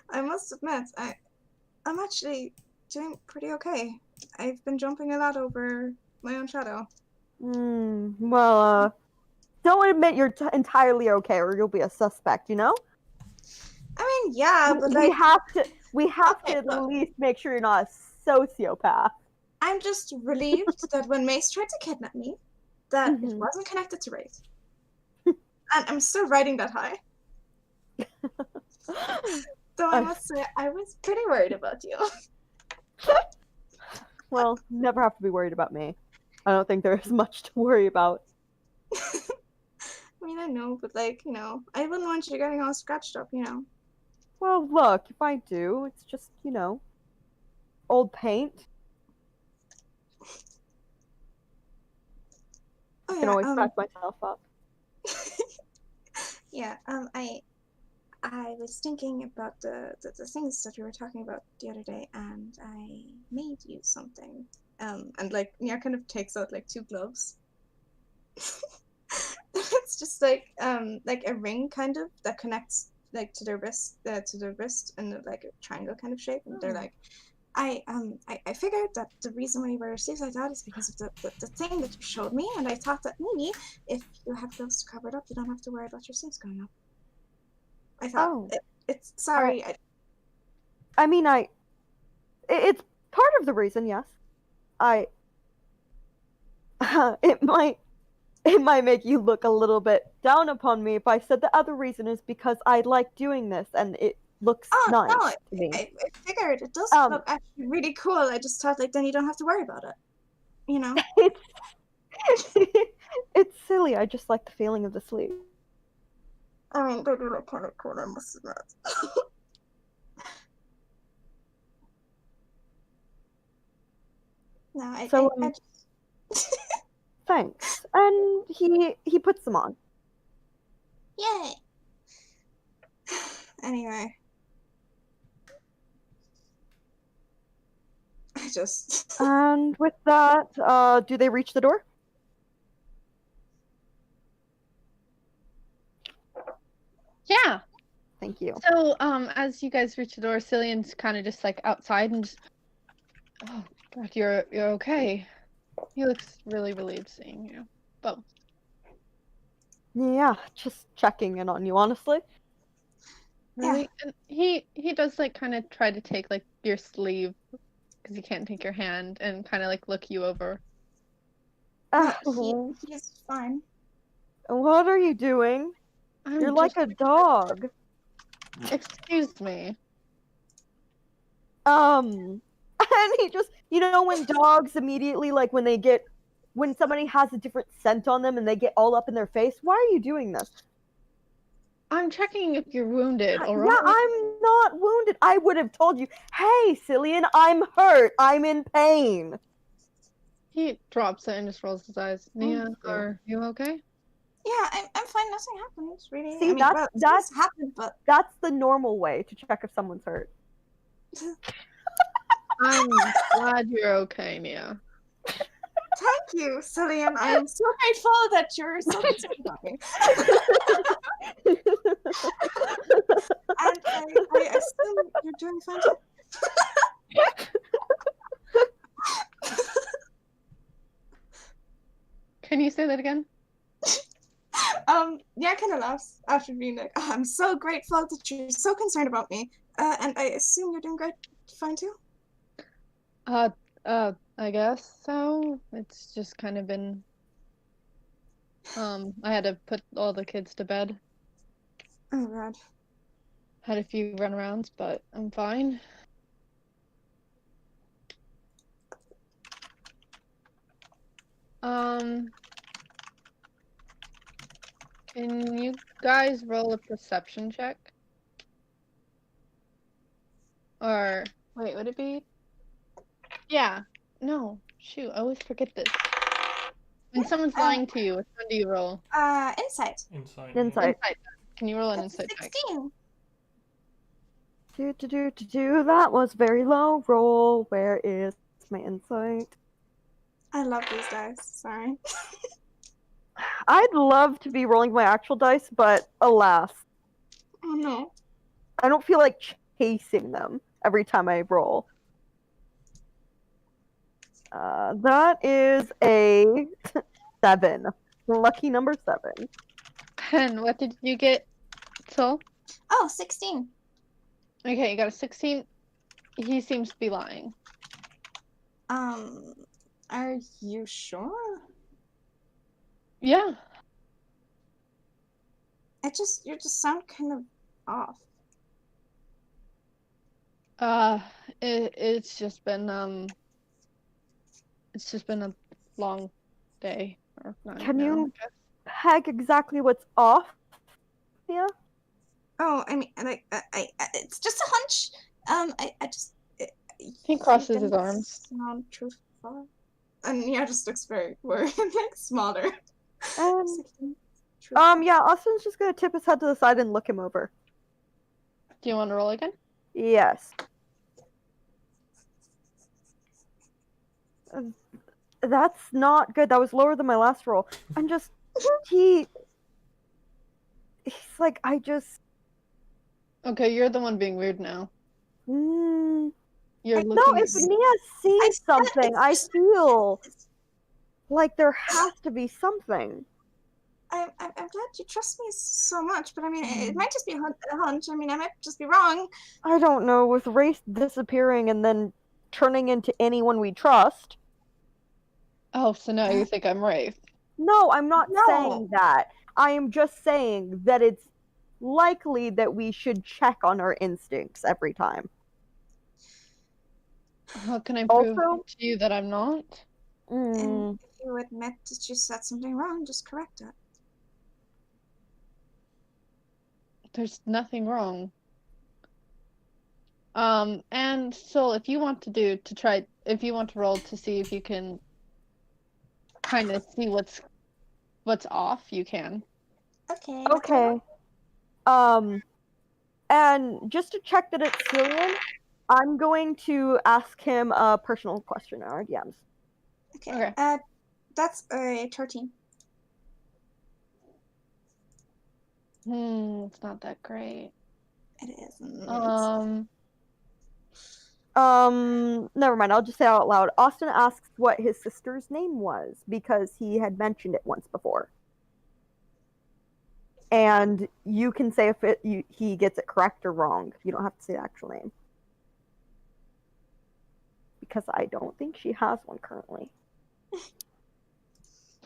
I must admit, I'm actually doing pretty okay. I've been jumping a lot over my own shadow. Well, don't admit you're entirely okay, or you'll be a suspect. I mean, yeah, but like, we have Okay, to at look. least make sure you're not a sociopath. I'm just relieved that when Mace tried to kidnap me, that it Mhm. wasn't connected to race. And I'm still riding that high. Though I must say, I was pretty worried about you. Well, never have to be worried about me. I don't think there's much to worry about. I mean, I know, but like, I wouldn't want you getting all scratched up, Well, look, if I do, it's just, old paint. Oh, I can always patch myself up. yeah, I was thinking about the things that we were talking about the other day, and I made you something. And like Nia kind of takes out like 2 gloves. It's just like a ring kind of that connects like to the wrist in like a triangle kind of shape, and they're like, I figured that the reason why you wear sleeves like that is because of the thing that you showed me, and I thought that maybe if you have gloves covered up, you don't have to worry about your sleeves going up. I thought it's sorry. It's part of the reason, yes. It might make you look a little bit down upon me if I said the other reason is because I like doing this and it looks nice no, to me. I figured it does look actually really cool. I just thought like then you don't have to worry about it. It's silly. I just like the feeling of the sleeve. I mean, they do look kind of cool, I must admit. No, I just... Thanks. And he puts them on. Yay. Anyway. I just... And with that, do they reach the door? Yeah. Thank you. So, as you guys reach the door, Cillian's kind of just like outside and just, oh, God, you're okay. He looks really relieved seeing you. Both. Yeah, just checking in on you, honestly. Really? And he does like kind of try to take like your sleeve because he can't take your hand and kind of like look you over. He's fine. What are you doing? I'm You're like just- a dog. Excuse me. And he just, when dogs immediately, like when somebody has a different scent on them and they get all up in their face, why are you doing this? I'm checking if you're wounded, Yeah, alright? I'm not wounded. I would have told you, hey, Cillian, I'm hurt. I'm in pain. He drops it and just rolls his eyes. Nia, you. are you okay? Yeah, I'm fine. Nothing happened, really. See, well, that's things happened, but That's the normal way to check if someone's hurt. I'm glad you're okay, Nia. thank you, Cillian. I am so grateful that you're so concerned about me. And I assume you're doing fine too. Can you say that again? Yeah, kind of laughs after being like, oh, I'm so grateful that you're so concerned about me. And I assume you're doing great, fine too. I guess so. It's just kind of been, I had to put all the kids to bed. Oh god. Had a few runarounds, but I'm fine. Can you guys roll a perception check? Or, wait, would it be? Yeah. No. Shoot, I always forget this. When someone's lying to you, which one do you roll? Insight. Insight. Insight. Insight. Can you roll an That's a insight check? 16. That was very low roll. Where is my insight? I love these dice. Sorry. I'd love to be rolling my actual dice, but alas, Oh no. I don't feel like chasing them every time I roll. That is a 7. Lucky number 7. And what did you get, Sol? Oh, 16. Okay, you got a 16. He seems to be lying. Are you sure? Yeah. You just sound kind of off. It's just been a long day or night Can now, you- I guess. Peg exactly what's off? Yeah. Oh, I mean, it's just a hunch. He crosses his didn't arms. Sound truthful. And yeah, just looks very worried, like smaller. Yeah, Austin's just gonna tip his head to the side and look him over. Do you want to roll again? Yes. That's not good. That was lower than my last roll. I'm just he's like Okay, you're the one being weird now. You're no, looking if at me. Nia sees I- something, I feel like there has to be something. I'm glad you trust me so much, but I mean, it might just be a hunch. I mean, I might just be wrong. I don't know, with Race disappearing and then turning into anyone we trust. Oh, so now you think I'm Wraith. No, I'm not No. saying that. I am just saying that it's likely that we should check on our instincts every time. How can I prove Also- to you that I'm not? And if you admit that you said something wrong, just correct it. There's nothing wrong. And so if you want to roll to see if you can kind of see what's off, you can. Okay. Okay. And just to check that it's Cillian, I'm going to ask him a personal question on our DMs. Okay. Okay. That's a 13. It's not that great. It is. Never mind. I'll just say out loud. Austin asks what his sister's name was because he had mentioned it once before. And you can say if he gets it correct or wrong. You don't have to say the actual name. Because I don't think she has one currently.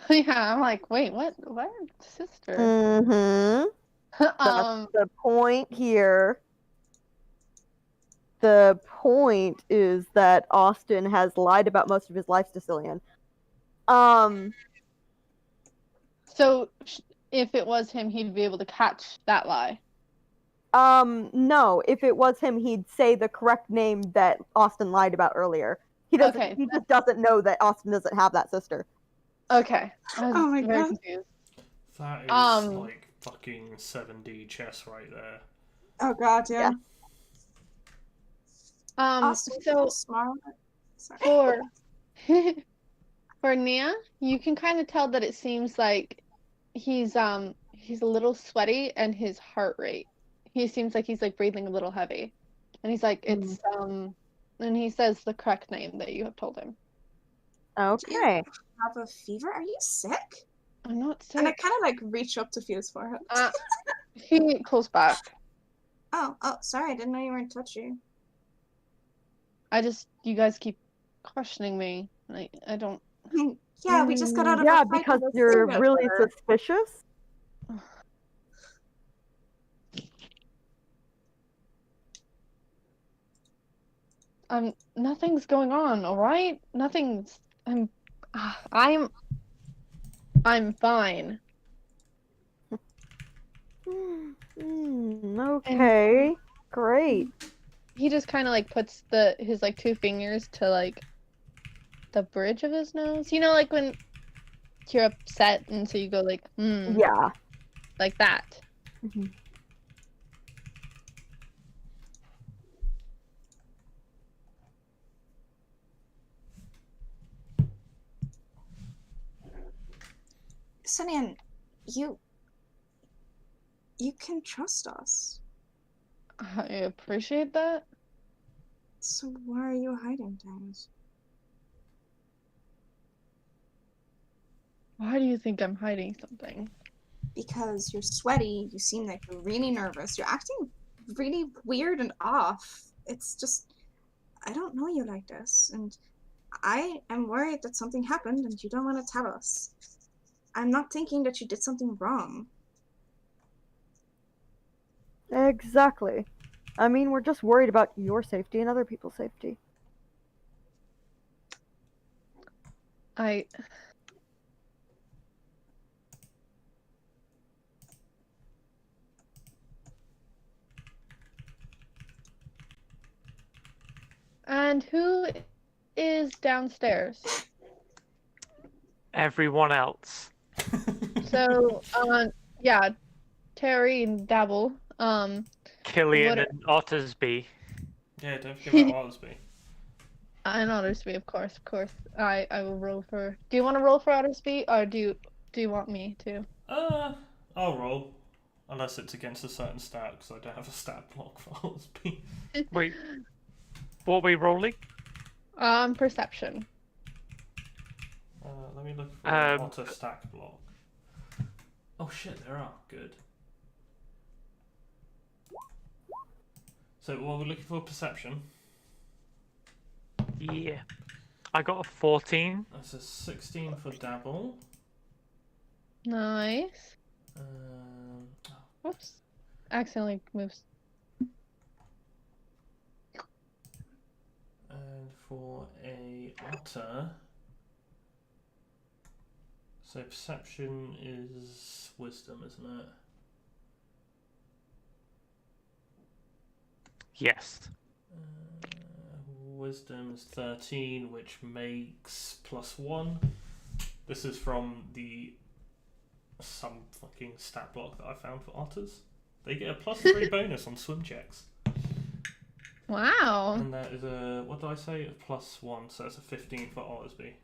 Yeah, I'm like, wait, what sister? Mm-hmm. That's the point here. The point is that Austin has lied about most of his life to Cillian. So if it was him, he'd be able to catch that lie. No. If it was him, he'd say the correct name that Austin lied about earlier. He doesn't. Okay. He just doesn't know that Austin doesn't have that sister. Okay. I was Oh my very God. confused. That is like fucking 7D chess right there. Oh God, yeah. Austin's so So smart. Sorry. for Nia, you can kind of tell that it seems like he's a little sweaty and his heart rate. He seems like he's like breathing a little heavy. And he's like, it's and he says the correct name that you have told him. Okay. Have a fever? Are you sick? I'm not sick. And I kind of like reach up to feel his forehead. He pulls back. Oh, sorry. I didn't know you weren't touchy. You guys keep questioning me. I don't. Yeah, we just got out of Yeah, a fight because with a you're serial really killer. suspicious. Nothing's going on, all right? Nothing's. I'm fine. Okay. Great. He just kind of like puts his like two fingers to like the bridge of his nose. You know, like when you're upset and so you go like, Yeah. like that. Mm-hmm. Sunyan, you can trust us. I appreciate that. So why are you hiding things? Why do you think I'm hiding something? Because you're sweaty, you seem like you're really nervous, you're acting really weird and off. It's just, I don't know you like this, and I am worried that something happened and you don't want to tell us. I'm not thinking that you did something wrong. Exactly. I mean, we're just worried about your safety and other people's safety. And who is downstairs? Everyone else. So, yeah, Terry and Dabble. Killian What- and Ottersby. Yeah, don't forget about Ottersby. And Ottersby, of course. I will roll for. Do you want to roll for Ottersby, or do you want me to? I'll roll. Unless it's against a certain stat, because I don't have a stat block for Ottersby. Wait, what are we rolling? Perception. Let me look for an Otter stack block. Oh shit, there are. Good. So, what we're looking for, perception. Yeah. I got a 14. That's a 16 for Dabble. Nice. Oh, Whoops. Accidentally moves. and for a Otter. So, perception is wisdom, isn't it? Yes. Wisdom is 13, which makes +1. This is from some fucking stat block that I found for otters. They get a +3 bonus on swim checks. Wow. And that is a, what did I say? A +1, so it's a 15 for Ottersby.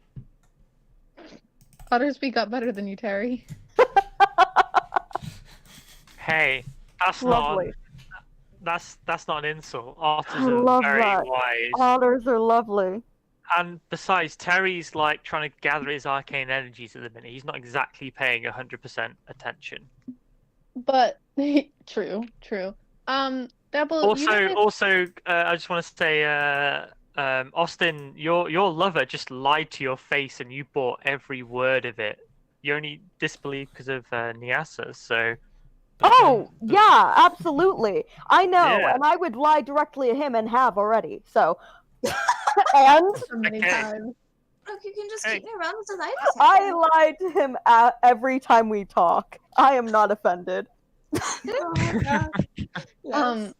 Ottersby got better than you, Terry. Hey, that's Lovely. that's not an insult. Otters I are love very that. wise. Otters are lovely. And besides, Terry's like trying to gather his arcane energies at the minute. He's not exactly paying 100% attention. But true. Double. I just want to say, Austin, your lover just lied to your face, and you bought every word of it. You only disbelieved because of Nyasa, so. Oh, yeah, absolutely. I know, Yeah. and I would lie directly at him and have already, so. And so many Okay. times. Look, you can just Hey. keep me around until I I lied to him every time we talk. I am not offended. Oh my god. Yes.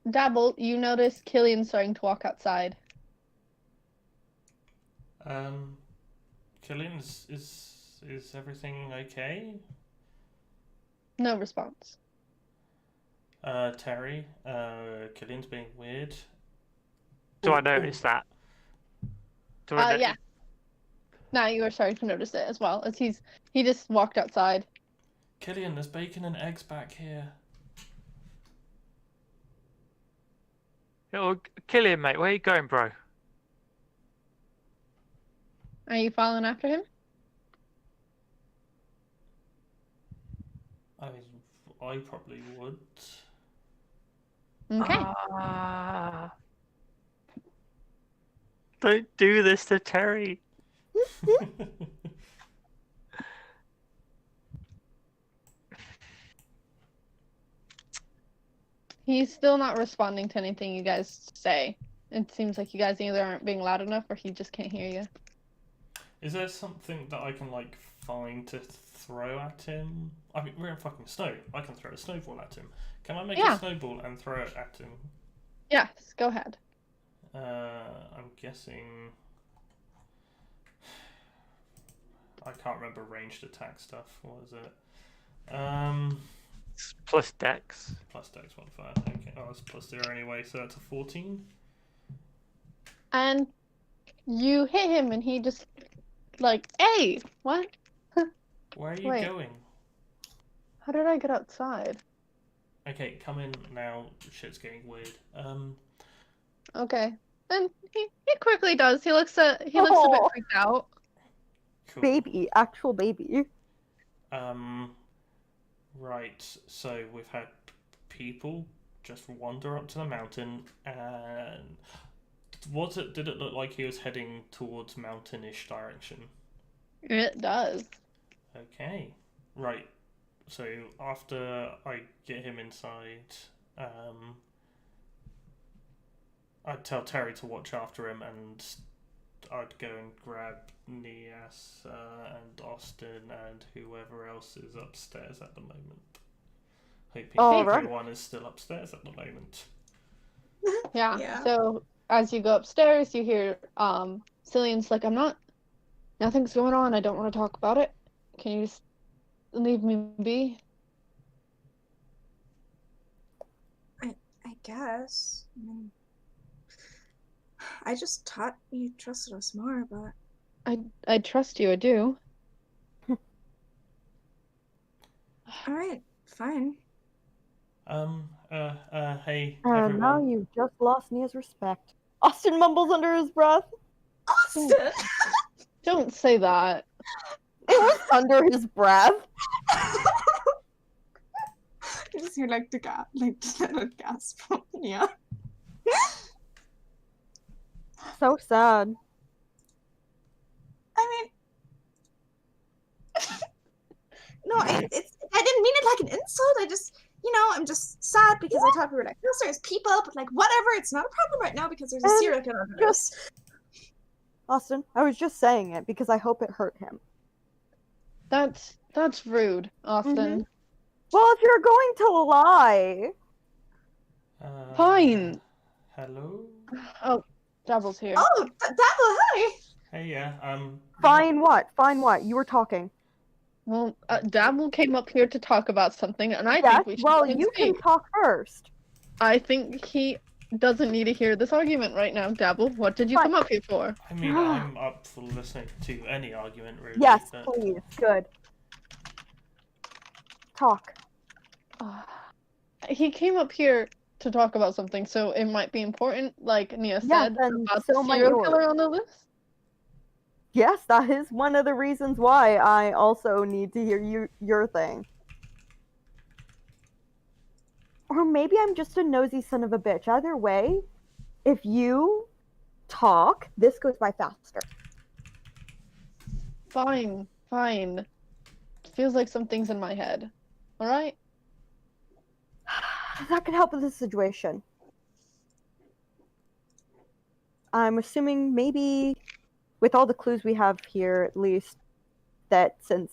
Dabble, you notice Killian starting to walk outside. Killian, is everything okay? No response. Terry, Killian's being weird. Do I notice that? Do I Yeah. Now you are starting to notice it as well, as he just walked outside. Killian, there's bacon and eggs back here. Oh, Killian, mate, where you going, bro? Are you following after him? I probably would. Okay. Don't do this to Terry. He's still not responding to anything you guys say. It seems like you guys either aren't being loud enough or he just can't hear you. Is there something that I can like find to throw at him? I mean, we're in fucking snow. I can throw a snowball at him. Can I make Yeah. a snowball and throw it at him? Yes, go ahead. I'm guessing. I can't remember ranged attack stuff. What is it? It's plus Dex. Plus dex modifier. Okay. Oh, it's +0 anyway, so that's a 14. And you hit him and he just like, hey, what? Where are you Wait. going? How did I get outside? Okay, come in now. Shit's getting weird. Okay. And he quickly does. He looks a bit Oh. freaked out. Cool. Baby, actual baby. Right, so we've had people just wander up to the mountain, and did it look like he was heading towards mountainish direction? It does. Okay, right. So after I get him inside, I'd tell Terry to watch after him, and I'd go and grab Nias and Austin and whoever else is upstairs at the moment. Hoping All right. everyone is still upstairs at the moment. Yeah. Yeah. So as you go upstairs, you hear Cillian's like, nothing's going on. I don't want to talk about it. Can you just leave me be? I guess. I mean, I just thought you trusted us more, but I trust you. I do. alright, fine. Hey, And everyone. now you've just lost Nia's respect. Austin mumbles under his breath. Austin! Don't say that. It was under his breath. You just hear like the gasp from Nia. So sad. I mean, no, I didn't mean it like an insult. I just, I'm just sad because I thought we were like, no, there's people, but like, whatever, it's not a problem right now because there's a serial killer under us. Austin, I was just saying it because I hope it hurt him. That's rude, Austin. Mhm. Well, if you're going to lie. Fine. Hello? Oh, Dabble's here. Oh, Dabble, hi! Hey, yeah. Fine what? Fine what? You were talking. Well, Dabble came up here to talk about something, and I Yes, think we should well, let him you can speak. talk first. I think he doesn't need to hear this argument right now. Dabble, what did you Fine. come up here for? I mean, I'm up for listening to any argument, really. Yes, but... please. Good. Talk. He came up here to talk about something, so it might be important, like Nia Yes, said, and about so the might serial yours. killer on the list. Yes, that is one of the reasons why I also need to hear your thing. Or maybe I'm just a nosy son of a bitch. Either way, if you talk, this goes by faster. Fine, fine. Feels like something's in my head. Alright? That could help with this situation. I'm assuming maybe, with all the clues we have here, at least, that since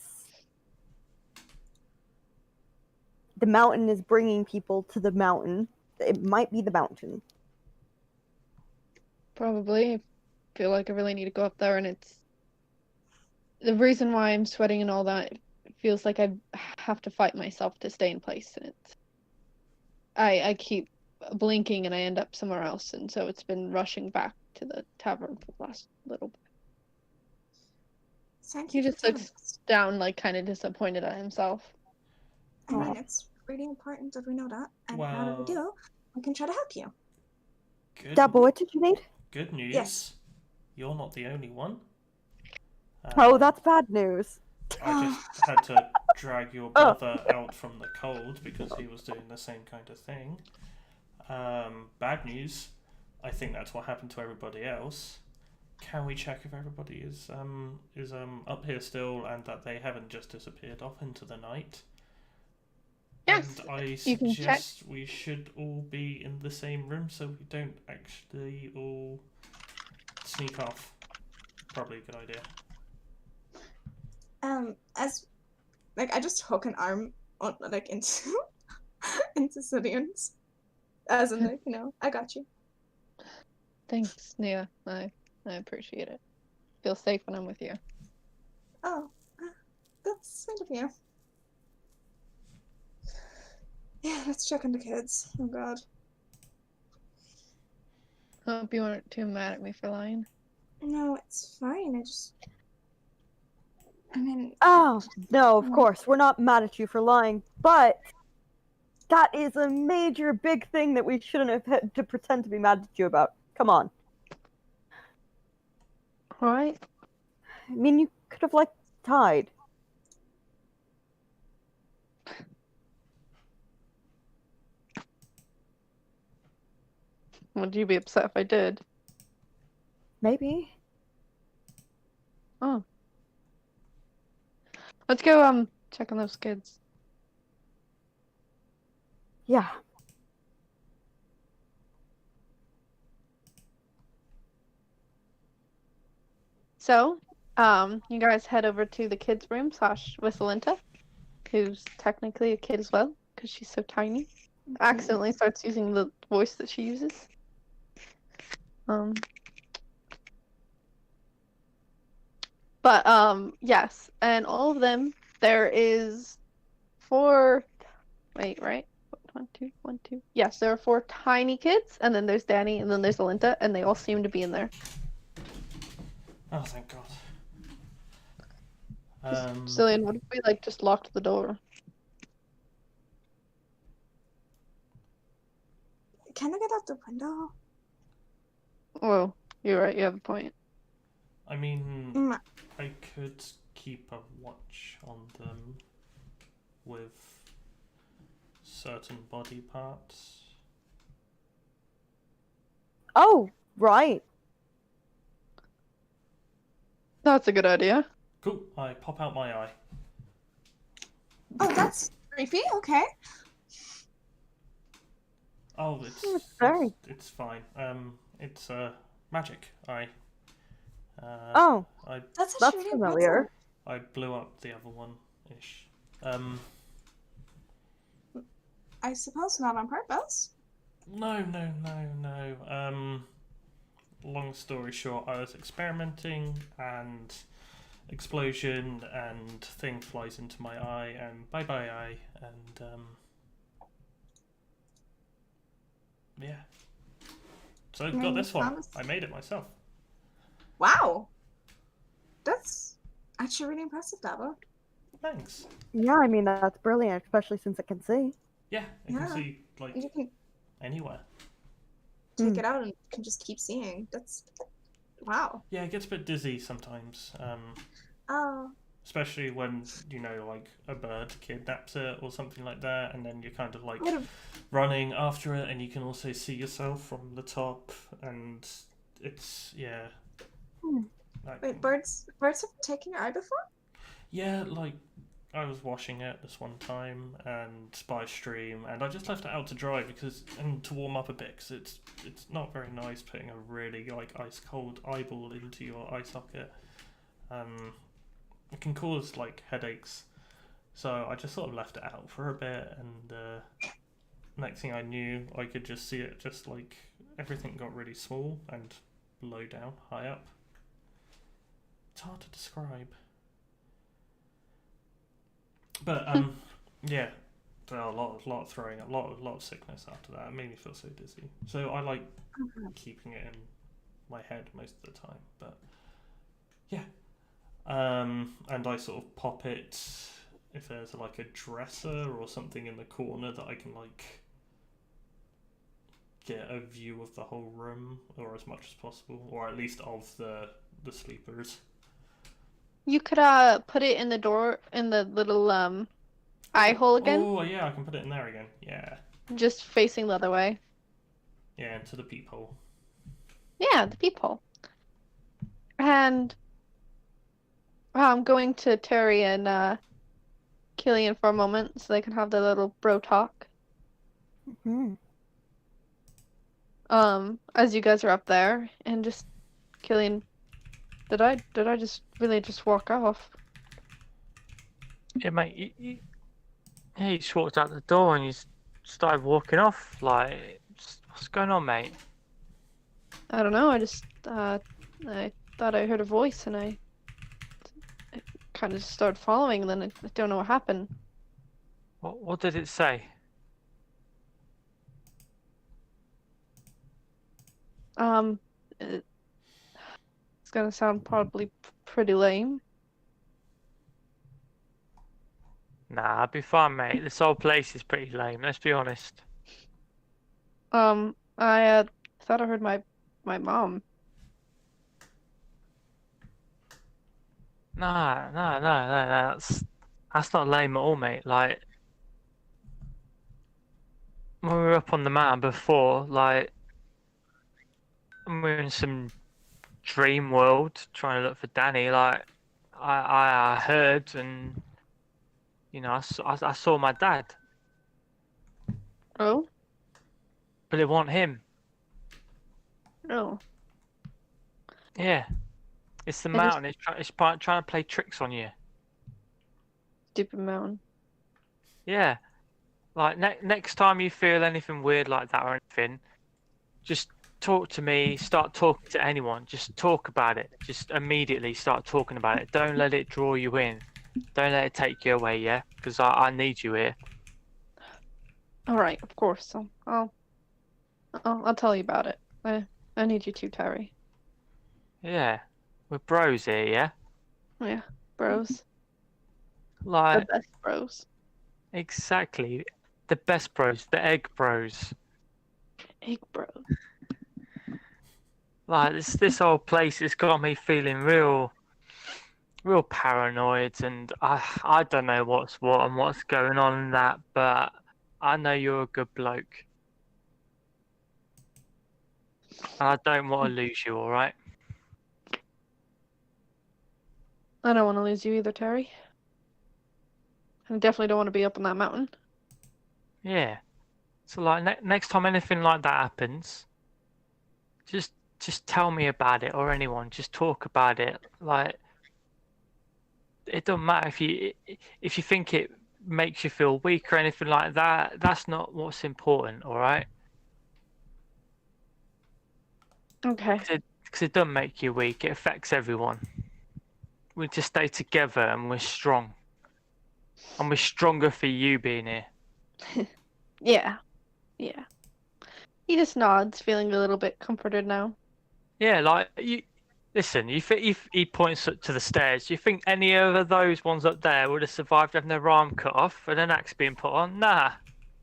the mountain is bringing people to the mountain, it might be the mountain. Probably. I feel like I really need to go up there, and it's the reason why I'm sweating and all that. It feels like I have to fight myself to stay in place, and I keep blinking and I end up somewhere else, and so it's been rushing back to the tavern for the last little bit. Thank He you for just telling looks us. down, like kind of disappointed at himself. I mean, it's really important that we know that, and now that we Well, do, we can try to help you. good, Dabble, what did you need? good news. Yes. You're not the only one. Oh, that's bad news. I just had to drag your brother out from the cold because he was doing the same kind of thing. Bad news. I think that's what happened to everybody else. Can we check if everybody is up here still and that they haven't just disappeared off into the night? Yes, And I you can check. suggest we should all be in the same room so we don't actually all sneak off. Probably a good idea. As like I just hook an arm on like into into Cillian's, as in like, I got you. Thanks, Nia. I appreciate it. Feel safe when I'm with you. Oh, that's sweet of you. Yeah, let's check on the kids. Oh God. Hope you weren't too mad at me for lying. No, it's fine. I mean. Oh, no, of course. We're not mad at you for lying, but that is a major big thing that we shouldn't have had to pretend to be mad at you about. Come on. Alright. I mean, you could have, died. Would you be upset if I did? Maybe. Oh. Let's go, check on those kids. Yeah. So, you guys head over to the kids' room / Whistlelinta, who's technically a kid as well, because she's so tiny. Accidentally starts using the voice that she uses. But, yes, and all of them, there is 4, wait, right? 1, 2. Yes, there are 4 tiny kids, and then there's Danny, and then there's Alinta, and they all seem to be in there. Oh, thank God. Cillian, what if we, just locked the door? Can I get out the window? Oh, you're right, you have a point. I mean, Mm. I could keep a watch on them with certain body parts. Oh, right. That's a good idea. Cool. I pop out my eye. Oh, that's creepy. Okay. Oh, Sorry. it's fine. It's magic eye. Oh, That's that's really familiar. I blew up the other one ish. I suppose not on purpose. No. long story short, I was experimenting and explosion and thing flies into my eye and bye bye eye and yeah. So I got this one. I made it myself. Wow. That's actually really impressive, Dabo. Thanks. Yeah, I mean that's brilliant, especially since it can see. Yeah, I can see like You can anywhere. take it out and can just keep seeing. That's wow. Yeah, it gets a bit dizzy sometimes. Oh. Especially when, you know, like a bird kidnaps it or something like that, and then you're kind of like running after it, and you can also see yourself from the top, and it's like, Wait, birds have taken your eye before? yeah, like I was washing it this one time and by stream, and I just left it out to dry and to warm up a bit, because it's not very nice putting a really like ice cold eyeball into your eye socket. It can cause like headaches, so I just sort of left it out for a bit, and next thing I knew, I could just see it, just like everything got really small and low down, high up. It's hard to describe, but yeah, a lot of throwing up, a lot of sickness after that. It made me feel so dizzy. So I like keeping it in my head most of the time, but yeah. And I sort of pop it if there's like a dresser or something in the corner that I can like get a view of the whole room, or as much as possible, or at least of the sleepers. You could put it in the door, in the little eye hole again. Oh yeah, I can put it in there again. Yeah. Just facing the other way. Yeah, into the peephole. Yeah, the peephole. And I'm going to Terry and Killian for a moment so they can have their little bro talk. Mm-hmm. As you guys are up there, and just Killian, did I just really just walk off? Yeah, mate. You just walked out the door and you started walking off. Like, what's going on, mate? I don't know. I just I thought I heard a voice and I kind of just started following, and then I don't know what happened. What did it say? It's gonna sound probably pretty lame. Nah, I'll be fine, mate. This whole place is pretty lame. Let's be honest. I thought I heard my mom. Nah, that's not lame at all, mate. Like, when we were up on the mountain before, like, when we were in some dream world trying to look for Danny, like, I heard, and you know, I saw my dad, Oh? but it wasn't him. No. Yeah, it's the I just- mountain. It's trying to play tricks on you. Stupid mountain. Yeah, like next time you feel anything weird like that or anything, just talk to me. Start talking to anyone. Just talk about it. Just immediately start talking about it. Don't let it draw you in. Don't let it take you away. Yeah, because I need you here. All right, of course. I'll tell you about it. I need you to, Terry. Yeah, we're bros here. Yeah, Yeah, bros. The like best bros. exactly the best bros, the egg bros. Egg bros. Like this whole place has got me feeling real paranoid, and I don't know what's what and what's going on in that, but I know you're a good bloke. And I don't want to lose you, alright? I don't want to lose you either, Terry. I definitely don't want to be up on that mountain. Yeah. So like next time anything like that happens, just tell me about it, or anyone. Just talk about it. Like, it doesn't matter if you think it makes you feel weak or anything like that. That's not what's important, all right? Okay. because it doesn't make you weak. It affects everyone. We need to stay together, and we're strong. And we're stronger for you being here. Yeah. Yeah. He just nods, feeling a little bit comforted now. Yeah, like you. Listen, he points up to the stairs. You think any of those ones up there would have survived having their arm cut off and an axe being put on? Nah,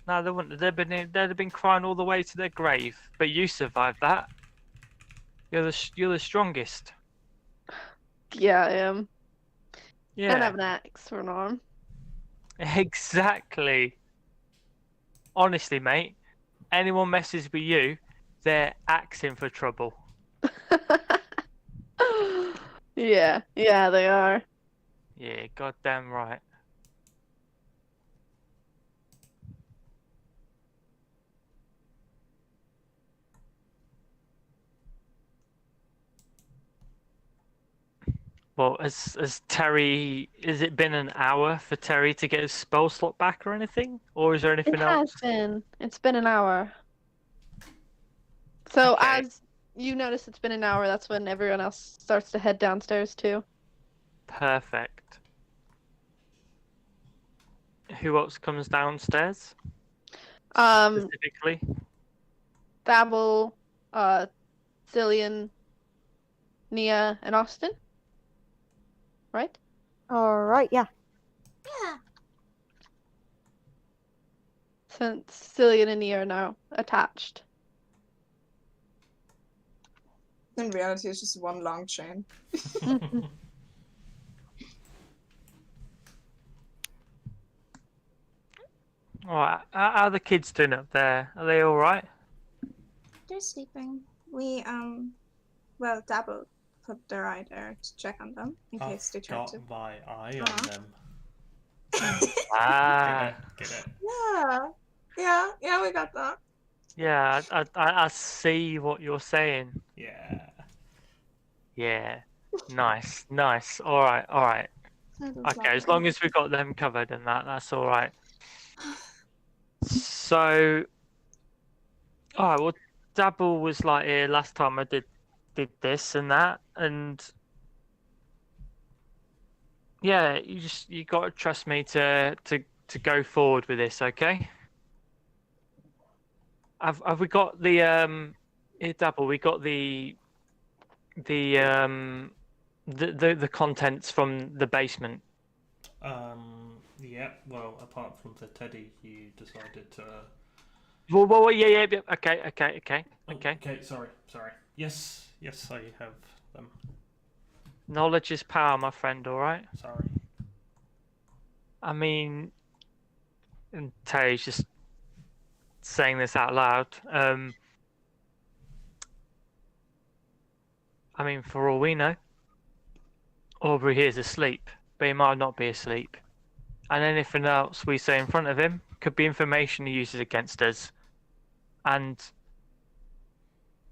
they wouldn't. They'd have been crying all the way to their grave. But you survived that. You're the strongest. Yeah, I am. Yeah. And I have an axe for an arm. Exactly. Honestly, mate, anyone messes with you, they're axing for trouble. Yeah, they are. Yeah, goddamn right. Well, has Terry? Has it been an hour for Terry to get his spell slot back or anything, or is there anything It else? has been. It's been an hour. So Okay. as you notice it's been an hour, that's when everyone else starts to head downstairs too. Perfect. Who else comes downstairs? Specifically? Babel, Cillian, Nia, and Austin. Right? All right, yeah. Yeah. Since Cillian and Nia are now attached. In reality, it's just one long chain. Alright, how are the kids doing up there? Are they alright? They're sleeping. We well, Dabble put their eye there to check on them in case they try Got to. my eye on them. Ah, Get it? Yeah, we got that. yeah, I see what you're saying. Yeah. Yeah, nice. Alright. Okay, as long as we got them covered and that's alright. So, alright, well, Dabble was like here last time I did this and that, and yeah, you got to trust me to go forward with this, okay? Have we got the here, Dabble? We got the contents from the basement. Yeah. Well, apart from the teddy, you decided to. Well, yeah. Okay. Okay. Sorry. Yes, I have them. Knowledge is power, my friend. All right. Sorry. I mean, and Terry's just saying this out loud. I mean, for all we know, Aubrey here's asleep, but he might not be asleep. And anything else we say in front of him could be information he uses against us. And,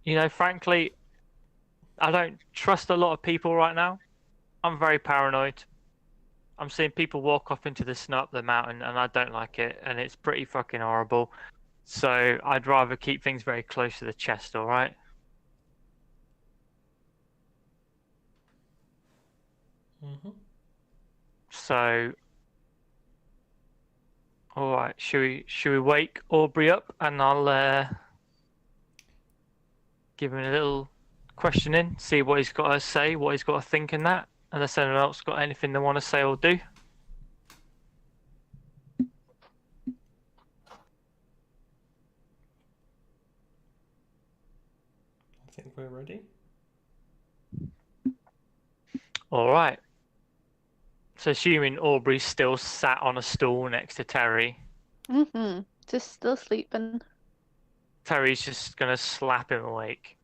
you know, frankly, I don't trust a lot of people right now. I'm very paranoid. I'm seeing people walk off into the snow up the mountain, and I don't like it, and it's pretty fucking horrible. So I'd rather keep things very close to the chest, alright? Mm-hmm. So, all right. Should we wake Aubrey up and I'll give him a little questioning, see what he's got to say, what he's got to think in that. Unless anyone else got anything they want to say or do. I think we're ready. All right. So assuming Aubrey's still sat on a stool next to Terry. Just still sleeping. Terry's just gonna slap him awake.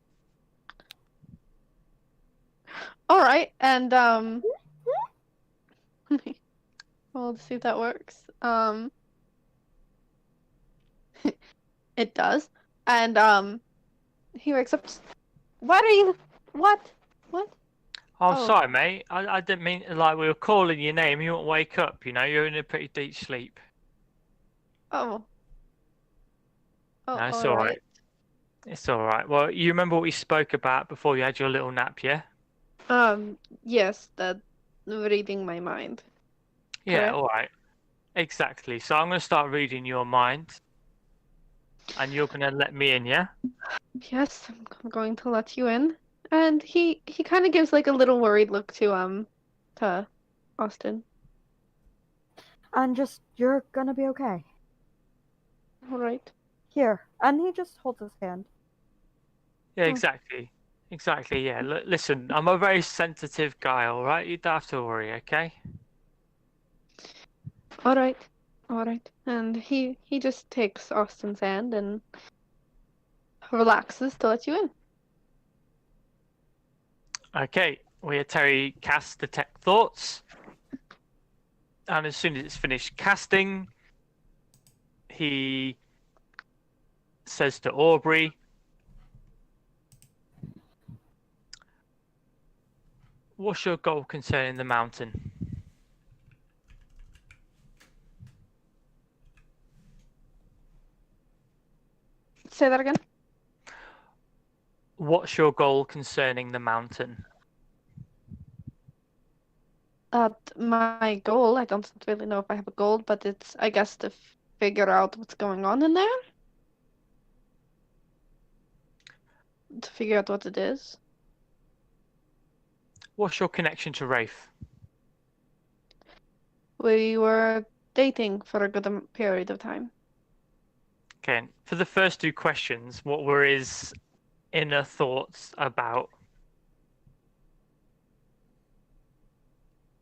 All right, and we'll see if that works. It does, and he wakes up. What are you? What? Oh, Oh. sorry, mate. I didn't mean like we were calling your name. You won't wake up. You know, you're in a pretty deep sleep. Oh. Oh, That's all all right. right. It's all right. Well, you remember what we spoke about before you had your little nap, yeah? Yes, that reading my mind. Yeah, Correct. all right. Exactly. So I'm going to start reading your mind, and you're going to let me in, yeah? Yes, I'm going to let you in. And he kind of gives like a little worried look to Austin. And just, you're gonna be okay. All right. Here. And he just holds his hand. Yeah, Oh. exactly. Exactly, yeah. Listen, I'm a very sensitive guy, all right? You don't have to worry, okay? All right. All right. And he just takes Austin's hand and relaxes to let you in. Okay, Terry casts Detect Thoughts. And as soon as it's finished casting, he says to Aubrey, "What's your goal concerning the mountain?" Say that again. What's your goal concerning the mountain? My goal, I don't really know if I have a goal, but it's, I guess, to figure out what's going on in there. To figure out what it is. What's your connection to Rafe? We were dating for a good period of time. Okay, for the first two questions, what were his inner thoughts about?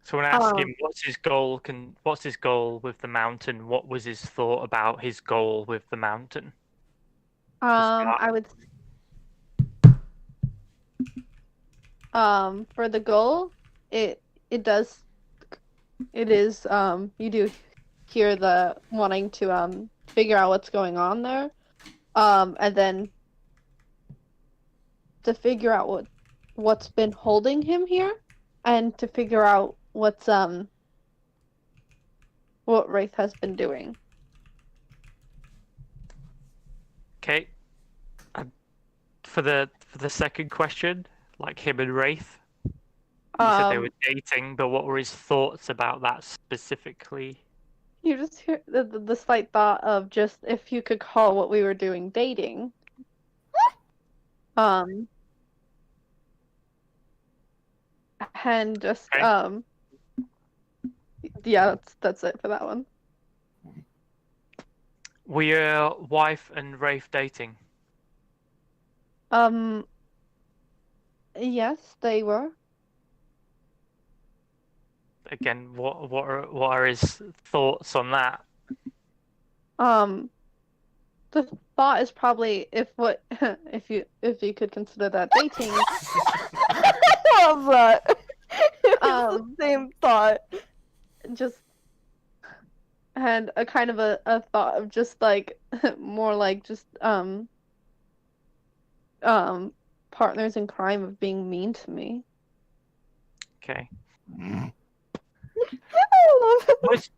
So when I ask him what's his goal with the mountain, what was his thought about his goal with the mountain? I would for the goal, it is you do hear the wanting to figure out what's going on there. And then to figure out what's been holding him here, and to figure out what Wraith has been doing. Okay. For the second question, like him and Wraith, you said they were dating, but what were his thoughts about that specifically? You just hear the slight thought of just if you could call what we were doing dating. And just Okay. Yeah, that's it for that one. Were your wife and Rafe dating? Yes, they were. Again, what are his thoughts on that? The thought is probably if you could consider that dating. I love that. It's the same thought. Just had a kind of a thought of just like more like just partners in crime of being mean to me. Okay. I love it.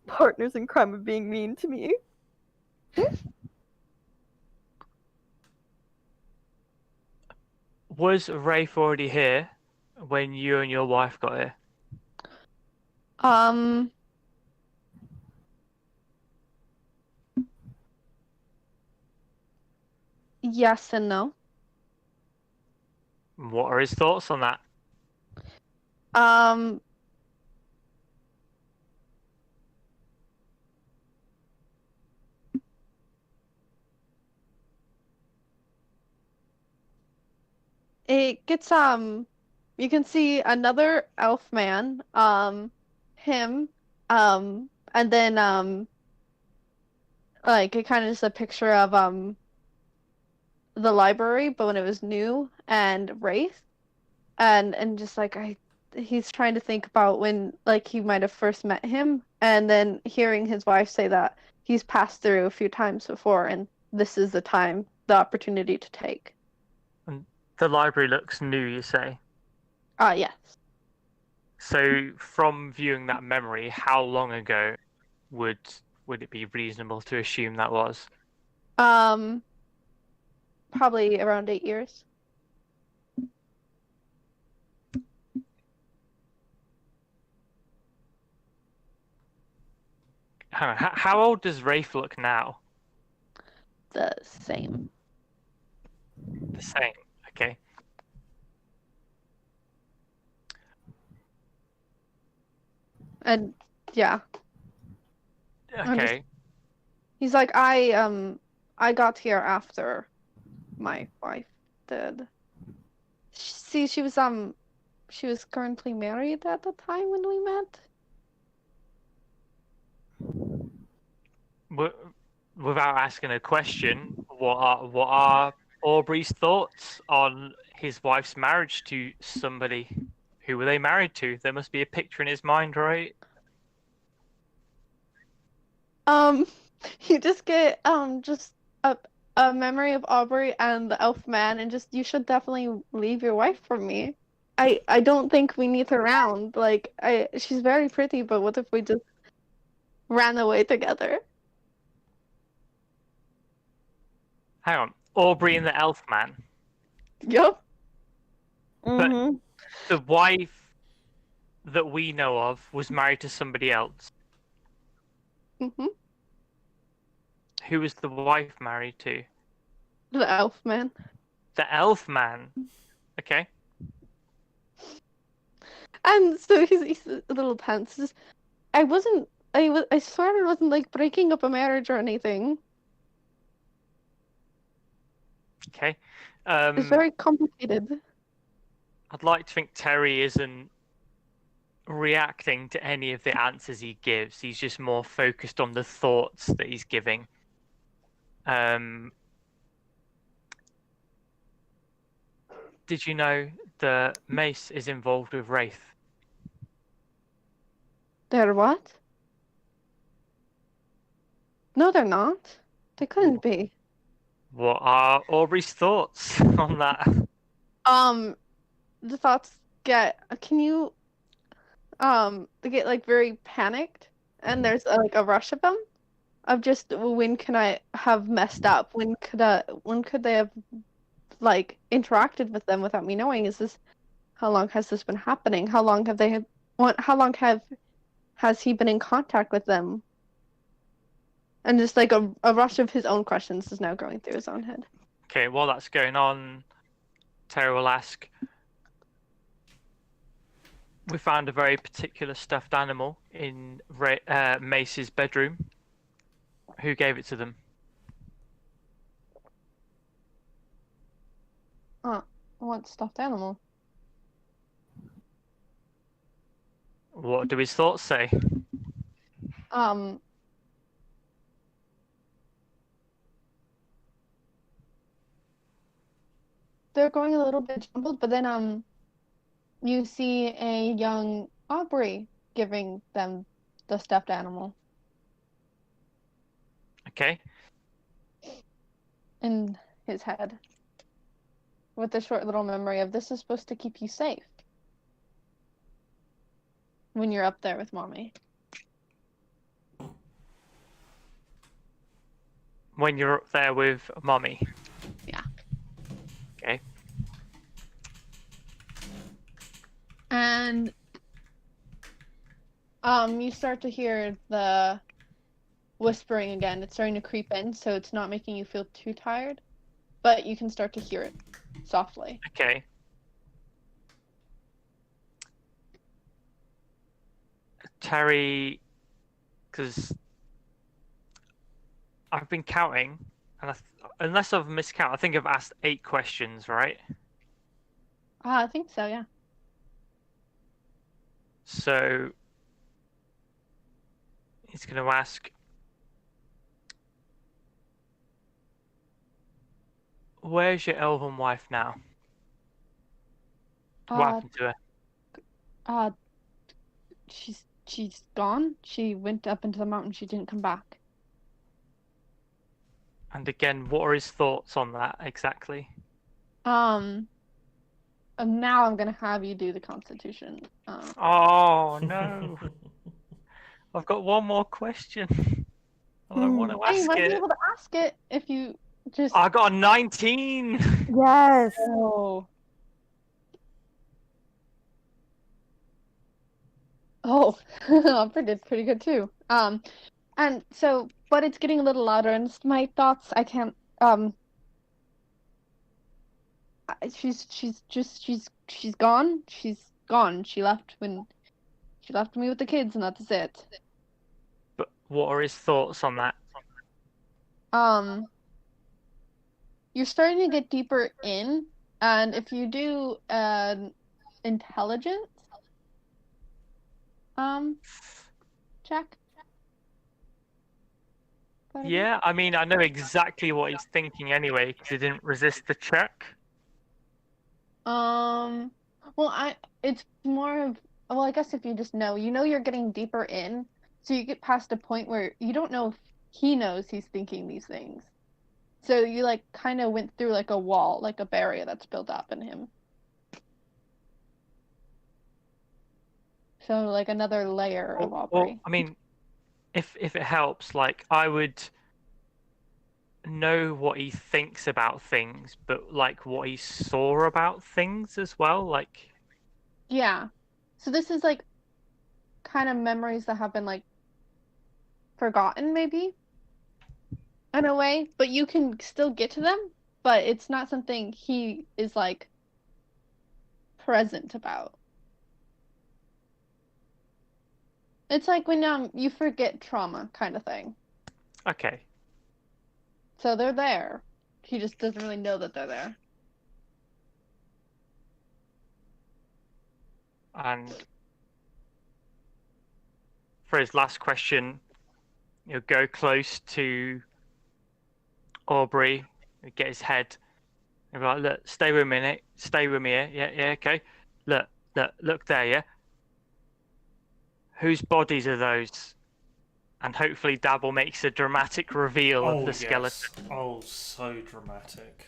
Partners in crime of being mean to me. Was Rafe already here when you and your wife got here? Yes and no. What are his thoughts on that? It gets you can see another elf man, him, and then like it kind of is a picture of the library, but when it was new, and Wraith, and just like he's trying to think about when like he might have first met him, and then hearing his wife say that he's passed through a few times before, and this is the time, the opportunity to take. And the library looks new, you say? Yes. So from viewing that memory, how long ago would it be reasonable to assume that was? probably around 8 years. Hang on, how old does Rafe look now? The same. The same. Okay. And yeah, Okay. he's like, I got here after my wife did. See, she was currently married at the time when we met. Without asking a question, what are Aubrey's thoughts on his wife's marriage to somebody? Who were they married to? There must be a picture in his mind, right? You just get just a memory of Aubrey and the elf man, and just you should definitely leave your wife for me. I don't think we need her around. Like she's very pretty, but what if we just ran away together? Hang on, Aubrey and the elf man. Yup. Mm-hmm. The wife that we know of was married to somebody else. Mm-hmm. Who was the wife married to? The elf man. The elf man. Okay. And so he's a little tense. Just, I swear I wasn't like breaking up a marriage or anything. Okay. It's very complicated. I'd like to think Terry isn't reacting to any of the answers he gives. He's just more focused on the thoughts that he's giving. Did you know that Mace is involved with Wraith? They're what? No, they're not. They couldn't be. What are Aubrey's thoughts on that? The thoughts get. Can you? They get like very panicked, and there's like a rush of them, of just when can I have messed up? When could they have like interacted with them without me knowing? How long has this been happening? How long has he been in contact with them? And just like a rush of his own questions is now going through his own head. Okay, while that's going on, Terry will ask, we found a very particular stuffed animal in Mace's bedroom. Who gave it to them? What stuffed animal? What do his thoughts say? They're going a little bit jumbled, but then you see a young Aubrey giving them the stuffed animal Okay. in his head, with a short little memory of this is supposed to keep you safe when you're up there with mommy. When you're up there with mommy. Yeah. Okay. And you start to hear the whispering again. It's starting to creep in, so it's not making you feel too tired, but you can start to hear it softly. Okay. Terry, because I've been counting, and unless I've miscount, I think I've asked 8 questions, right? I think so, yeah. So he's going to ask, where's your elven wife now? What happened to her? She's gone. She went up into the mountain. She didn't come back. And again, what are his thoughts on that exactly? And now I'm gonna have you do the Constitution. Oh no! I've got one more question. I don't want to You ask might be it. able to ask it if you Just I got a 19. Yes. oh. Oh, Opera did pretty good too. And so, but it's getting a little louder, and it's my thoughts. I can't. She's gone. She's gone. She left me with the kids, and that's it. But what are his thoughts on that? You're starting to get deeper in, and if you do an intelligence check. Yeah, I mean, I know exactly what he's thinking anyway, because he didn't resist the check. Well, it's more of, well, I guess if you just know, you're getting deeper in, so you get past a point where you don't know if he knows he's thinking these things. So you like kind of went through like a wall, like a barrier that's built up in him. So like another layer of Aubrey. Well, I mean, if it helps, like I would know what he thinks about things, but like what he saw about things as well, like. Yeah. So this is like kind of memories that have been like forgotten maybe in a way, but you can still get to them, but it's not something he is like present about. It's like when you forget trauma kind of thing. Okay. So they're there. He just doesn't really know that they're there. And for his last question, he'll go close to Aubrey, get his head, and be like, "Look, stay with me, Nick. Stay with me here. Yeah, okay. Look there, yeah. Whose bodies are those?" And hopefully Dabble makes a dramatic reveal of the skeleton. Yes. Oh, so dramatic.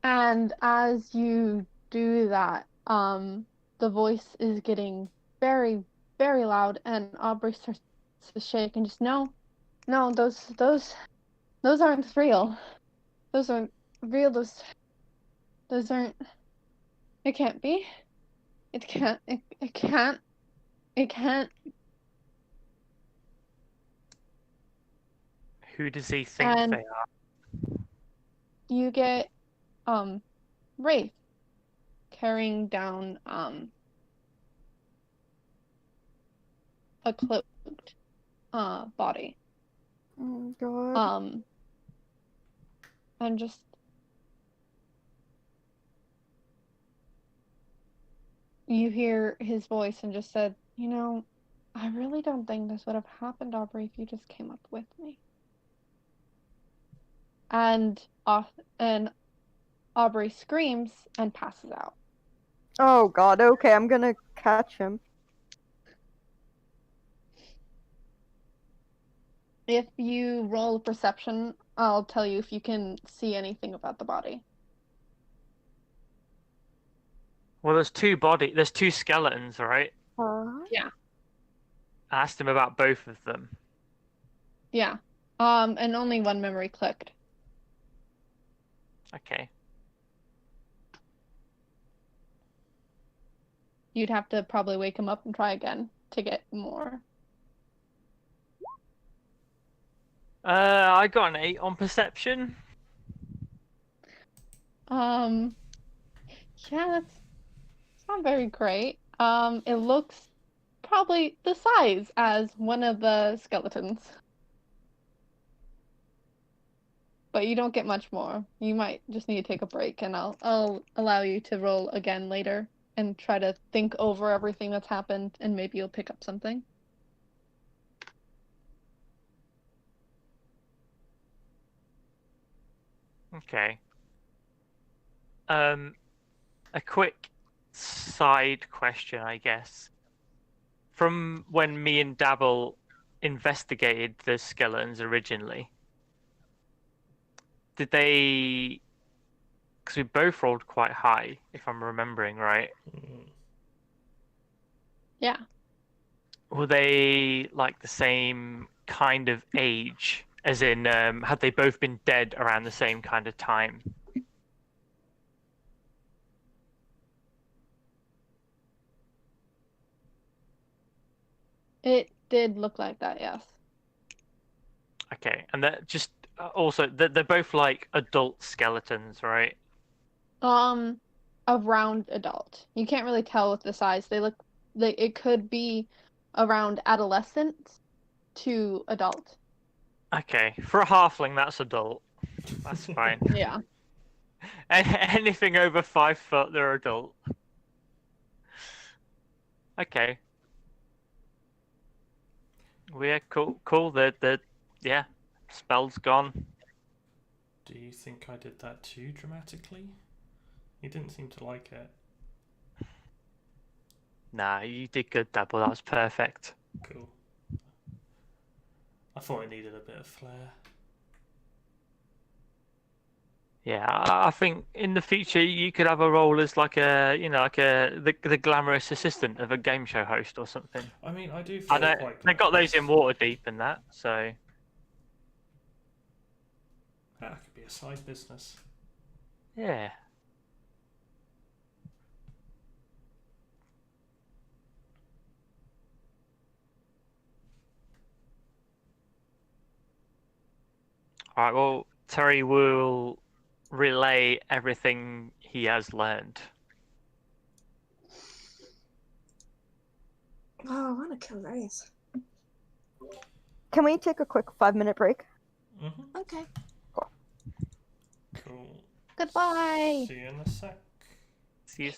And as you do that, the voice is getting very, very loud, and Aubrey starts to shake and just no, those aren't real. Those aren't real. Those aren't. It can't be. It can't. It can't. It can't. Who does he think And they are? you get Wraith carrying down a cloaked body. Oh god. And just you hear his voice and just said, I really don't think this would have happened, Aubrey, if you just came up with me. And Aubrey screams and passes out. Oh god, okay, I'm gonna catch him. If you roll perception, I'll tell you if you can see anything about the body. Well, there's two skeletons, right? Yeah. I asked him about both of them. Yeah. And only one memory clicked. Okay. You'd have to probably wake him up and try again to get more. I got an 8 on perception. Yeah, that's not very great. It looks probably the size as one of the skeletons. But you don't get much more. You might just need to take a break, and I'll allow you to roll again later and try to think over everything that's happened, and maybe you'll pick up something. Okay. A quick side question, I guess. From when me and Dabble investigated the skeletons originally, did they? Because we both rolled quite high, if I'm remembering right. Yeah. Were they like the same kind of age? As in, had they both been dead around the same kind of time? It did look like that, yes. Okay, and that just also they're both like adult skeletons, right? Around adult. You can't really tell with the size. They look like it could be around adolescent to adult. Okay, for a halfling, that's adult. That's fine. Yeah. Anything over 5 foot, they're adult. Okay. We're cool. Cool. The yeah, spell's gone. Do you think I did that too dramatically? He didn't seem to like it. Nah, you did good, Dabble. That was perfect. Cool. I thought it needed a bit of flair. Yeah, I think in the future you could have a role as like a, like the glamorous assistant of a game show host or something. I mean, I do I feel know quite they got those in glamorous. Waterdeep and that, so That could be a side business. yeah. All right. Well, Terry will relay everything he has learned. Oh, I want to kill Race. Can we take a quick 5-minute break? Mm-hmm. Okay. Cool. Goodbye. See you in a sec. See you.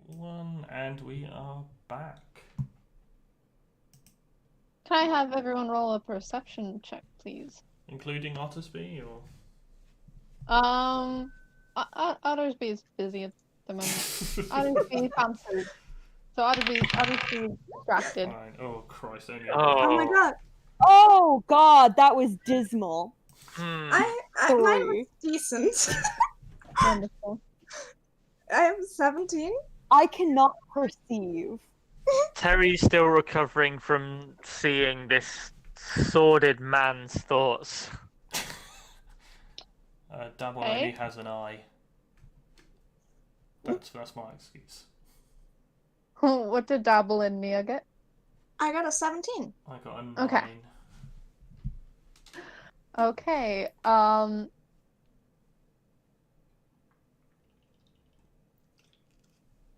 one, and we are back. Can I have everyone roll a perception check, please? Including Ottersby, or? Ottersby is busy at the moment. Ottersby found food. So Ottersby is distracted. Fine. Oh Christ! Only. Oh my Oh. god. Oh God, that was dismal. Hmm. Mine was 3. decent. Wonderful. I am 17. I cannot perceive. Terry's still recovering from seeing this sordid man's thoughts. Dabble Okay. only has an eye. That's my excuse. What did Dabble and Nia get? I got a 17. I got a 9. Okay. Okay.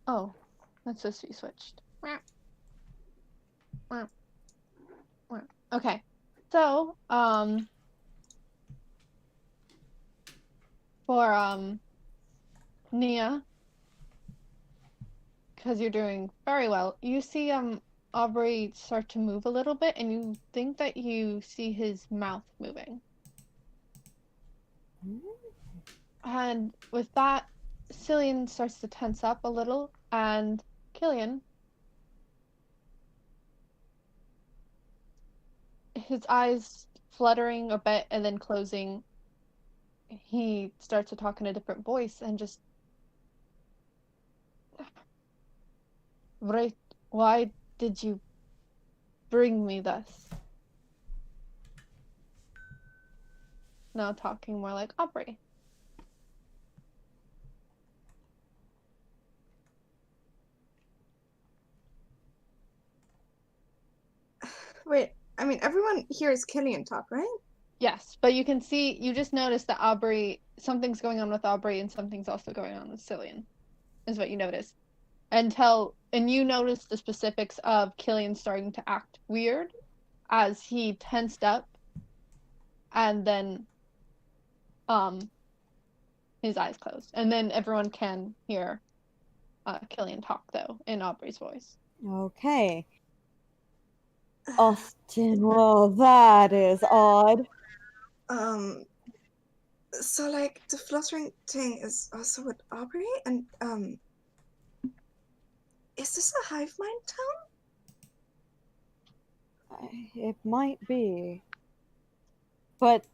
Oh, that's supposed to be switched. Okay. So, for Nia, because you're doing very well, you see Aubrey start to move a little bit, and you think that you see his mouth moving. And with that, Cillian starts to tense up a little, and Killian, his eyes fluttering a bit and then closing, he starts to talk in a different voice and just, Right, why did you bring me this? Now talking more like Aubrey. Wait, I mean, everyone hears Killian talk, right? Yes, but you can see, you just notice that Aubrey, something's going on with Aubrey and something's also going on with Cillian, is what you notice. And you notice the specifics of Killian starting to act weird as he tensed up, and then his eyes closed. And then everyone can hear Killian talk, though, in Aubrey's voice. Okay. Austin, well, that is odd. So like the fluttering thing is also with Aubrey, and is this a hive mind town? It might be. But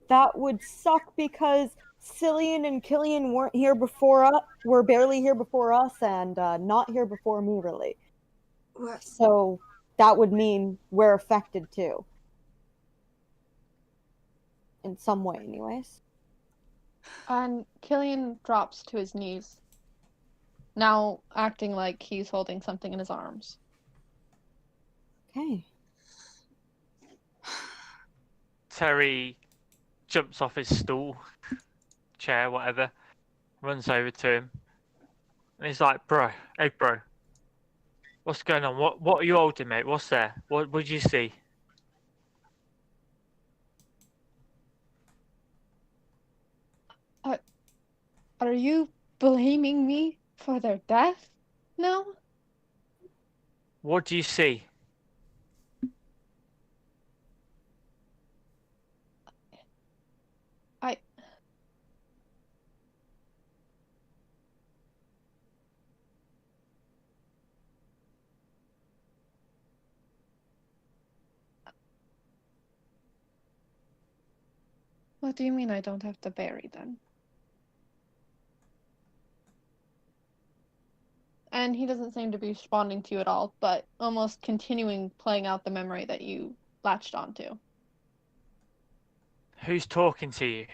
that would suck because Cillian and Killian weren't here before us, were barely here before us, and not here before me, really. What? So that would mean we're affected too. In some way, anyways. And Killian drops to his knees, now acting like he's holding something in his arms. Okay. Terry jumps off his stool, chair, whatever, runs over to him, and he's like, "Bro, hey, bro, what's going on? What are you holding, mate? What's there? What did you see?" Are you blaming me for their death? No? What do you see? What do you mean I don't have to bury them? And he doesn't seem to be responding to you at all, but almost continuing playing out the memory that you latched onto. Who's talking to you?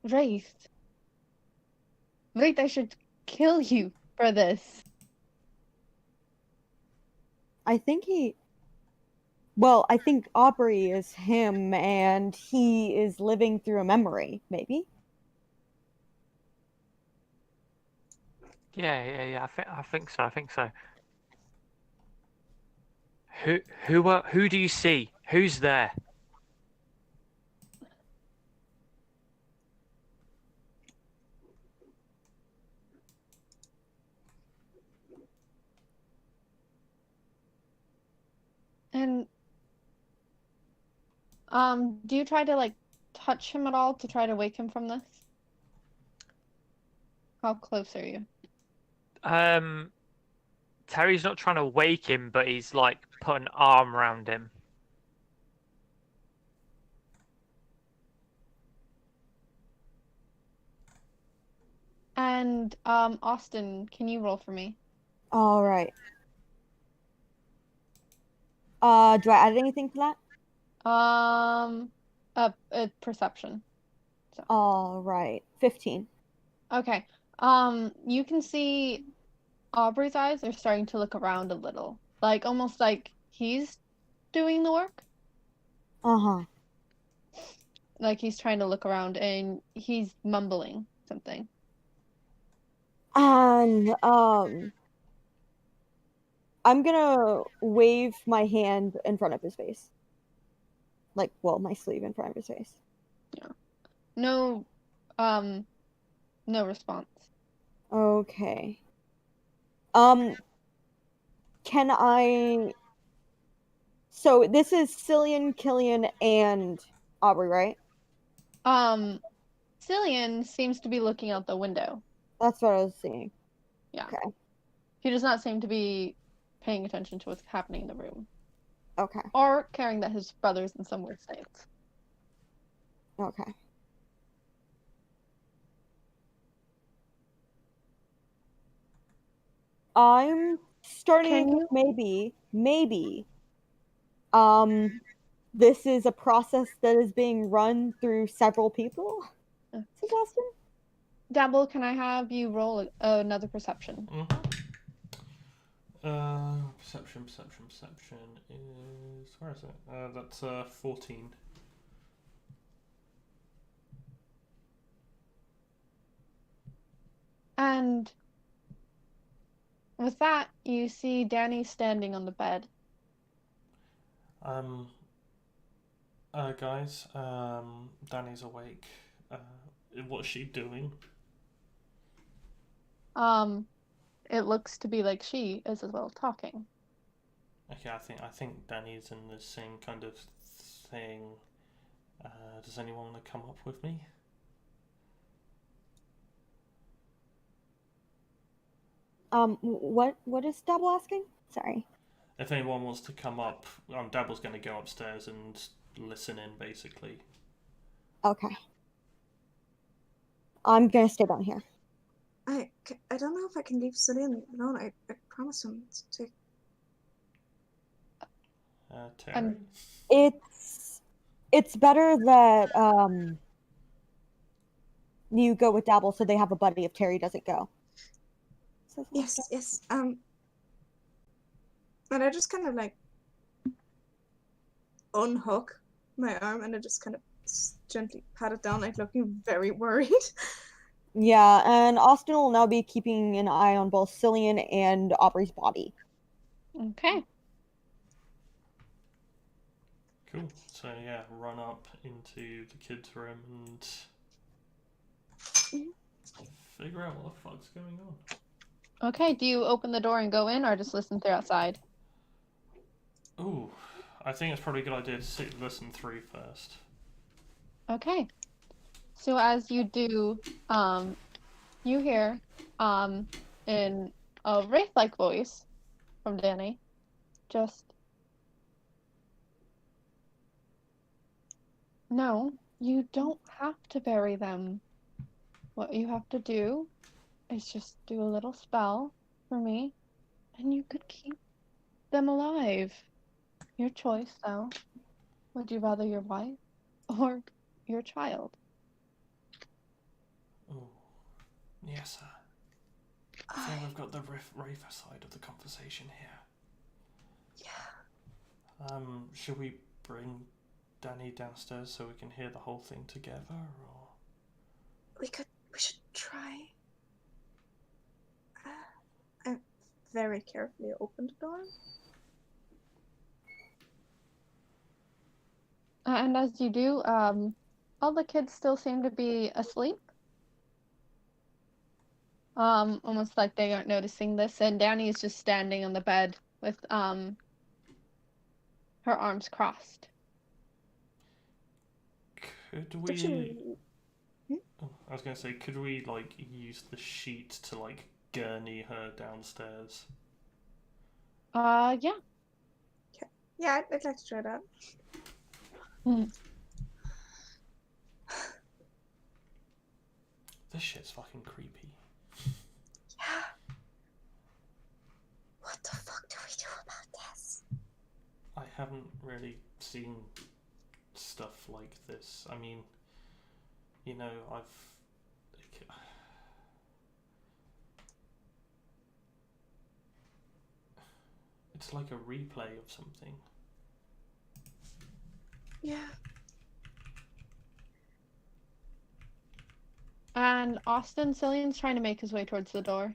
Wraith. Wraith, I should kill you for this. I think I think Aubrey is him, and he is living through a memory, maybe? Yeah. I think so. Who do you see? Who's there? And do you try to like touch him at all to try to wake him from this? How close are you? Terry's not trying to wake him, but he's like put an arm around him. And Austin, can you roll for me? All right. Do I add anything to that? A perception. All right. 15. Okay. You can see Aubrey's eyes are starting to look around a little, like almost like he's doing the work. Uh-huh. Like he's trying to look around and he's mumbling something. And I'm gonna wave my hand in front of his face. Like, well, my sleeve in front of his face. No, no response. Okay. Can I... So this is Cillian, Killian, and Aubrey, right? Cillian seems to be looking out the window. That's what I was thinking. Yeah. Okay. He does not seem to be paying attention to what's happening in the room. Okay. Or caring that his brother's in some weird state. Okay. I'm starting to think maybe, this is a process that is being run through several people. Sebastian? Dabble, can I have you roll another perception? Perception is... Where is it? That's 14. And with that, you see Danny standing on the bed. Guys, Danny's awake. What's she doing? It looks to be like she is as well talking. Okay, I think Danny's in the same kind of thing. Does anyone want to come up with me? What is Dabble asking? Sorry. If anyone wants to come up, Dabble's going to go upstairs and listen in, basically. Okay. I'm gonna stay down here. I don't know if I can leave Cillian alone. I promised him to. Terry? It's better that you go with Dabble so they have a buddy if Terry doesn't go. Yes. And I just kind of like unhook my arm and I just kind of gently pat it down, like looking very worried. Yeah, and Austin will now be keeping an eye on both Cillian and Aubrey's body. Okay. Cool. So yeah, run up into the kids' room and figure out what the fuck's going on. Okay, do you open the door and go in or just listen through outside? Ooh, I think it's probably a good idea to listen through first. Okay. So as you do, you hear, in a wraith-like voice from Danny, just, no, you don't have to bury them. What you have to do is just do a little spell for me, and you could keep them alive. Your choice, though. Would you rather your wife or your child? Ooh, yes, sir. I think we've got the Rafer side of the conversation here. Yeah. Should we bring Danny downstairs so we can hear the whole thing together, or? We should try. I very carefully opened the door. And as you do, all the kids still seem to be asleep. Almost like they aren't noticing this, and Danny is just standing on the bed with her arms crossed. Could Did we? you- Oh, I was gonna say, could we like use the sheet to like gurney her downstairs? Yeah. Yeah, I'd like to try that. This shit's fucking creepy. Yeah. What the fuck do we do about this? I haven't really seen stuff like this. I mean, you know, it's like a replay of something. Yeah. And Austin Cillian's trying to make his way towards the door.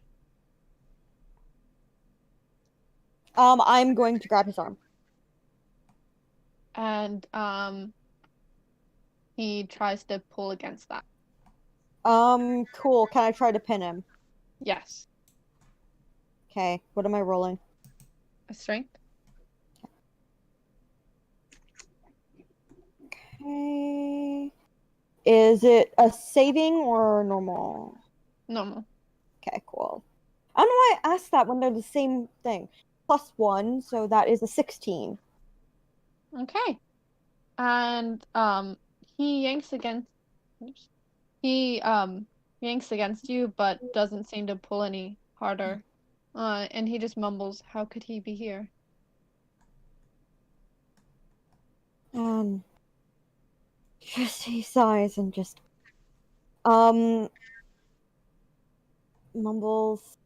I'm going to grab his arm. And he tries to pull against that. Cool. Can I try to pin him? Yes. Okay. What am I rolling? A strength? Okay. Is it a saving or normal? Normal. Okay, cool. I don't know why I asked that when they're the same thing. +1, so that is a 16. Okay. And he yanks against he yanks against you but doesn't seem to pull any harder. And he just mumbles, "How could he be here?" Just he sighs and just mumbles.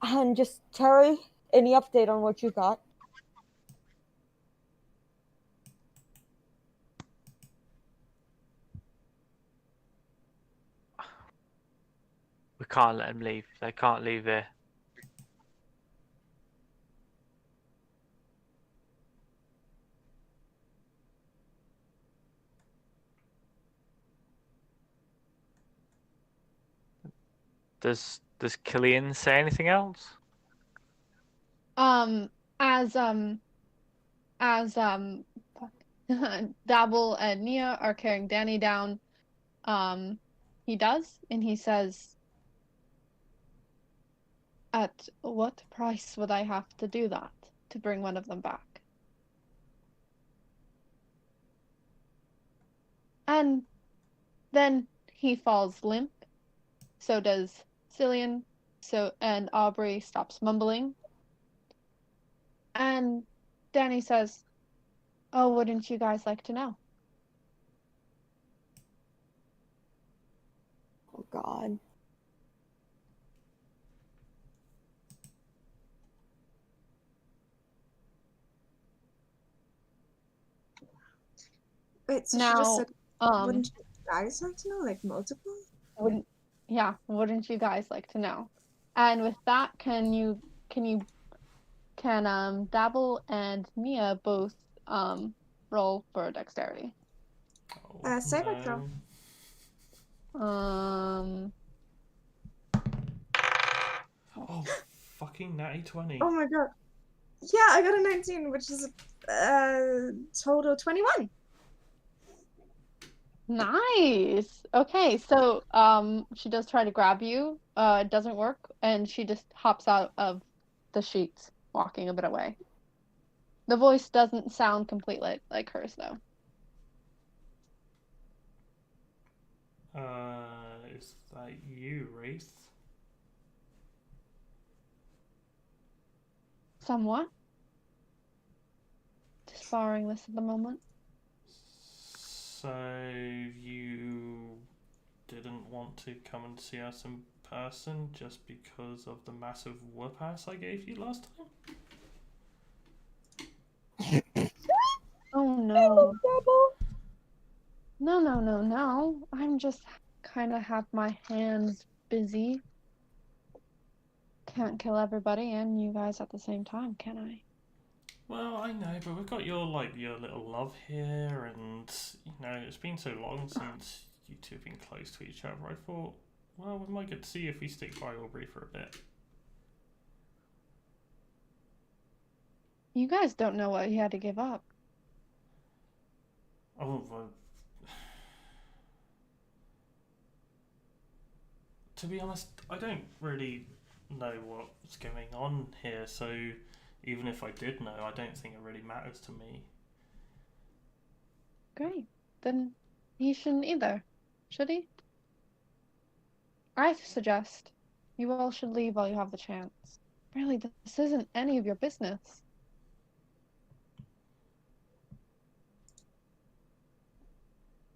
And just Terry, any update on what you got? We can't let them leave. They can't leave here. Does Killian say anything else? As Dabble and Nia are carrying Danny down, he does, and he says, "At what price would I have to do that to bring one of them back?" And then he falls limp. So does Cillian. And Aubrey stops mumbling. And Danny says, "Oh, wouldn't you guys like to know?" Oh God. Wait, so she Now, just said, wouldn't you guys like to know? Like multiple? wouldn't you guys like to know? And with that, can Dabble and Nia both roll for dexterity? Oh, Save it, throw. Oh, fucking natty 20. Oh my god. Yeah, I got a 19, which is total 21. Nice. Okay, so she does try to grab you. It doesn't work, and she just hops out of the sheets, walking a bit away. The voice doesn't sound completely like hers, though. Is that you, Wraith? Somewhat. Just borrowing this at the moment. So you didn't want to come and see us in person just because of the massive whoop ass I gave you last time? Oh no. No. I'm just kind of have my hands busy. Can't kill everybody and you guys at the same time, can I? Well, I know, but we've got your little love here, and it's been so long since you two have been close to each other. I thought, well, we might get to see if we stick by Aubrey for a bit. You guys don't know what he had to give up. Oh, well, to be honest, I don't really know what's going on here, so even if I did know, I don't think it really matters to me. Great. Then he shouldn't either, should he? I suggest you all should leave while you have the chance. Really, this isn't any of your business.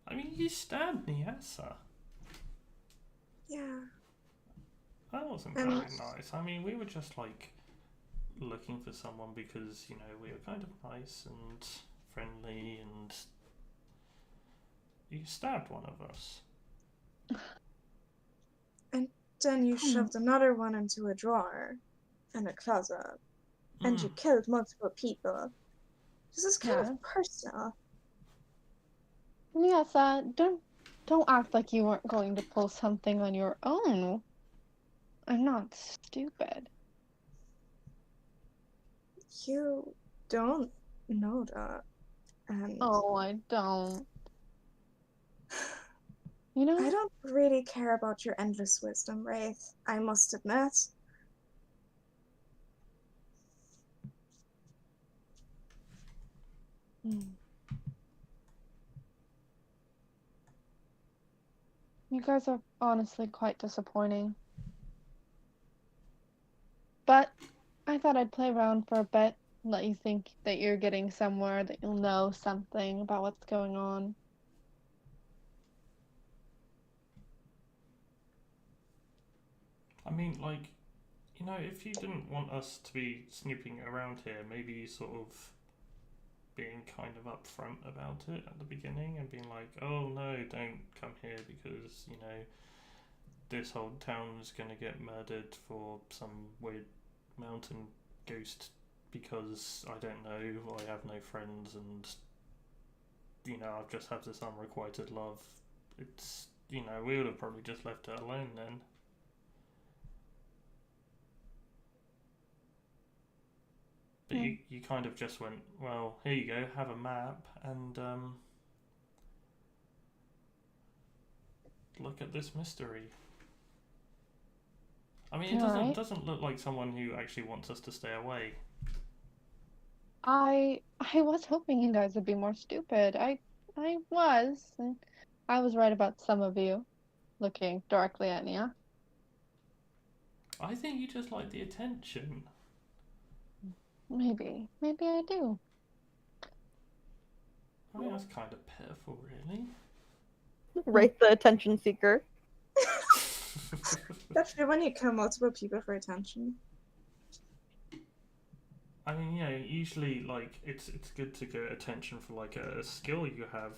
I mean, you stabbed Niasa. Yeah. That wasn't And- very nice. I mean, we were just looking for someone because, we were kind of nice and friendly, and you stabbed one of us. Then you shoved another one into a drawer in a closet. And you killed multiple people. This is kind Yeah. of personal. Yes, don't act like you weren't going to pull something on your own. I'm not stupid. You don't know that. And Oh, I don't. You I know, don't really care about your endless wisdom, Wraith, I must admit. you guys are honestly quite disappointing. But I thought I'd play around for a bit, let you think that you're getting somewhere, that you'll know something about what's going on. I mean, if you didn't want us to be snooping around here, maybe sort of being kind of upfront about it at the beginning and being like, oh no, don't come here because, this whole town is going to get murdered for some weird mountain ghost because I don't know, I have no friends, and I've just had this unrequited love. It's, we would have probably just left it alone then. But you kind of just went, well, here you go, have a map, and look at this mystery. I mean, it doesn't look like someone who actually wants us to stay away. I was hoping you guys would be more stupid. I was. And I was right about some of you, looking directly at Nia. I think you just like the attention. Maybe I do. I mean, that's kind of pitiful, really. Right, the attention seeker. Especially when you kill multiple people for attention. I mean, usually, it's good to get attention for, a skill you have,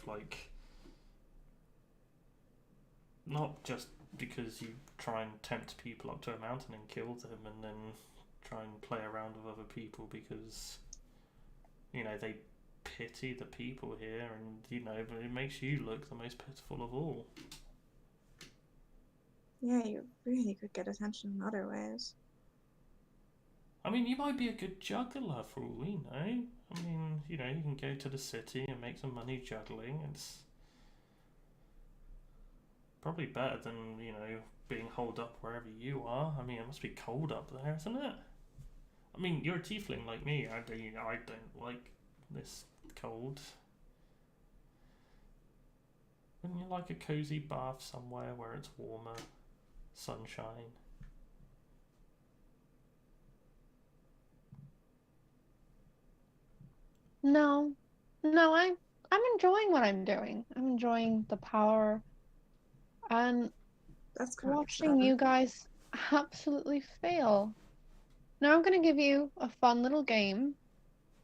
not just because you try and tempt people up to a mountain and kill them and then try and play around with other people because, they pity the people here and, but it makes you look the most pitiful of all. Yeah, you really could get attention in other ways. I mean, you might be a good juggler for all we know. I mean, you can go to the city and make some money juggling. It's probably better than, being holed up wherever you are. I mean, it must be cold up there, isn't it? I mean, you're a tiefling like me. I don't like this cold. Wouldn't you like a cozy bath somewhere where it's warmer, sunshine? No, I'm enjoying what I'm doing. I'm enjoying the power and That's kind watching of you guys absolutely fail. Now I'm gonna give you a fun little game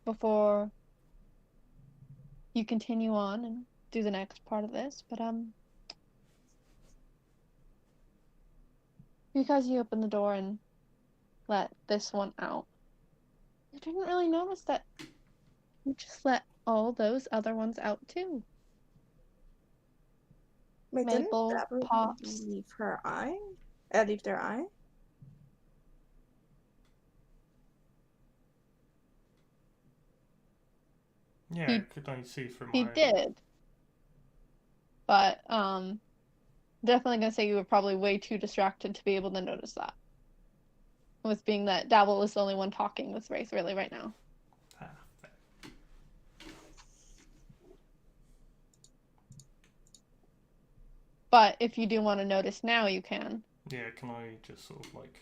before you continue on and do the next part of this, but because you opened the door and let this one out, you didn't really notice that You just let all those other ones out too. Wait, Maple, didn't Dabber Pops. leave her eye? Leave their eye? Yeah, He- could I see from He my... did. But definitely gonna say you were probably way too distracted to be able to notice that. With being that Dabble is the only one talking with Wraith really right now. Ah, But if you do want to notice now, you can. yeah, can I just sort of like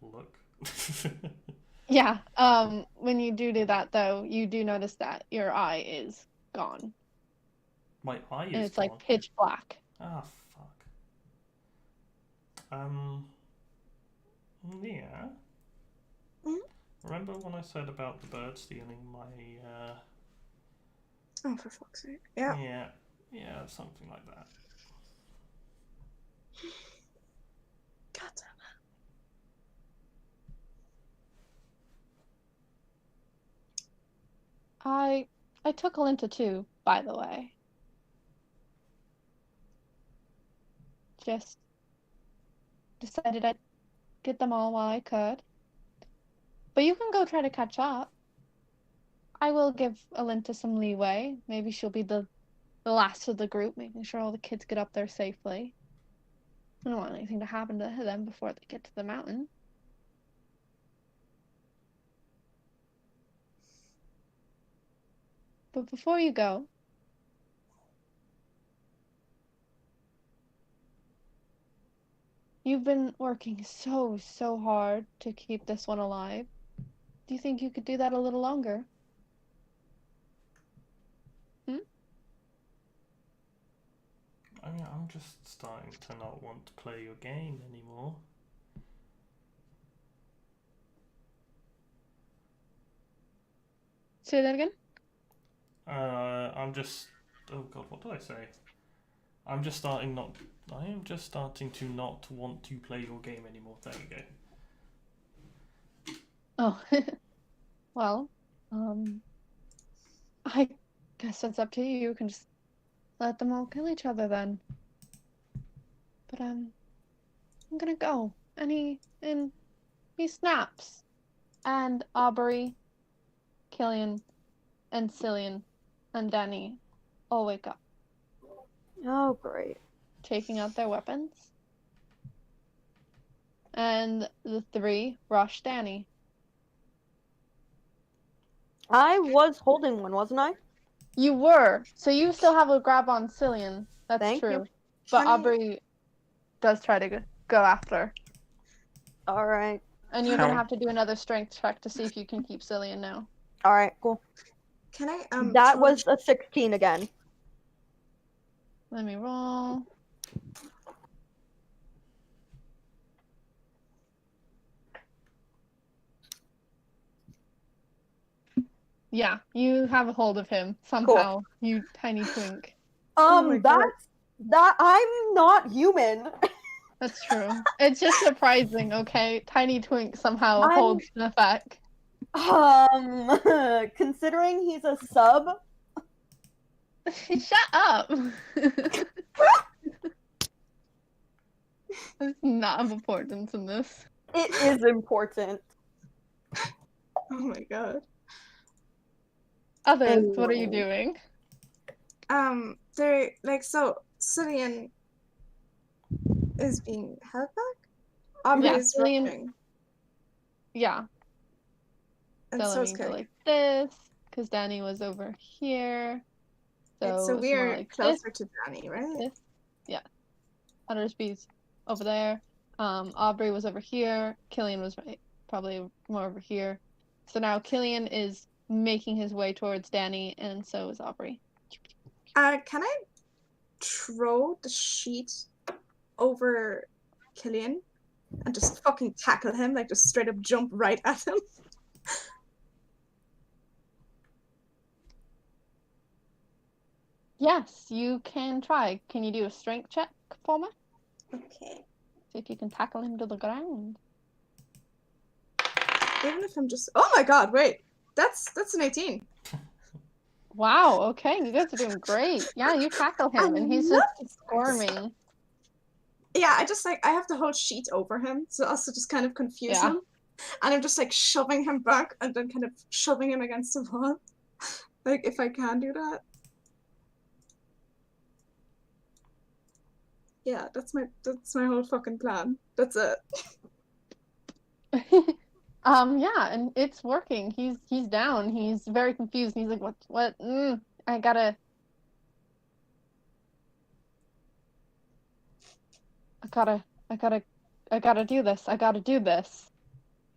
look? Yeah. When you do that though, you do notice that your eye is gone. My eye And is it's gone. like pitch black. Ah, fuck. Yeah. Mhm. Remember when I said about the bird stealing my, Oh, for fuck's sake. Yeah. yeah, something like that. God damn I took Alinta too, by the way. Just decided I'd get them all while I could. But you can go try to catch up. I will give Alinta some leeway. Maybe she'll be the last of the group, making sure all the kids get up there safely. I don't want anything to happen to them before they get to the mountain. But before you go, you've been working so hard to keep this one alive. Do you think you could do that a little longer? I mean, I'm just starting to not want to play your game anymore. Say that again? I'm just... Oh god, what did I say? I am just starting to not want to play your game anymore. There we go. Oh. Well, I guess that's up to you. You can just let them all kill each other then. But I'm gonna go. And he snaps. And Aubrey, Killian, and Cillian, and Danny all wake up, Oh, great. taking out their weapons. And the three rush Danny. I was holding one, wasn't I? You were. So you still have a grab on Cillian. That's Thank true. you. But Can I- Aubrey does try to go after. All right. And you're How- gonna have to do another strength check to see if you can keep Cillian now. All right, cool. Can I That throw was a 16 again. Let me roll. Yeah, you have a hold of him somehow, you tiny twink. Oh my God. that I'm not human. That's true. It's just surprising, okay? Tiny twink somehow I'm- holds an effect. Considering he's a sub, Shut up! There's not of importance in this. it is important. Oh my God. Others, what are you Anyway. doing? They're like, so Cillian is being held back? Aubrey Yeah, is Cillian- rushing. Yeah, And so so let is me go Killian. like this, because Danny was over here. So it's more we're like this. closer to Danny, right? This. Yeah. Uttersby's over there. Aubrey was over here. Killian was probably more over here. So now Killian is making his way towards Danny, and so is Aubrey. Can I throw the sheet over Killian and just fucking tackle him? Like, just straight up jump right at him? Yes, you can try. Can you do a strength check for me? Okay. See if you can tackle him to the ground. Even if I'm just. Oh my god! Wait, that's an 18. Wow, okay, you guys are doing great. Yeah, you tackle him, and he's love just this. squirming. Yeah, I have the whole sheet over him, so also just kind of confuse Yeah. him. And I'm just like shoving him back and then kind of shoving him against the wall. Like, if I can do that. Yeah, that's my whole fucking plan. That's it. Yeah, and it's working. He's down. He's very confused. He's like, what? I gotta do this. I gotta do this.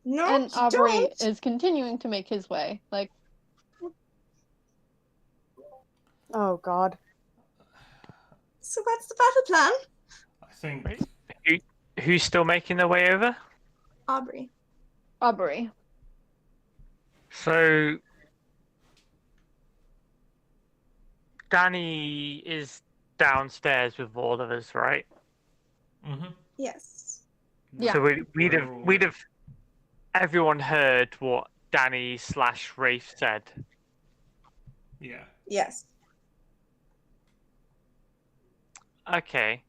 No, And you Aubrey don't. is continuing to make his way. Like, Oh God. So what's the battle plan? I think. Right. Who's still making their way over? Aubrey. Aubrey. So Danny is downstairs with all of us, right? Mm-hmm. Yes. Yeah. So we'd have everyone heard what Danny / Rafe said. Yeah. Yes. Okay.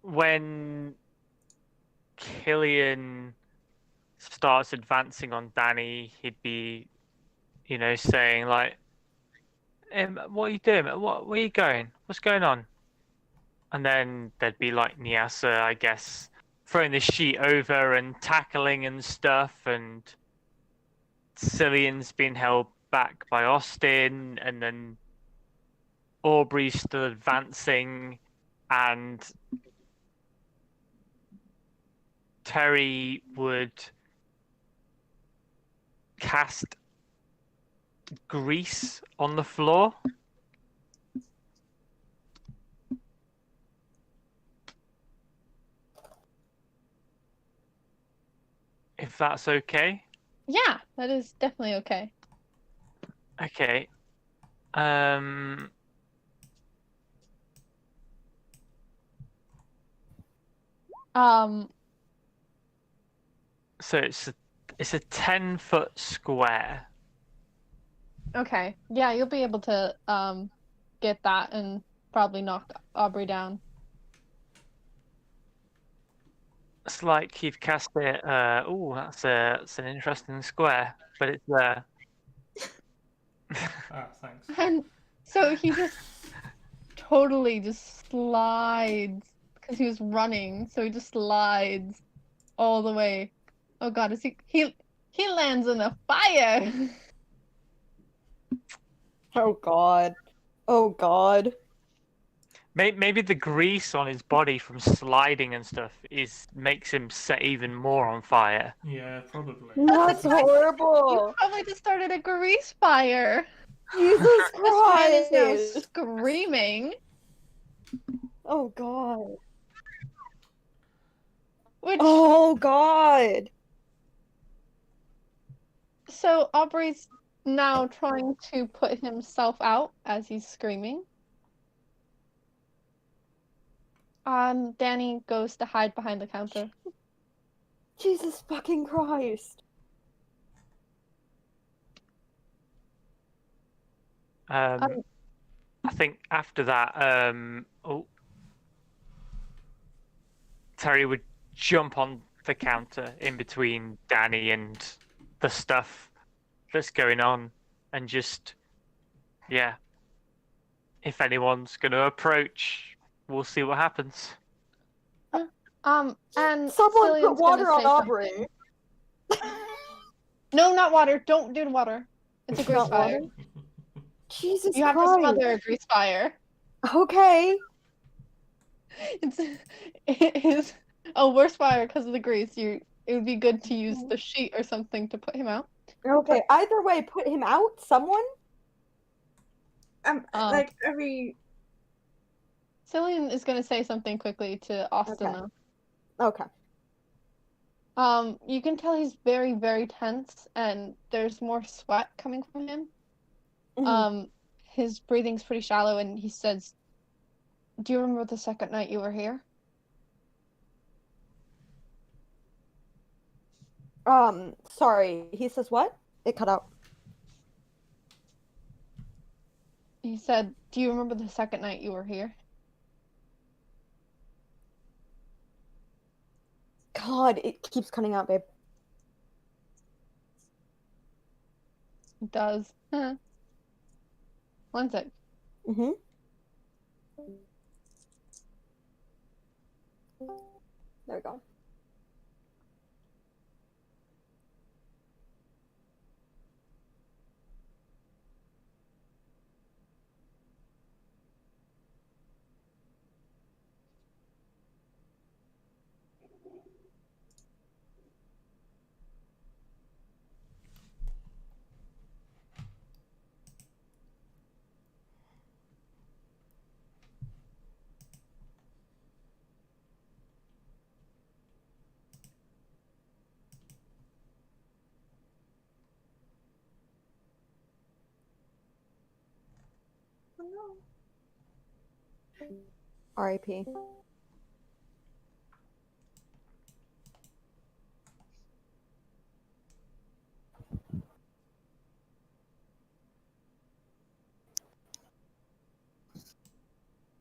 When Killian starts advancing on Danny, he'd be, saying like, "What are you doing? Where are you going? What's going on?" And then there'd be like Nyasa, I guess, throwing the sheet over and tackling and stuff, and Cillian's being held back by Austin, and then Aubrey's still advancing, and Terry would cast grease on the floor. If that's okay. Yeah, that is definitely okay. Okay. So it's a 10-foot square. Okay. Yeah, you'll be able to get that and probably knock Aubrey down. It's like you've cast it. That's an interesting square, but it's there. Ah, thanks. And so he just totally just slides because he was running, so he just slides all the way. Oh God, is he lands in the fire. Oh God. Oh God. Maybe the grease on his body from sliding and stuff makes him set even more on fire. Yeah, probably. That's You horrible. probably just started a grease fire. Jesus This man is now Christ. screaming. Oh God. Which Oh God. so Aubrey's now trying to put himself out as he's screaming. Danny goes to hide behind the counter. Jesus fucking Christ. I think after that, Terry would jump on the counter in between Danny and the stuff that's going on, and just, yeah. If anyone's gonna approach, we'll see what happens. And Someone Cillian's put water gonna on say Aubrey. No, not water. Don't do water. It's a grease Not fire. water? Jesus You have to Christ. smother a grease fire. Okay. It is a worse fire because of the grease. It would be good to use the sheet or something to put him out. Okay. Either way, put him out. Someone. Like every. Cillian is gonna say something quickly to Austin Okay. though. Okay. You can tell he's very, very tense, and there's more sweat coming from him. Mhm. His breathing's pretty shallow, and he says, "Do you remember the second night you were here?" Sorry. He says what? It cut out. He said, "Do you remember the second night you were here?" God, it keeps cutting out, babe. It does. Huh. 1 sec. Mm-hmm. There we go. Oh no. R.I.P.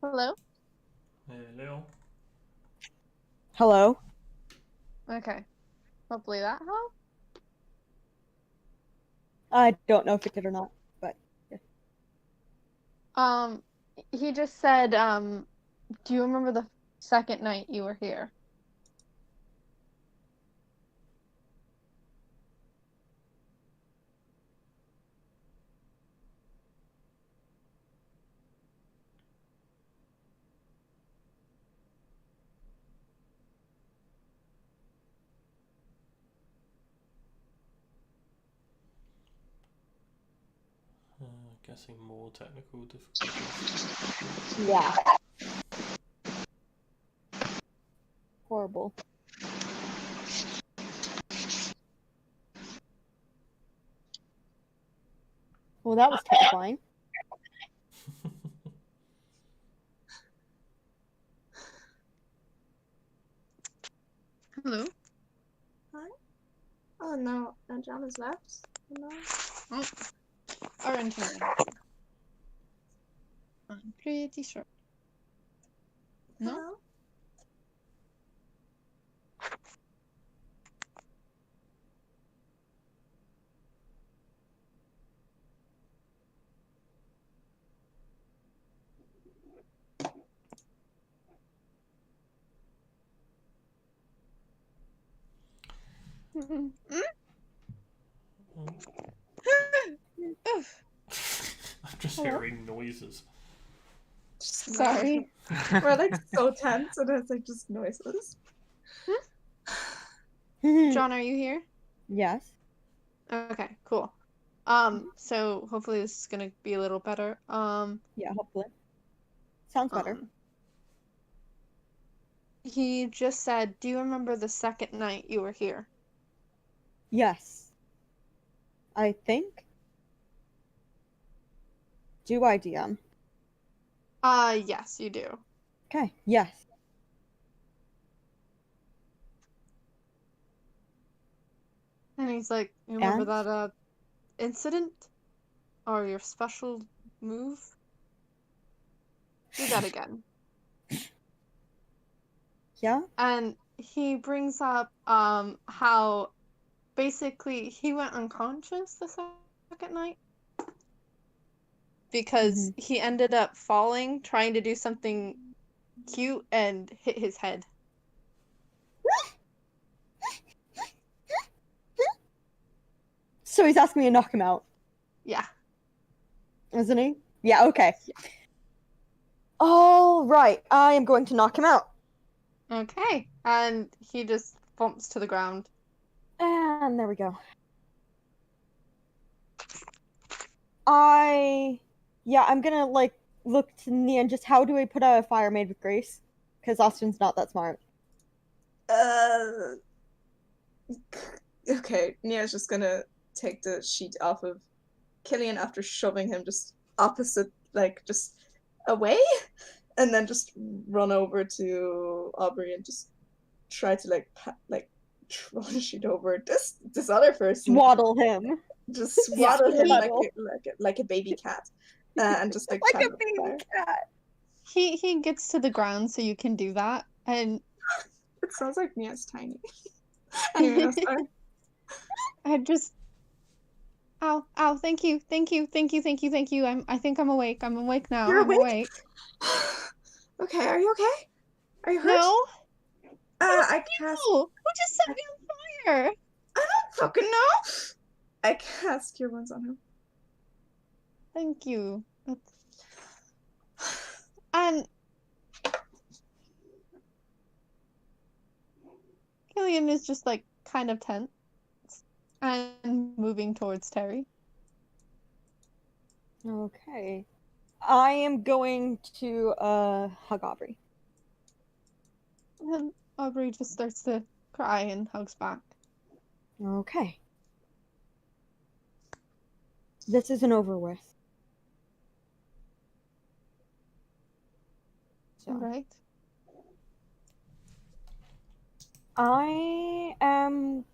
Hello? Hello. Hello? Okay. Hopefully that helped. I don't know if it did or not, but He just said, "Do you remember the second night you were here?" Guessing more technical difficulties. yeah. Horrible. Well, that was terrifying. Hello? Oh no, John has left. Oh, no. Oh, our internet. I'm pretty sure. No? Hello? Mm-mm. I'm just Hello? hearing noises. Just Sorry. We're like so tense and it's like just noises. John, are you here? Yes. Okay, cool. So hopefully this is gonna be a little better. Yeah, hopefully. Sounds better. He just said, "Do you remember the second night you were here?" Yes. I think. Do I, DM? Yes, you do. Okay, yes. And he's like, "You remember And? that incident? Or your special move?" Do that again. Yeah? And he brings up how basically he went unconscious the second night because he ended up falling trying to do something cute and hit his head. So he's asking me to knock him out, Yeah. isn't he? Yeah, okay. All right, I am going to knock him out. Okay. And he just bumps to the ground. And there we go. I'm gonna, like, look to Nia and just how do I put out a fire made with grace? Because Austin's not that smart. Okay, Nia's just gonna take the sheet off of Killian after shoving him just opposite, like just away, and then just run over to Aubrey and just try to like throw the sheet over this other person. Swaddle him. Just Yeah, swaddle him swaddle. like a baby cat, and just like Like climb a up the fire. baby cat. He gets to the ground so you can do that, and It sounds like Mia's tiny. Anyway, I'm sorry. I just. Ow! Ow! Thank you! Thank you! Thank you! Thank you! Thank you! I think I'm awake. I'm awake now. You're I'm awake? awake. Okay, are you okay? Are you hurt? No. I cast. No. Who just set me on fire? I don't fucking know. I cast Cure Wounds on him. Thank you. And Killian is just like kind of tense and moving towards Terry. Okay. I am going to hug Aubrey. And Aubrey just starts to cry and hugs back. Okay. This isn't over with. So Right? I am.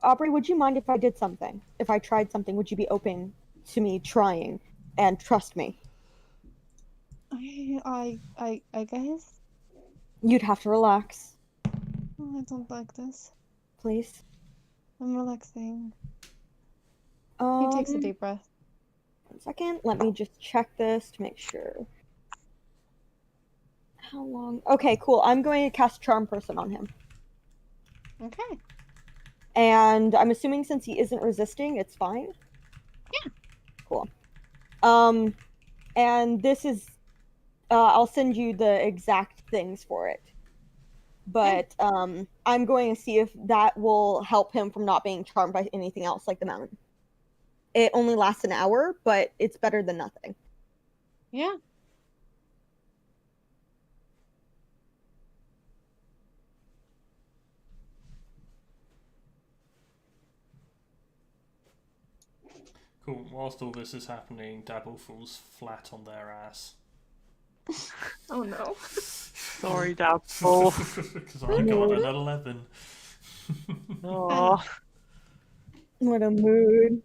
Aubrey, would you mind if I did something? If I tried something, would you be open to me trying and trust me? I guess. You'd have to relax, Oh, I don't like this. please. I'm relaxing. He takes a deep breath. 1 second. Let me just check this to make sure. How long? Okay, cool. I'm going to cast Charm Person on him. Okay. And I'm assuming since he isn't resisting, it's fine? Yeah. Cool. And this is... I'll send you the exact things for it. But I'm going to see if that will help him from not being charmed by anything else, like the mountain. It only lasts an hour, but it's better than nothing. Yeah. Cool. Whilst all this is happening, Dabble falls flat on their ass. Oh no. Sorry, Dabble. Because I got an 11. Oh, What a mood.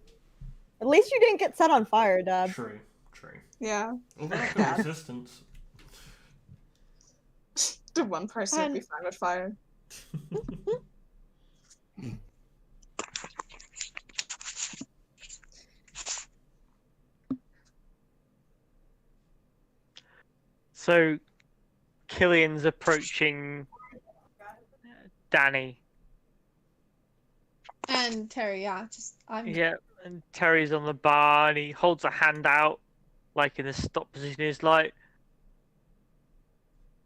At least you didn't get set on fire, Dab. True. Yeah. Although I've got resistance. The one person would be fine with fire. so Killian's approaching Danny. And Terry, yeah, Yeah, and Terry's on the bar and he holds a hand out, like in a stop position. He's like,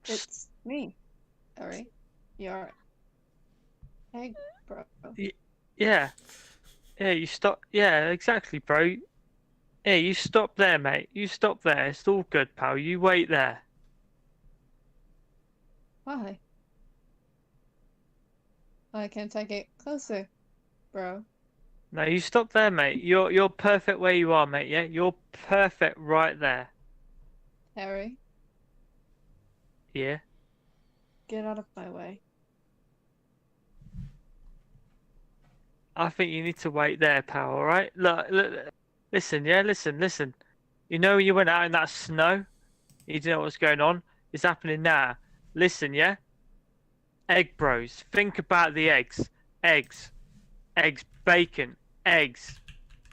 It's me. Terry. You're egg, bro. yeah, you stop. Yeah, exactly, bro. Yeah, you stop there, mate. You stop there. It's all good, pal. You wait there. Why? Why can't I get closer, bro? No, you stop there, mate. You're perfect where you are, mate. Yeah, you're perfect right there. Terry, Yeah. get out of my way. I think you need to wait there, pal. All right. Look, listen. Yeah, listen. You know, you went out in that snow. You didn't know what's going on. It's happening now. Listen, yeah. Egg bros. Think about the eggs. Eggs, bacon, eggs,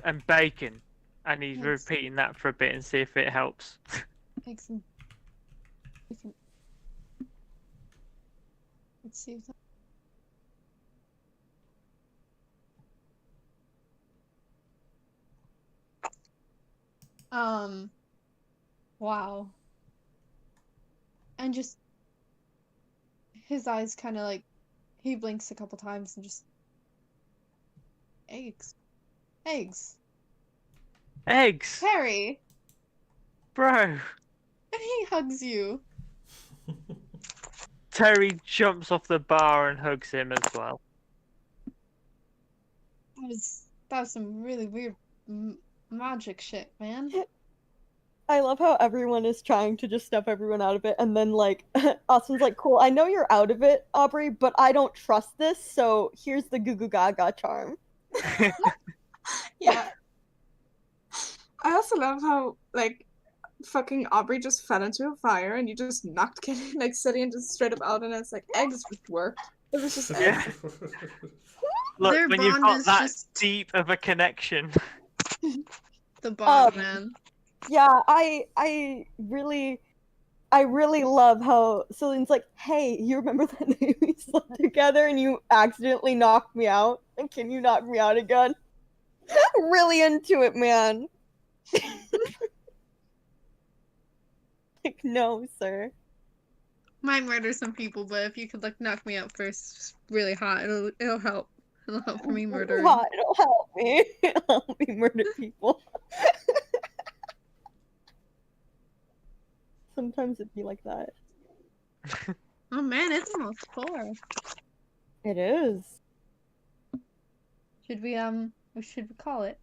and bacon. And he's Yes. repeating that for a bit and see if it helps. Eggs and bacon. Let's see if that. Wow. And just his eyes kind of like he blinks a couple times and just eggs. Eggs, Harry! bro. And he hugs you. Terry jumps off the bar and hugs him as well. That was some really weird magic shit, man. I love how everyone is trying to just step everyone out of it, and then like Austin's like, "Cool, I know you're out of it, Aubrey, but I don't trust this, so here's the goo goo gaga charm." Yeah. I also love how like fucking Aubrey just fell into a fire and you just knocked Kitty like sitting just straight up out and it's like eggs just worked. It was just eggs. Yeah. Look, Their when you've bond got is that just- deep of a connection. The bond, Um, man. Yeah, I really love how Celine's like, "Hey, you remember that night we slept together and you accidentally knocked me out? And can you knock me out again?" Really into it, man. Like, no, sir. Might murder some people, but if you could like knock me out first, really hot, it'll help. It'll help for me murdering. God, it'll help me. It'll help me murder people. Sometimes it'd be like that. Oh man, it's almost 4. It is. Should we what should we call it?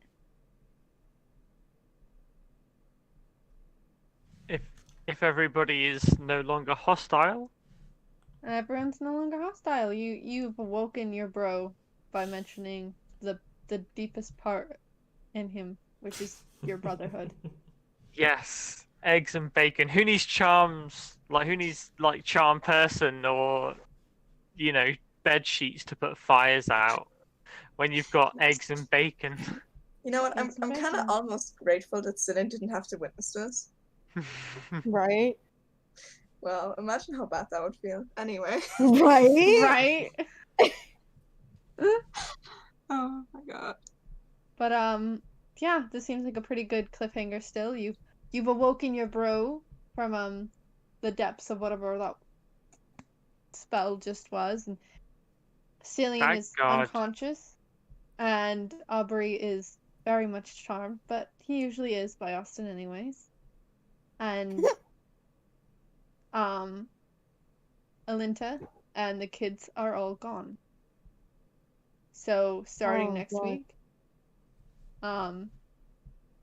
If everybody is no longer hostile, Everyone's no longer hostile. You've awoken your bro by mentioning the deepest part in him, which is your brotherhood. yes, eggs and bacon. Who needs charms? Like who needs like charm person or bed sheets to put fires out when you've got eggs and bacon? You know what? I'm Eggs and kind of bacon. almost grateful that Celine didn't have to witness this. Right? Well, imagine how bad that would feel. Anyway. Right? Right? Oh my god. But yeah, this seems like a pretty good cliffhanger still. You've awoken your bro from the depths of whatever that spell just was, and Cillian Thank is God. unconscious, and Aubrey is very much charmed, but he usually is by Austin anyways. And Alinta and the kids are all gone. So starting Oh, next God. week,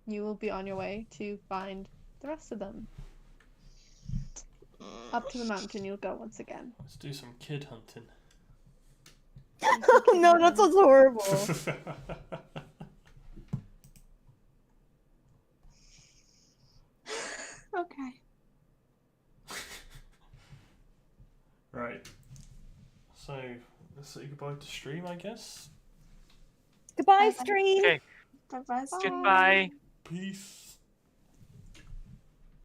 you will be on your way to find the rest of them. Up to the mountain you'll go once again. Let's do some kid hunting. No, that sounds horrible. Okay. Right. So let's say goodbye to stream, I guess. Goodbye, stream. Okay. Bye-bye. Goodbye. Peace.